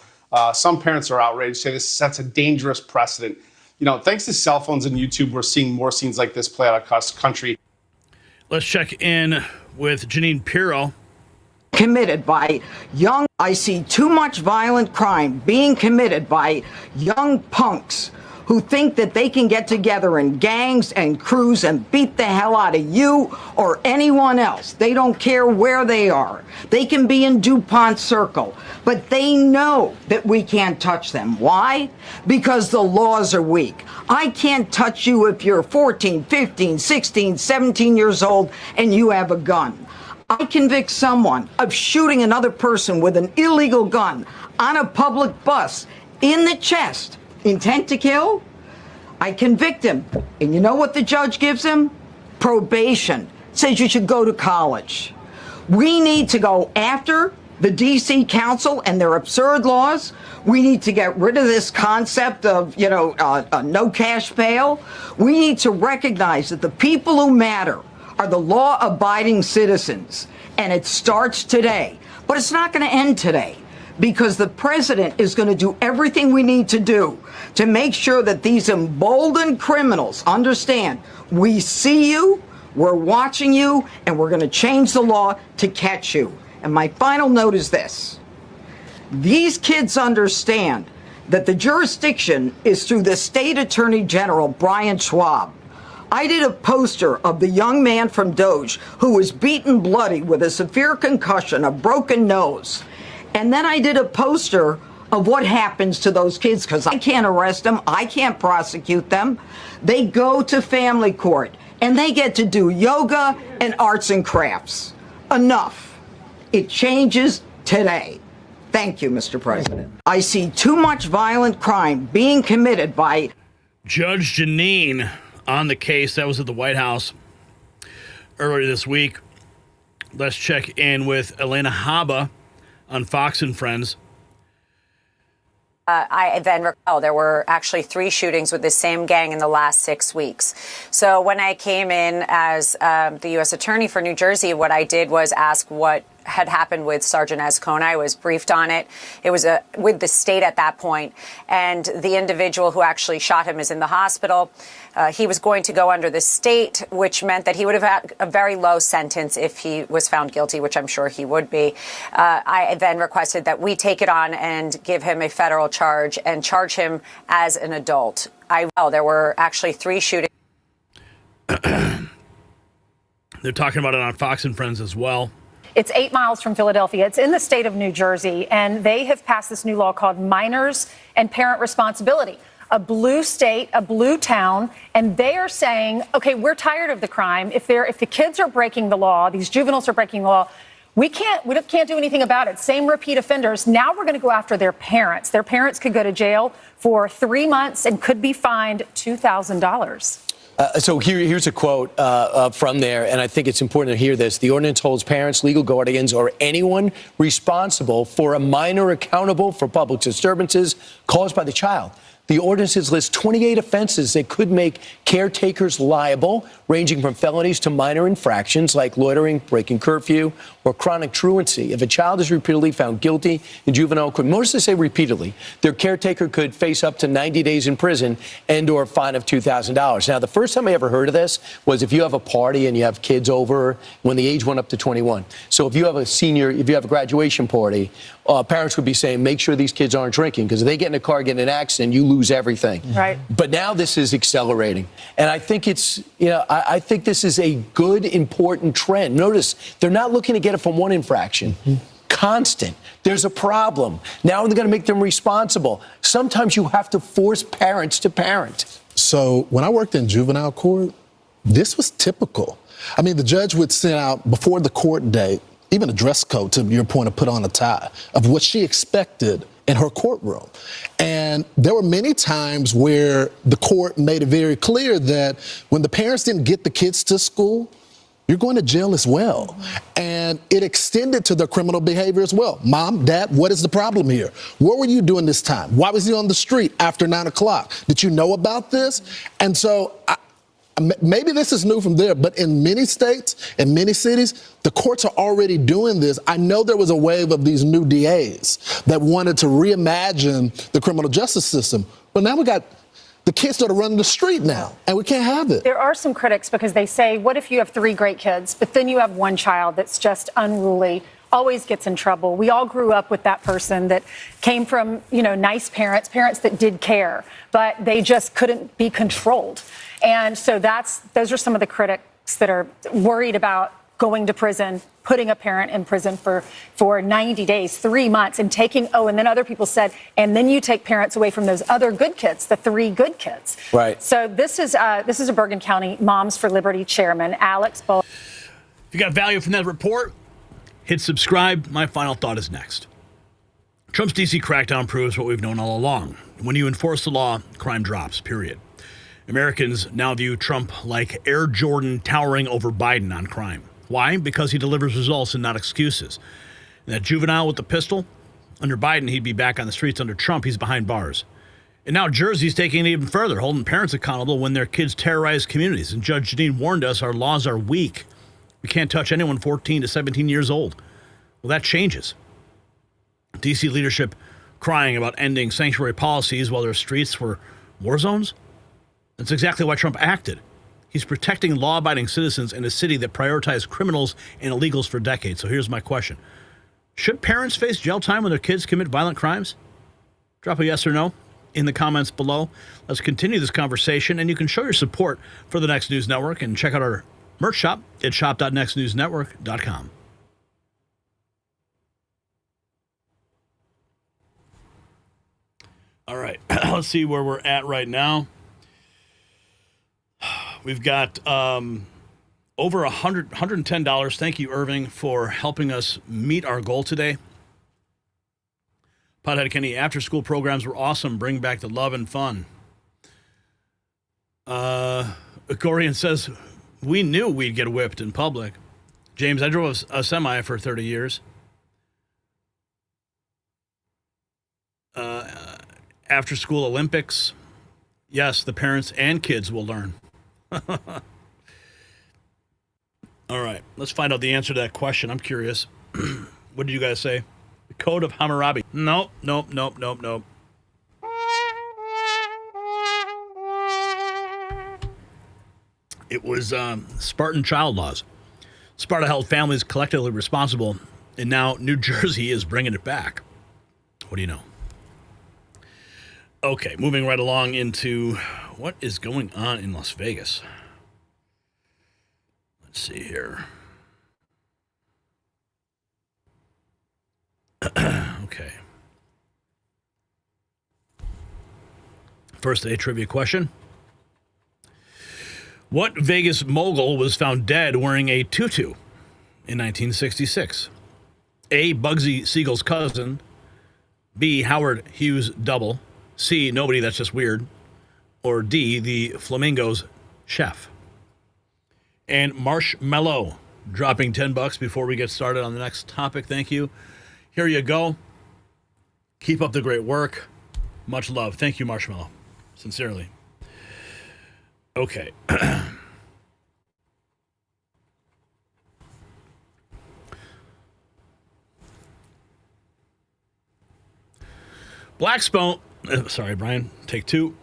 Some parents are outraged, say this sets a dangerous precedent. You know, thanks to cell phones and YouTube, we're seeing more scenes like this play out across the country. Let's check in with Janine Pirro. Committed by young, I see too much violent crime being committed by young punks who think that they can get together in gangs and crews and beat the hell out of you or anyone else. They don't care where they are. They can be in DuPont Circle, but they know that we can't touch them. Why? Because the laws are weak. I can't touch you if you're 14, 15, 16, 17 years old and you have a gun. I convict someone of shooting another person with an illegal gun on a public bus in the chest, intent to kill. I convict him. And you know what the judge gives him? Probation. Says you should go to college. We need to go after the D.C. Council and their absurd laws. We need to get rid of this concept of, no cash bail. We need to recognize that the people who matter are the law-abiding citizens. And it starts today. But it's not going to end today, because the president is going to do everything we need to do to make sure that these emboldened criminals understand we see you, we're watching you, and we're going to change the law to catch you. And my final note is this. These kids understand that the jurisdiction is through the state attorney general, Brian Schwab. I did a poster of the young man from Doge who was beaten bloody with a severe concussion, a broken nose. And then I did a poster of what happens to those kids, because I can't arrest them, I can't prosecute them. They go to family court and they get to do yoga and arts and crafts. Enough. It changes today. Thank you, Mr. President. I see too much violent crime being committed by Judge Janine on the case. That was at the White House earlier this week. Let's check in with Elena Haba on Fox and Friends. I then recall there were actually 3 shootings with the same gang in the last 6 weeks. So when I came in as the U.S. Attorney for New Jersey, what I did was ask what had happened with Sergeant Ascona. I was briefed on it. It was with the state at that point. And the individual who actually shot him is in the hospital. He was going to go under the state, which meant that he would have had a very low sentence if he was found guilty, which I'm sure he would be. I then requested that we take it on and give him a federal charge and charge him as an adult. There were actually 3 shootings. They're talking about it on Fox and Friends as well. It's 8 miles from Philadelphia. It's in the state of New Jersey, and they have passed this new law called Minors and Parent Responsibility. A blue state, a blue town, and they are saying, okay, we're tired of the crime. If the kids are breaking the law, these juveniles are breaking the law, we can't do anything about it. Same repeat offenders. Now we're going to go after their parents. Their parents could go to jail for 3 months and could be fined $2,000. So here's a quote from there, and I think it's important to hear this. The ordinance holds parents, legal guardians, or anyone responsible for a minor accountable for public disturbances caused by the child. The ordinances list 28 offenses that could make caretakers liable, ranging from felonies to minor infractions like loitering, breaking curfew, or chronic truancy. If a child is repeatedly found guilty in juvenile court, notice they say repeatedly, their caretaker could face up to 90 days in prison and or a fine of $2,000. Now, the first time I ever heard of this was if you have a party and you have kids over when the age went up to 21. So if you have a graduation party, parents would be saying, make sure these kids aren't drinking, because if they get in a car, get in an accident, you lose everything. Right. But now this is accelerating. And I think I think this is a good, important trend. Notice they're not looking to get it from one infraction. Constant. There's a problem. Now they're going to make them responsible. Sometimes you have to force parents to parent. So when I worked in juvenile court, this was typical. I mean, the judge would send out before the court date, even a dress code, to your point of put on a tie, of what she expected in her courtroom. And there were many times where the court made it very clear that when the parents didn't get the kids to school, you're going to jail as well. And it extended to their criminal behavior as well. Mom, Dad, what is the problem here? What were you doing this time? Why was he on the street after 9 o'clock? Did you know about this? And so maybe this is new from there, but in many states, in many cities, the courts are already doing this. I know there was a wave of these new DAs that wanted to reimagine the criminal justice system, but now we got the kids that are running the street now, and we can't have it. There are some critics because they say, what if you have 3 great kids, but then you have one child that's just unruly? always gets in trouble. We all grew up with that person that came from, nice parents that did care, but they just couldn't be controlled. And so those are some of the critics that are worried about going to prison, putting a parent in prison for 90 days, 3 months, and and then other people said, and then you take parents away from those other good kids, the 3 good kids. Right. So this is a Bergen County Moms for Liberty chairman, Alex Bull. If you got value from that report, hit subscribe. My final thought is next. Trump's D.C. crackdown proves what we've known all along. When you enforce the law, crime drops, period. Americans now view Trump like Air Jordan towering over Biden on crime. Why? Because he delivers results and not excuses. And that juvenile with the pistol, under Biden, he'd be back on the streets. Under Trump, he's behind bars. And now Jersey's taking it even further, holding parents accountable when their kids terrorize communities. And Judge Janine warned us our laws are weak. We can't touch anyone 14 to 17 years old. Well, that changes. D.C. leadership crying about ending sanctuary policies while their streets were war zones? That's exactly why Trump acted. He's protecting law-abiding citizens in a city that prioritized criminals and illegals for decades. So here's my question. Should parents face jail time when their kids commit violent crimes? Drop a yes or no in the comments below. Let's continue this conversation, and you can show your support for the Next News Network and check out our merch shop at shop.nextnewsnetwork.com. All right, let's see where we're at right now. We've got over $110. Thank you, Irving, for helping us meet our goal today. Pothead Kenny, after-school programs were awesome. Bring back the love and fun. Corian says, we knew we'd get whipped in public. James, I drove a semi for 30 years. After-school Olympics. Yes, the parents and kids will learn. All right, let's find out the answer to that question. I'm curious. What did you guys say? The Code of Hammurabi. Nope. It was Spartan child laws. Sparta held families collectively responsible, and now New Jersey is bringing it back. What do you know? Okay, moving right along into what is going on in Las Vegas. Let's see here. Okay. First day trivia question. What Vegas mogul was found dead wearing a tutu in 1966? A, Bugsy Siegel's cousin. B, Howard Hughes' double. C, nobody, that's just weird. Or D, the Flamingo's chef. And Marshmallow dropping $10 before we get started on the next topic. Thank you. Here you go. Keep up the great work. Much love. Thank you, Marshmallow. Sincerely. Okay. Blackstone. Sorry, Brian. Take 2.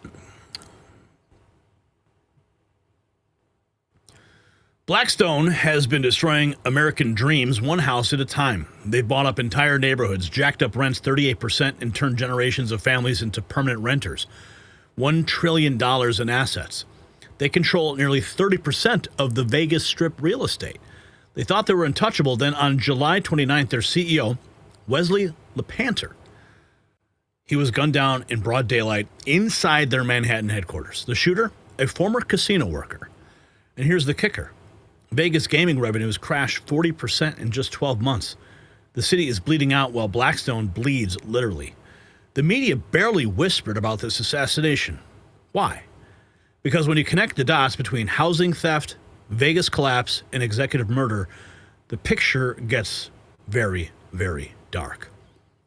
Blackstone has been destroying American dreams one house at a time. They've bought up entire neighborhoods, jacked up rents 38%, and turned generations of families into permanent renters. $1 trillion in assets. They control nearly 30% of the Vegas Strip real estate. They thought they were untouchable. Then on July 29th, their CEO, Wesley LePanter, he was gunned down in broad daylight inside their Manhattan headquarters. The shooter, a former casino worker. And here's the kicker. Vegas gaming revenues crashed 40% in just 12 months. The city is bleeding out while Blackstone bleeds, literally. The media barely whispered about this assassination. Why? Because when you connect the dots between housing theft, Vegas collapse, and executive murder, the picture gets very, very dark.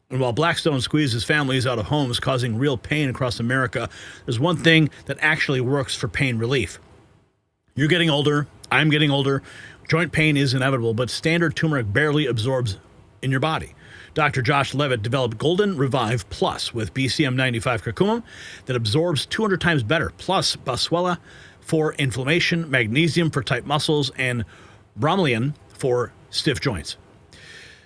And while Blackstone squeezes families out of homes, causing real pain across America, there's one thing that actually works for pain relief. You're getting older. I'm getting older. Joint pain is inevitable, but standard turmeric barely absorbs in your body. Dr. Josh Levitt developed Golden Revive Plus with BCM 95 curcumin that absorbs 200 times better, plus Boswellia for inflammation, magnesium for tight muscles, and bromelain for stiff joints.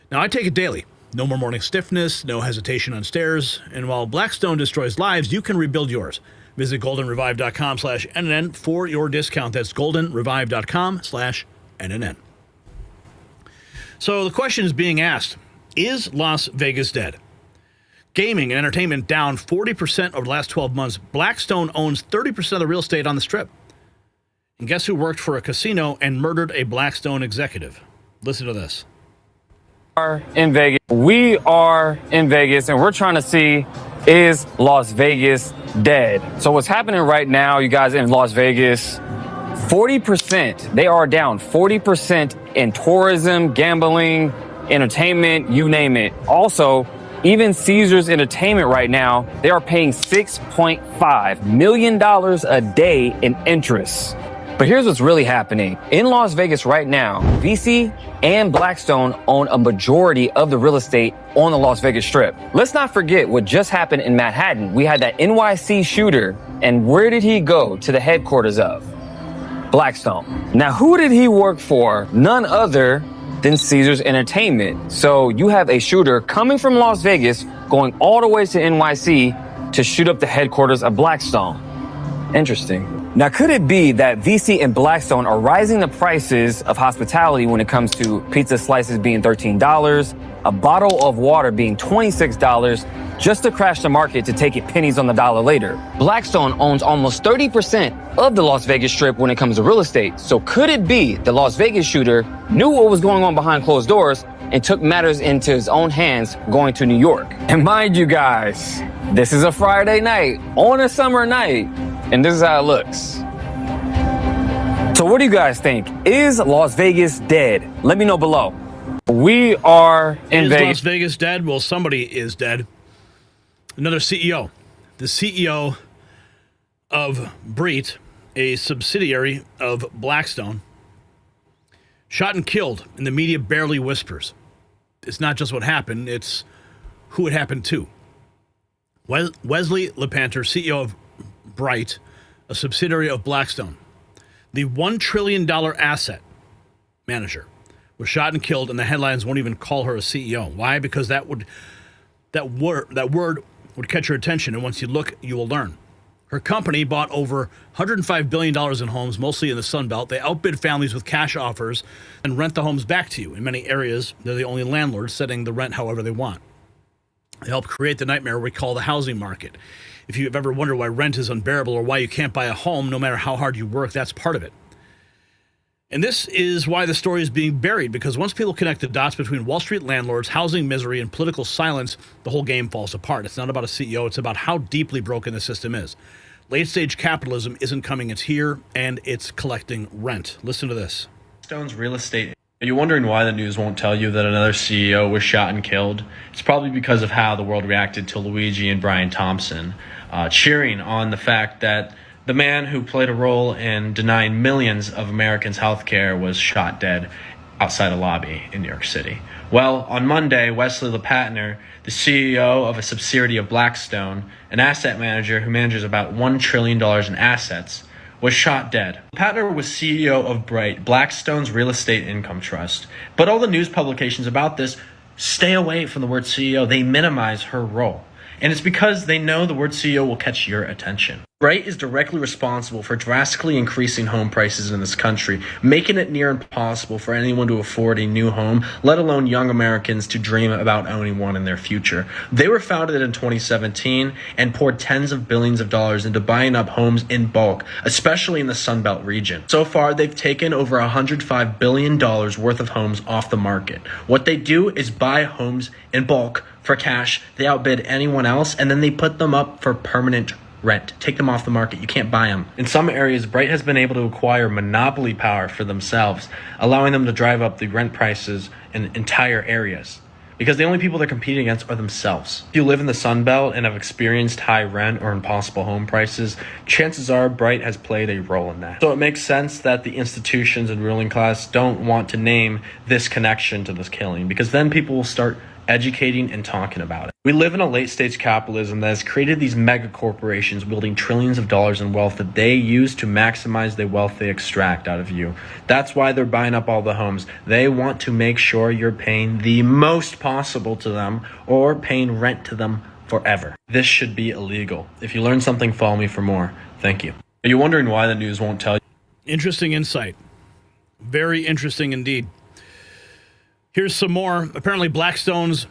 Now, I take it daily. No more morning stiffness, no hesitation on stairs. And while Blackstone destroys lives, you can rebuild yours. Visit goldenrevive.com/NNN for your discount. That's goldenrevive.com/NNN. So the question is being asked, is Las Vegas dead? Gaming and entertainment down 40% over the last 12 months. Blackstone owns 30% of the real estate on the Strip. And guess who worked for a casino and murdered a Blackstone executive? Listen to this. We are in Vegas, and we're trying to see, is Las Vegas dead? So what's happening right now, you guys in Las Vegas, 40%, they are down 40% in tourism, gambling, entertainment, you name it. Also, even Caesars Entertainment right now, they are paying $6.5 million a day in interest. But here's what's really happening. In Las Vegas right now, VC and Blackstone own a majority of the real estate on the Las Vegas Strip. Let's not forget what just happened in Manhattan. We had that NYC shooter, and where did he go? To the headquarters of Blackstone. Now, who did he work for? None other than Caesars Entertainment. So you have a shooter coming from Las Vegas, going all the way to NYC to shoot up the headquarters of Blackstone. Interesting. Now, could it be that VC and Blackstone are rising the prices of hospitality when it comes to pizza slices being $13, a bottle of water being $26, just to crash the market to take it pennies on the dollar later? Blackstone owns almost 30% of the Las Vegas Strip when it comes to real estate. So could it be the Las Vegas shooter knew what was going on behind closed doors and took matters into his own hands going to New York? And mind you guys, this is a Friday night on a summer night, and this is how it looks. So what do you guys think? Is Las Vegas dead? Let me know below. We are in Vegas. Is Las Vegas dead? Well, somebody is dead. Another CEO. The CEO of BREIT, a subsidiary of Blackstone, shot and killed, and the media barely whispers. It's not just what happened, it's who it happened to. Wesley LePanter, CEO of BREIT, a subsidiary of Blackstone, the $1 trillion asset manager, was shot and killed, and the headlines won't even call her a CEO. Why? Because that word would catch your attention, and once you look, you will learn. Her company bought over $105 billion in homes, mostly in the Sun Belt. They outbid families with cash offers and rent the homes back to you. In many areas, they're the only landlords setting the rent however they want. They help create the nightmare we call the housing market. If you've ever wondered why rent is unbearable or why you can't buy a home no matter how hard you work, that's part of it. And this is why the story is being buried, because once people connect the dots between Wall Street landlords, housing misery, and political silence, the whole game falls apart. It's not about a CEO. It's about how deeply broken the system is. Late-stage capitalism isn't coming. It's here, and it's collecting rent. Listen to this. Blackstone's real estate. Are you wondering why the news won't tell you that another CEO was shot and killed? It's probably because of how the world reacted to Luigi and Brian Thompson, cheering on the fact that the man who played a role in denying millions of Americans health care was shot dead outside a lobby in New York City. Well, on Monday, Wesley LePanter, the CEO of a subsidiary of Blackstone, an asset manager who manages about $1 trillion in assets, was shot dead. LePanter was CEO of BREIT, Blackstone's real estate income trust. But all the news publications about this stay away from the word CEO. They minimize her role. And it's because they know the word CEO will catch your attention. BREIT is directly responsible for drastically increasing home prices in this country, making it near impossible for anyone to afford a new home, let alone young Americans to dream about owning one in their future. They were founded in 2017 and poured tens of billions of dollars into buying up homes in bulk, especially in the Sun Belt region. So far, they've taken over $105 billion worth of homes off the market. What they do is buy homes in bulk for cash. They outbid anyone else, and then they put them up for permanent rent. Take them off the market. You can't buy them. In some areas, BREIT has been able to acquire monopoly power for themselves, allowing them to drive up the rent prices in entire areas, because the only people they're competing against are themselves. If you live in the Sun Belt and have experienced high rent or impossible home prices, chances are BREIT has played a role in that. So it makes sense that the institutions and ruling class don't want to name this connection to this killing, because then people will start educating and talking about it. We live in a late stage capitalism that has created these mega corporations wielding trillions of dollars in wealth that they use to maximize the wealth they extract out of you. That's why they're buying up all the homes. They want to make sure you're paying the most possible to them or paying rent to them forever. This should be illegal. If you learned something, follow me for more. Thank you. Are you wondering why the news won't tell you? Interesting insight. Very interesting indeed. Here's some more. Apparently, Blackstone's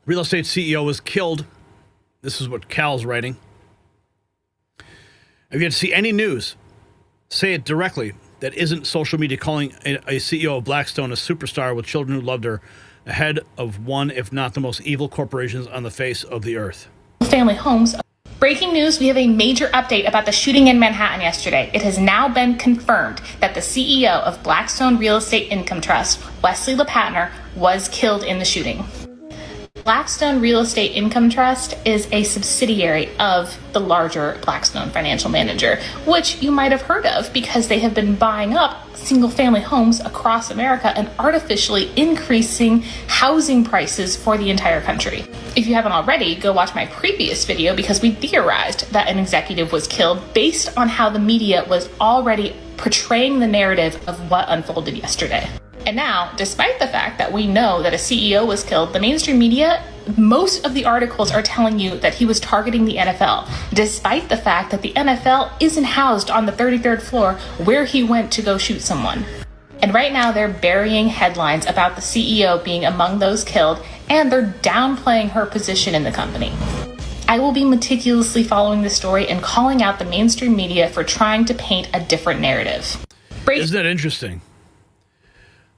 real estate CEO was killed. This is what Cal's writing. If you had to see any news, say it directly, that isn't social media calling a CEO of Blackstone a superstar with children who loved her, ahead of one, if not the most evil corporations on the face of the earth. Family homes. Breaking news, we have a major update about the shooting in Manhattan yesterday. It has now been confirmed that the CEO of Blackstone Real Estate Income Trust, Wesley LePatner, was killed in the shooting. Blackstone Real Estate Income Trust is a subsidiary of the larger Blackstone Financial Manager, which you might have heard of because they have been buying up single-family homes across America and artificially increasing housing prices for the entire country. If you haven't already, go watch my previous video because we theorized that an executive was killed based on how the media was already portraying the narrative of what unfolded yesterday. And now, despite the fact that we know that a CEO was killed, the mainstream media, most of the articles are telling you that he was targeting the NFL, despite the fact that the NFL isn't housed on the 33rd floor where he went to go shoot someone. And right now they're burying headlines about the CEO being among those killed, and they're downplaying her position in the company. I will be meticulously following this story and calling out the mainstream media for trying to paint a different narrative. Isn't that interesting?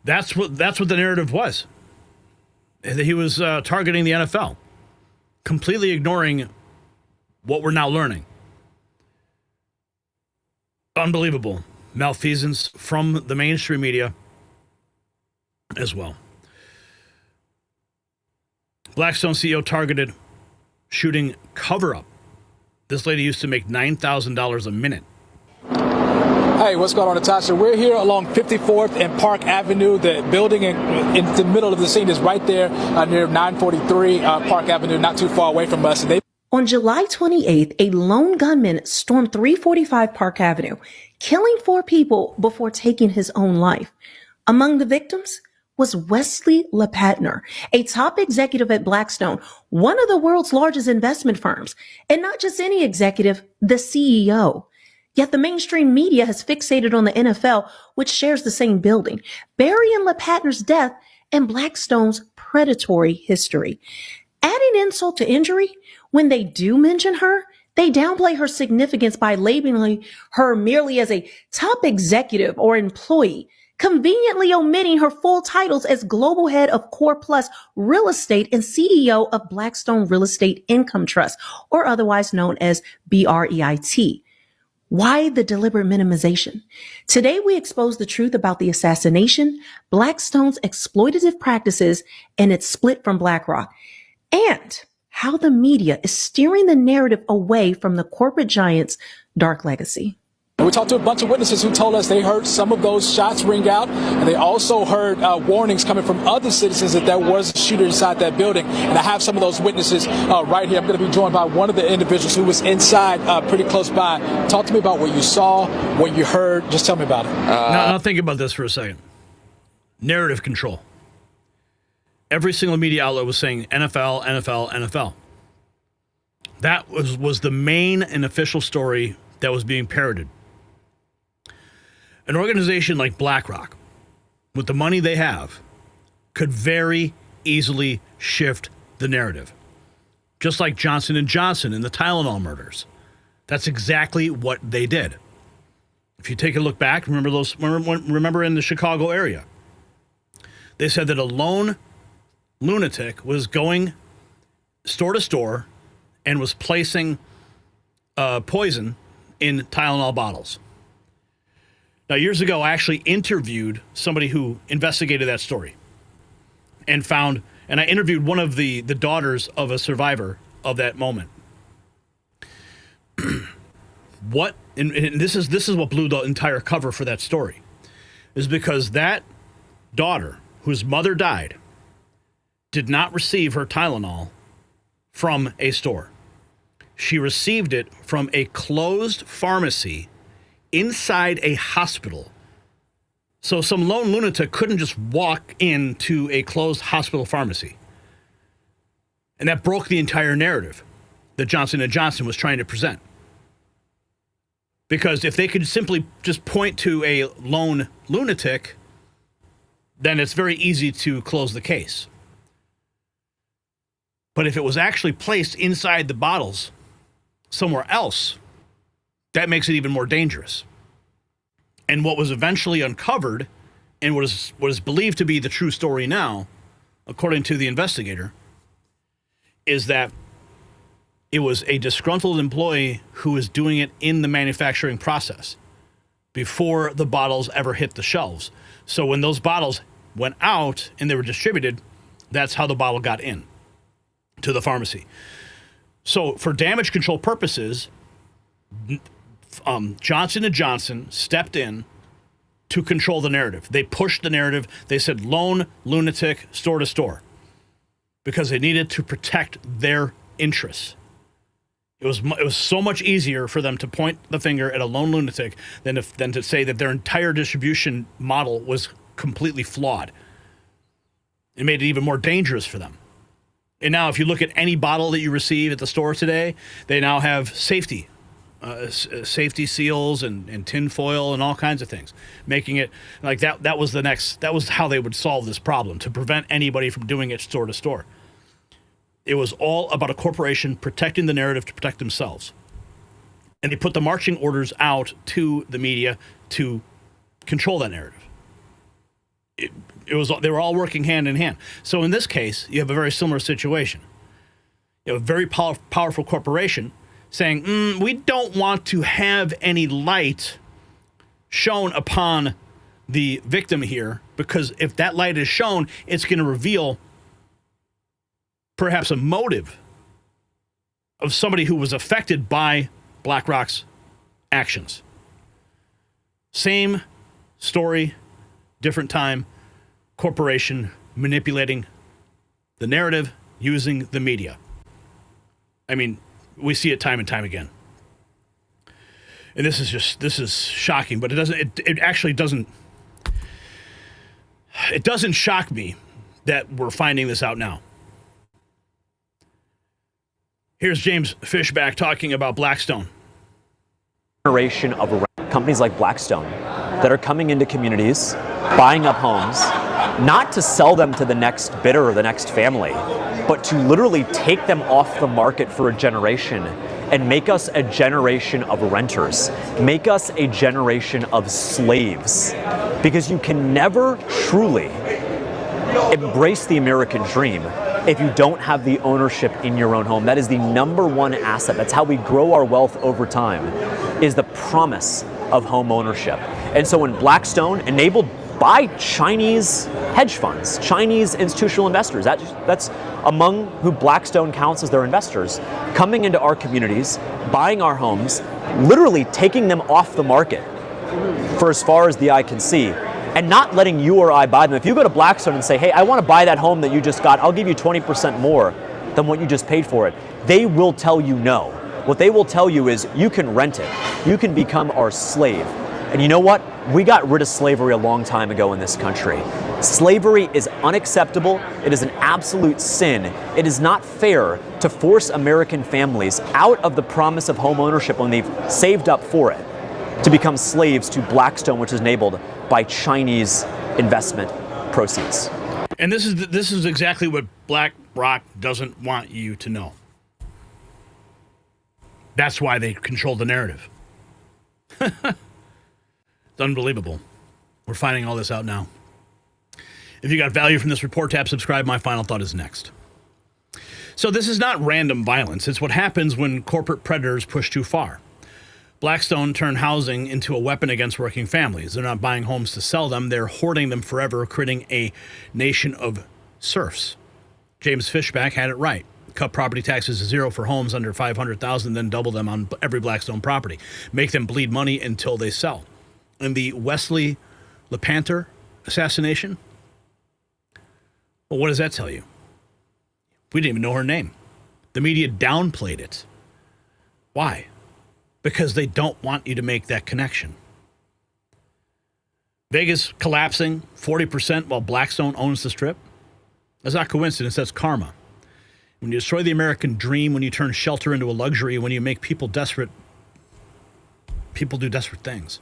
That's what the narrative was. He was targeting the NFL, completely ignoring what we're now learning. Unbelievable malfeasance from the mainstream media as well. Blackstone CEO targeted shooting cover-up. This lady used to make $9,000 a minute. Hey, what's going on, Natasha? We're here along 54th and Park Avenue. The building in the middle of the scene is right there near 943 Park Avenue, not too far away from us. On July 28th, a lone gunman stormed 345 Park Avenue, killing 4 people before taking his own life. Among the victims was Wesley LePatner, a top executive at Blackstone, one of the world's largest investment firms. And not just any executive, the CEO. Yet the mainstream media has fixated on the NFL, which shares the same building, burying LePatner's death and Blackstone's predatory history. Adding insult to injury, when they do mention her, they downplay her significance by labeling her merely as a top executive or employee, conveniently omitting her full titles as global head of Core Plus Real Estate and CEO of Blackstone Real Estate Income Trust, or otherwise known as BREIT. Why the deliberate minimization? Today, we expose the truth about the assassination, Blackstone's exploitative practices, and its split from BlackRock, and how the media is steering the narrative away from the corporate giant's dark legacy. We talked to a bunch of witnesses who told us they heard some of those shots ring out, and they also heard warnings coming from other citizens that there was a shooter inside that building. And I have some of those witnesses right here. I'm going to be joined by one of the individuals who was inside pretty close by. Talk to me about what you saw, what you heard. Just tell me about it. Now think about this for a second. Narrative control. Every single media outlet was saying NFL, NFL, NFL. That was the main and official story that was being parroted. An organization like BlackRock, with the money they have, could very easily shift the narrative. Just like Johnson & Johnson and the Tylenol murders. That's exactly what they did. If you take a look back, remember in the Chicago area, they said that a lone lunatic was going store to store and was placing poison in Tylenol bottles. Now, years ago, I actually interviewed somebody who investigated that story and I interviewed one of the daughters of a survivor of that moment. And this is what blew the entire cover for that story, is because that daughter, whose mother died, did not receive her Tylenol from a store. She received it from a closed pharmacy inside a hospital. So some lone lunatic couldn't just walk into a closed hospital pharmacy. And that broke the entire narrative that Johnson & Johnson was trying to present. Because if they could simply just point to a lone lunatic, then it's very easy to close the case. But if it was actually placed inside the bottles somewhere else, that makes it even more dangerous. And what was eventually uncovered, and what is believed to be the true story now, according to the investigator, is that it was a disgruntled employee who was doing it in the manufacturing process before the bottles ever hit the shelves. So when those bottles went out and they were distributed, that's how the bottle got in to the pharmacy. So for damage control purposes, Johnson & Johnson stepped in to control the narrative. They pushed the narrative. They said lone lunatic, store to store, because they needed to protect their interests. It was so much easier for them to point the finger at a lone lunatic than to say that their entire distribution model was completely flawed. It made it even more dangerous for them. And now if you look at any bottle that you receive at the store today, they now have safety seals and tin foil and all kinds of things, making it like that was how they would solve this problem, to prevent anybody from doing it store to store. It was all about a corporation protecting the narrative to protect themselves. And they put the marching orders out to the media to control that narrative. They were all working hand in hand. So in this case, you have a very similar situation. You have a very powerful corporation saying, we don't want to have any light shown upon the victim here, because if that light is shown, it's going to reveal perhaps a motive of somebody who was affected by BlackRock's actions. Same story, different time, corporation manipulating the narrative using the media. I mean, we see it time and time again. And this is shocking, but it actually doesn't shock me that we're finding this out now. Here's James Fishback talking about Blackstone. Generation of companies like Blackstone that are coming into communities, buying up homes, not to sell them to the next bidder or the next family, but to literally take them off the market for a generation and make us a generation of renters, make us a generation of slaves. Because you can never truly embrace the American dream if you don't have the ownership in your own home. That is the number one asset. That's how we grow our wealth over time, is the promise of home ownership. And so when Blackstone, enabled by Chinese hedge funds, Chinese institutional investors, that's among who Blackstone counts as their investors, coming into our communities, buying our homes, literally taking them off the market for as far as the eye can see, and not letting you or I buy them. If you go to Blackstone and say, hey, I want to buy that home that you just got, I'll give you 20% more than what you just paid for it, they will tell you no. What they will tell you is, you can rent it. You can become our slave. And you know what? We got rid of slavery a long time ago in this country. Slavery is unacceptable. It is an absolute sin. It is not fair to force American families out of the promise of home ownership when they've saved up for it, to become slaves to Blackstone, which is enabled by Chinese investment proceeds. And this is exactly what BlackRock doesn't want you to know. That's why they control the narrative. It's unbelievable. We're finding all this out now. If you got value from this report, tap subscribe. My final thought is next. So this is not random violence. It's what happens when corporate predators push too far. Blackstone turned housing into a weapon against working families. They're not buying homes to sell them. They're hoarding them forever, creating a nation of serfs. James Fishback had it right. Cut property taxes to zero for homes under $500,000, then double them on every Blackstone property. Make them bleed money until they sell. And the Wesley LePanther assassination, well, what does that tell you? We didn't even know her name. The media downplayed it. Why? Because they don't want you to make that connection. Vegas collapsing 40% while Blackstone owns the Strip. That's not coincidence, that's karma. When you destroy the American dream, when you turn shelter into a luxury, when you make people desperate, people do desperate things.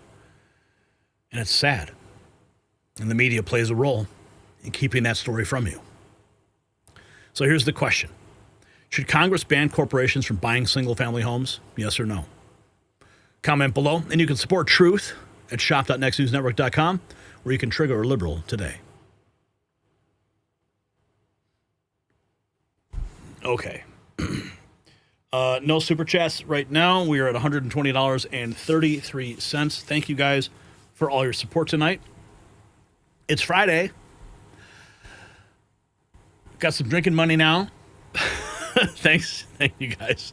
And it's sad. And the media plays a role in keeping that story from you. So here's the question. Should Congress ban corporations from buying single-family homes? Yes or no? Comment below, and you can support truth at shop.nextnewsnetwork.com, where you can trigger a liberal today. Okay. No super chats right now. We are at $120.33. Thank you guys for all your support tonight. It's Friday. Got some drinking money now. Thanks. Thank you guys.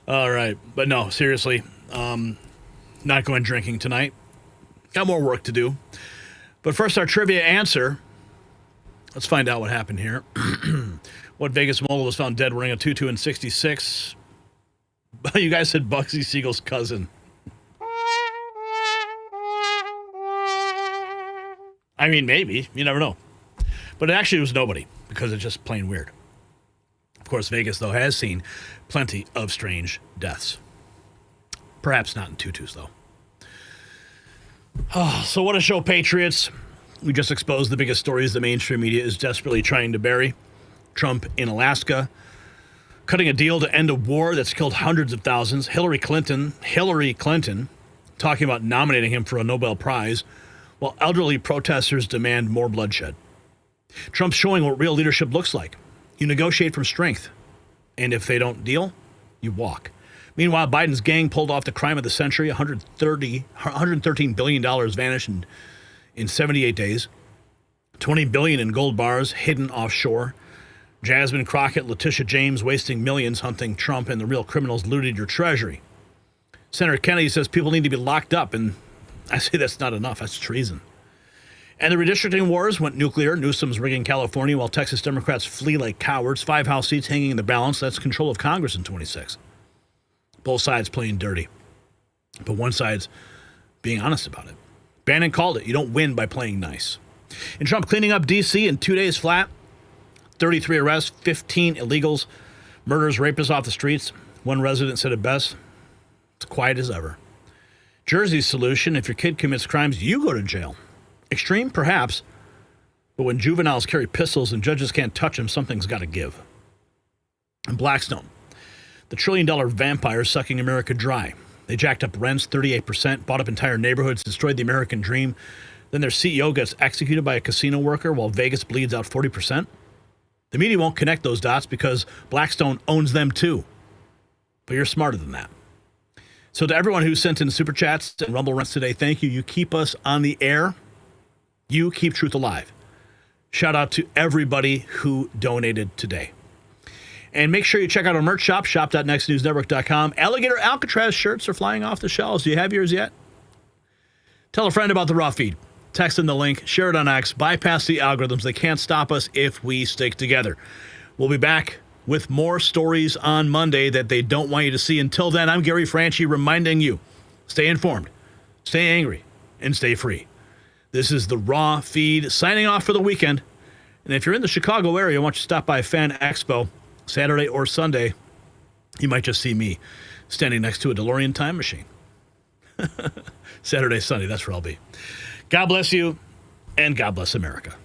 All right. But no, seriously, not going drinking tonight. Got more work to do. But first, our trivia answer. Let's find out what happened here. What Vegas mogul was found dead wearing a tutu in 66? You guys said Bugsy Siegel's cousin. I mean, maybe. You never know. But it actually was nobody, because it's just plain weird. Of course, Vegas, though, has seen plenty of strange deaths. Perhaps not in tutus, though. Oh, so what a show, Patriots. We just exposed the biggest stories the mainstream media is desperately trying to bury. Trump in Alaska, cutting a deal to end a war that's killed hundreds of thousands. Hillary Clinton talking about nominating him for a Nobel Prize, while elderly protesters demand more bloodshed. Trump's showing what real leadership looks like. You negotiate from strength, and if they don't deal, you walk. Meanwhile, Biden's gang pulled off the crime of the century. $113 billion vanished in 78 days. $20 billion in gold bars hidden offshore. Jasmine Crockett, Letitia James wasting millions hunting Trump, and the real criminals looted your treasury. Senator Kennedy says people need to be locked up, and I say that's not enough. That's treason. And the redistricting wars went nuclear. Newsom's rigging California while Texas Democrats flee like cowards. 5 House seats hanging in the balance. That's control of Congress in 26. Both sides playing dirty. But one side's being honest about it. Bannon called it. You don't win by playing nice. And Trump cleaning up D.C. in 2 days flat. 33 arrests, 15 illegals, murders, rapists off the streets. One resident said it best. It's quiet as ever. Jersey's solution, if your kid commits crimes, you go to jail. Extreme, perhaps, but when juveniles carry pistols and judges can't touch them, something's got to give. And Blackstone, the trillion-dollar vampire sucking America dry. They jacked up rents 38%, bought up entire neighborhoods, destroyed the American dream. Then their CEO gets executed by a casino worker while Vegas bleeds out 40%. The media won't connect those dots because Blackstone owns them too. But you're smarter than that. So to everyone who sent in super chats and Rumble Rents today, thank you. You keep us on the air. You keep truth alive. Shout out to everybody who donated today. And make sure you check out our merch shop, shop.nextnewsnetwork.com. Alligator Alcatraz shirts are flying off the shelves. Do you have yours yet? Tell a friend about the raw feed. Text in the link, share it on X, bypass the algorithms. They can't stop us if we stick together. We'll be back with more stories on Monday that they don't want you to see. Until then, I'm Gary Franchi reminding you, stay informed, stay angry, and stay free. This is the Raw Feed signing off for the weekend. And if you're in the Chicago area, I want you to stop by Fan Expo Saturday or Sunday. You might just see me standing next to a DeLorean time machine. Saturday, Sunday, that's where I'll be. God bless you, and God bless America.